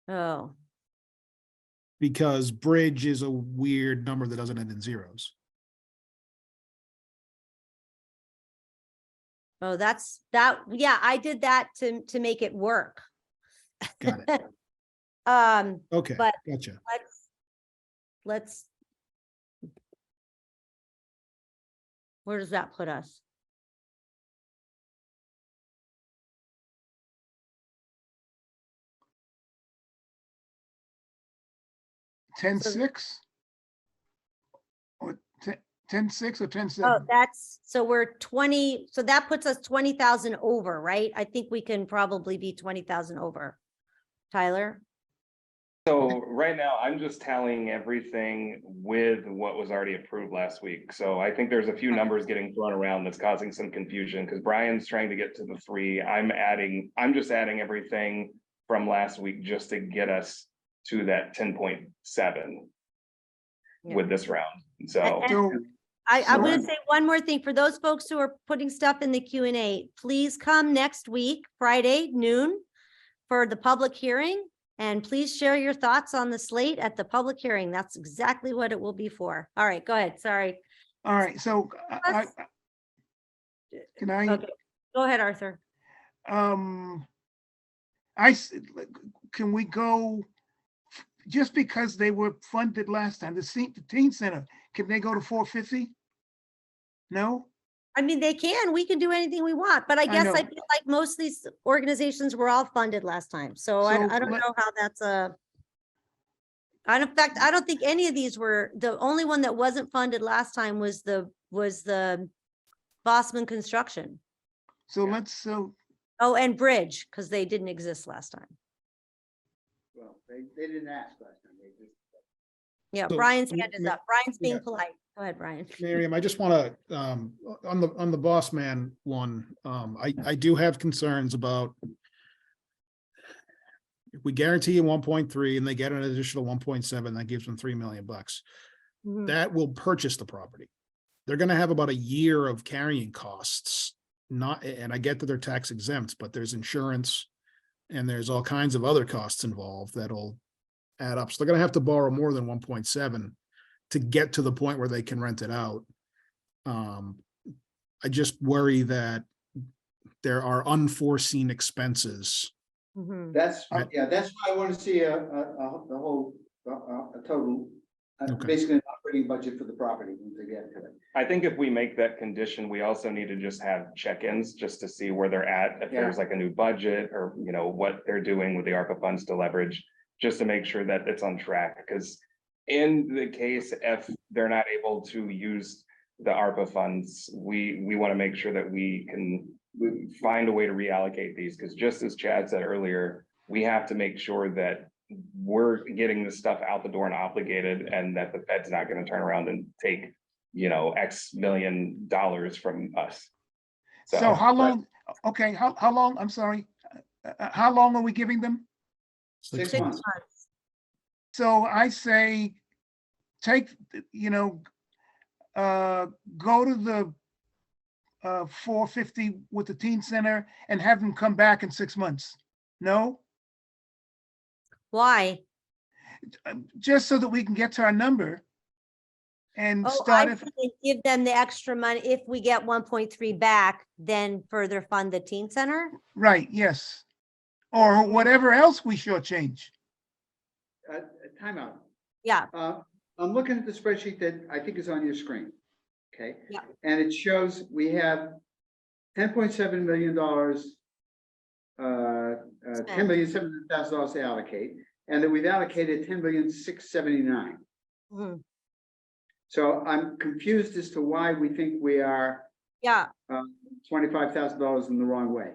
Oh, Because bridge is a weird number that doesn't end in zeros. oh, yeah, I did that to make it work. Got it. Okay, But gotcha. let's. Where does that put us? Ten So- six? Or 10-6 or 10-7? Oh, so we're 20, so that puts us 20,000 over, right? I think we can probably be 20,000 over. Tyler? So right now, I'm just tallying everything with what was already approved last week. So I think there's a few numbers getting thrown around that's causing some confusion because Brian's trying to get to the 3. I'm just adding everything from last week just to get us to that 10.7 Yeah. with this round. So And- So, I'm gonna So- say one more thing for those folks who are putting stuff in the Q&A, please come next week, Friday noon for the public hearing. And please share your thoughts on the slate at the public hearing. That's exactly what it will be for. All right, go ahead. Sorry. all right, so can I? Okay, go ahead, Arthur. Can we go, just because they were funded last time, the teen center, can they go to 450? No? I mean, they can, we can do anything we want, but I guess know. I feel like most of these organizations were all funded last time. So I So don't let- know how that's in fact, I don't think any of these were, the only one that wasn't funded last time was the Bosman Construction. So Oh, and Bridge, because they didn't exist last time. Well, they didn't ask last time. They just. Yeah, So, Brian's hand is Ma- up. Brian's being yeah. polite. Go ahead, Brian. Miriam, I just want to, on the boss man one, I do have concerns about if we guarantee a 1.3 and they get an additional 1.7, that gives them $3 million. Mhm. That will purchase the property. They're going to have about a year of carrying costs. And I get that they're tax exempt, but there's insurance and there's all kinds of other costs involved that'll add up. So they're going to have to borrow more than 1.7 to get to the point where they can rent it out. I just worry that there are unforeseen expenses. Mhm. That's, Right. yeah, that's why I want to see the whole, a total, Okay. basically an operating budget for the property when they get to it. I think if we make that condition, we also need to just have check-ins just to see where they're at. If there's like a new budget or, what they're doing with the ARPA funds to leverage, just to make sure that it's on track. Because in the case, if they're not able to use the ARPA funds, we want to make sure that we can find a way to reallocate these. Because just as Chad said earlier, we have to make sure that we're getting this stuff out the door and obligated, and that the Fed's not going to turn around and take, X million dollars from us. So how long, okay, how long, I'm sorry, how long are we giving them? 6 6 months. months. So I say, take, go to the 450 with the teen center and have them come back in 6 months. No? Why? Just so that we can get to our number and Oh, start I it. think give them the extra money. If we get 1.3 back, then further fund the teen center. Right, yes. Or whatever else we shortchange. Timeout. Yeah, I'm looking at the spreadsheet that I think is on your screen. Okay? Yeah. And it shows we have $10.7 million, $10,700,000 to allocate, and that we've allocated $10,679,000. Mhm. So I'm confused as to why we think we are Yeah. $25,000 in the wrong way.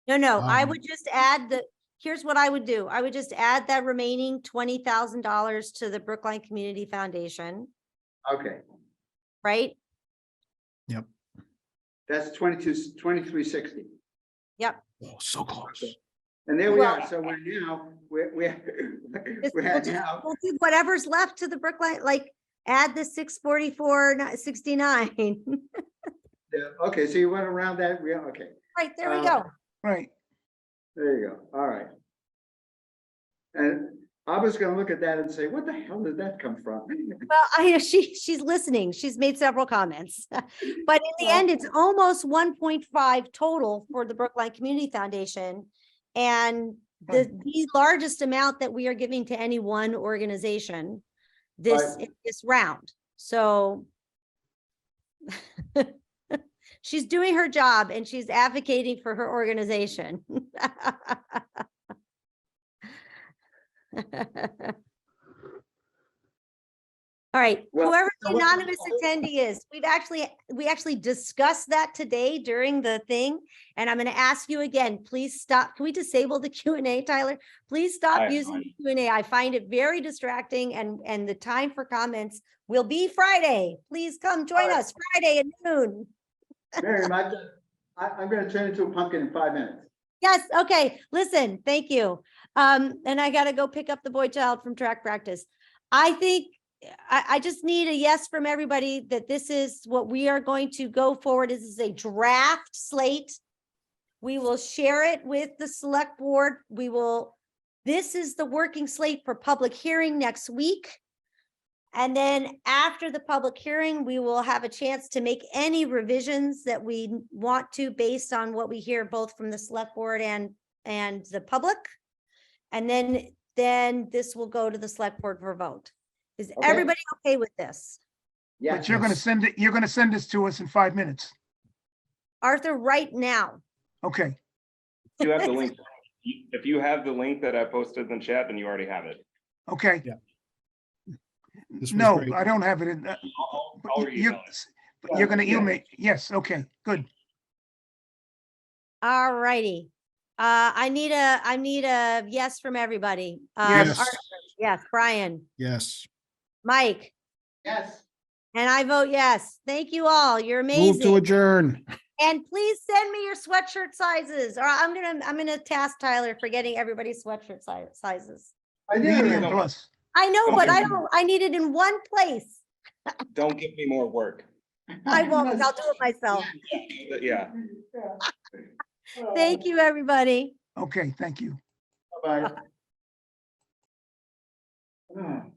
No, I Um, would just add here's what I would do. I would just add that remaining $20,000 to the Brookline Community Foundation, Okay, right? that's 2360. Yep. Oh, so close. And there we Well- are. So we're now, we're We had now, We'll do whatever's left to the Brookline, like add the 644.69. okay, so you went around that, okay, Right, there we go. Right. there you go, all right. And I was gonna look at that and say, what the hell did that come from? Well, she's listening. She's made several comments. But in the end, it's almost 1.5 total for the Brookline Community Foundation. And the largest amount that we are giving to any one organization this round. So she's doing her job and she's advocating for her organization. All right, Well, whoever so the what- anonymous attendee is, we actually discussed that today during the thing. And I'm going to ask you again, please stop. Can we disable the Q&A, Tyler? Please stop Aye, using aye. the Q&A. I find it very distracting and the time for comments will be Friday. Please come join us Friday at noon. Miriam, I'm gonna turn into a pumpkin in 5 minutes. Yes, okay, listen, thank you. And I gotta go pick up the boy child from track practice. I think, I just need a yes from everybody that this is what we are going to go forward. This is a draft slate. We will share it with the select board. This is the working slate for public hearing next week. And then after the public hearing, we will have a chance to make any revisions that we want to based on what we hear both from the select board and the public. And then this will go to the select board for vote. Is everybody okay with this? Yeah. But you're gonna send it, you're gonna send this to us in 5 minutes. Arthur, right now. Okay, You have the link. If you have the link that I posted in the chat, then you already have it. okay. Yeah. This was No, great. I don't have it in. I'll You're email it. but you're gonna email, yes, okay, good. All righty. I need a yes from everybody. Yes. Arthur, yes, Brian, Yes. Mike, Yes. and I vote yes. Thank you all. You're Move to amazing. adjourn. And please send me your sweatshirt sizes, or I'm gonna task Tyler for getting everybody's sweatshirt sizes. I Medium did. plus. I know, but I need it in one place. Don't give me more work. I won't, I'll do it myself. Yeah. Thank you, everybody. Okay, thank you. Bye-bye.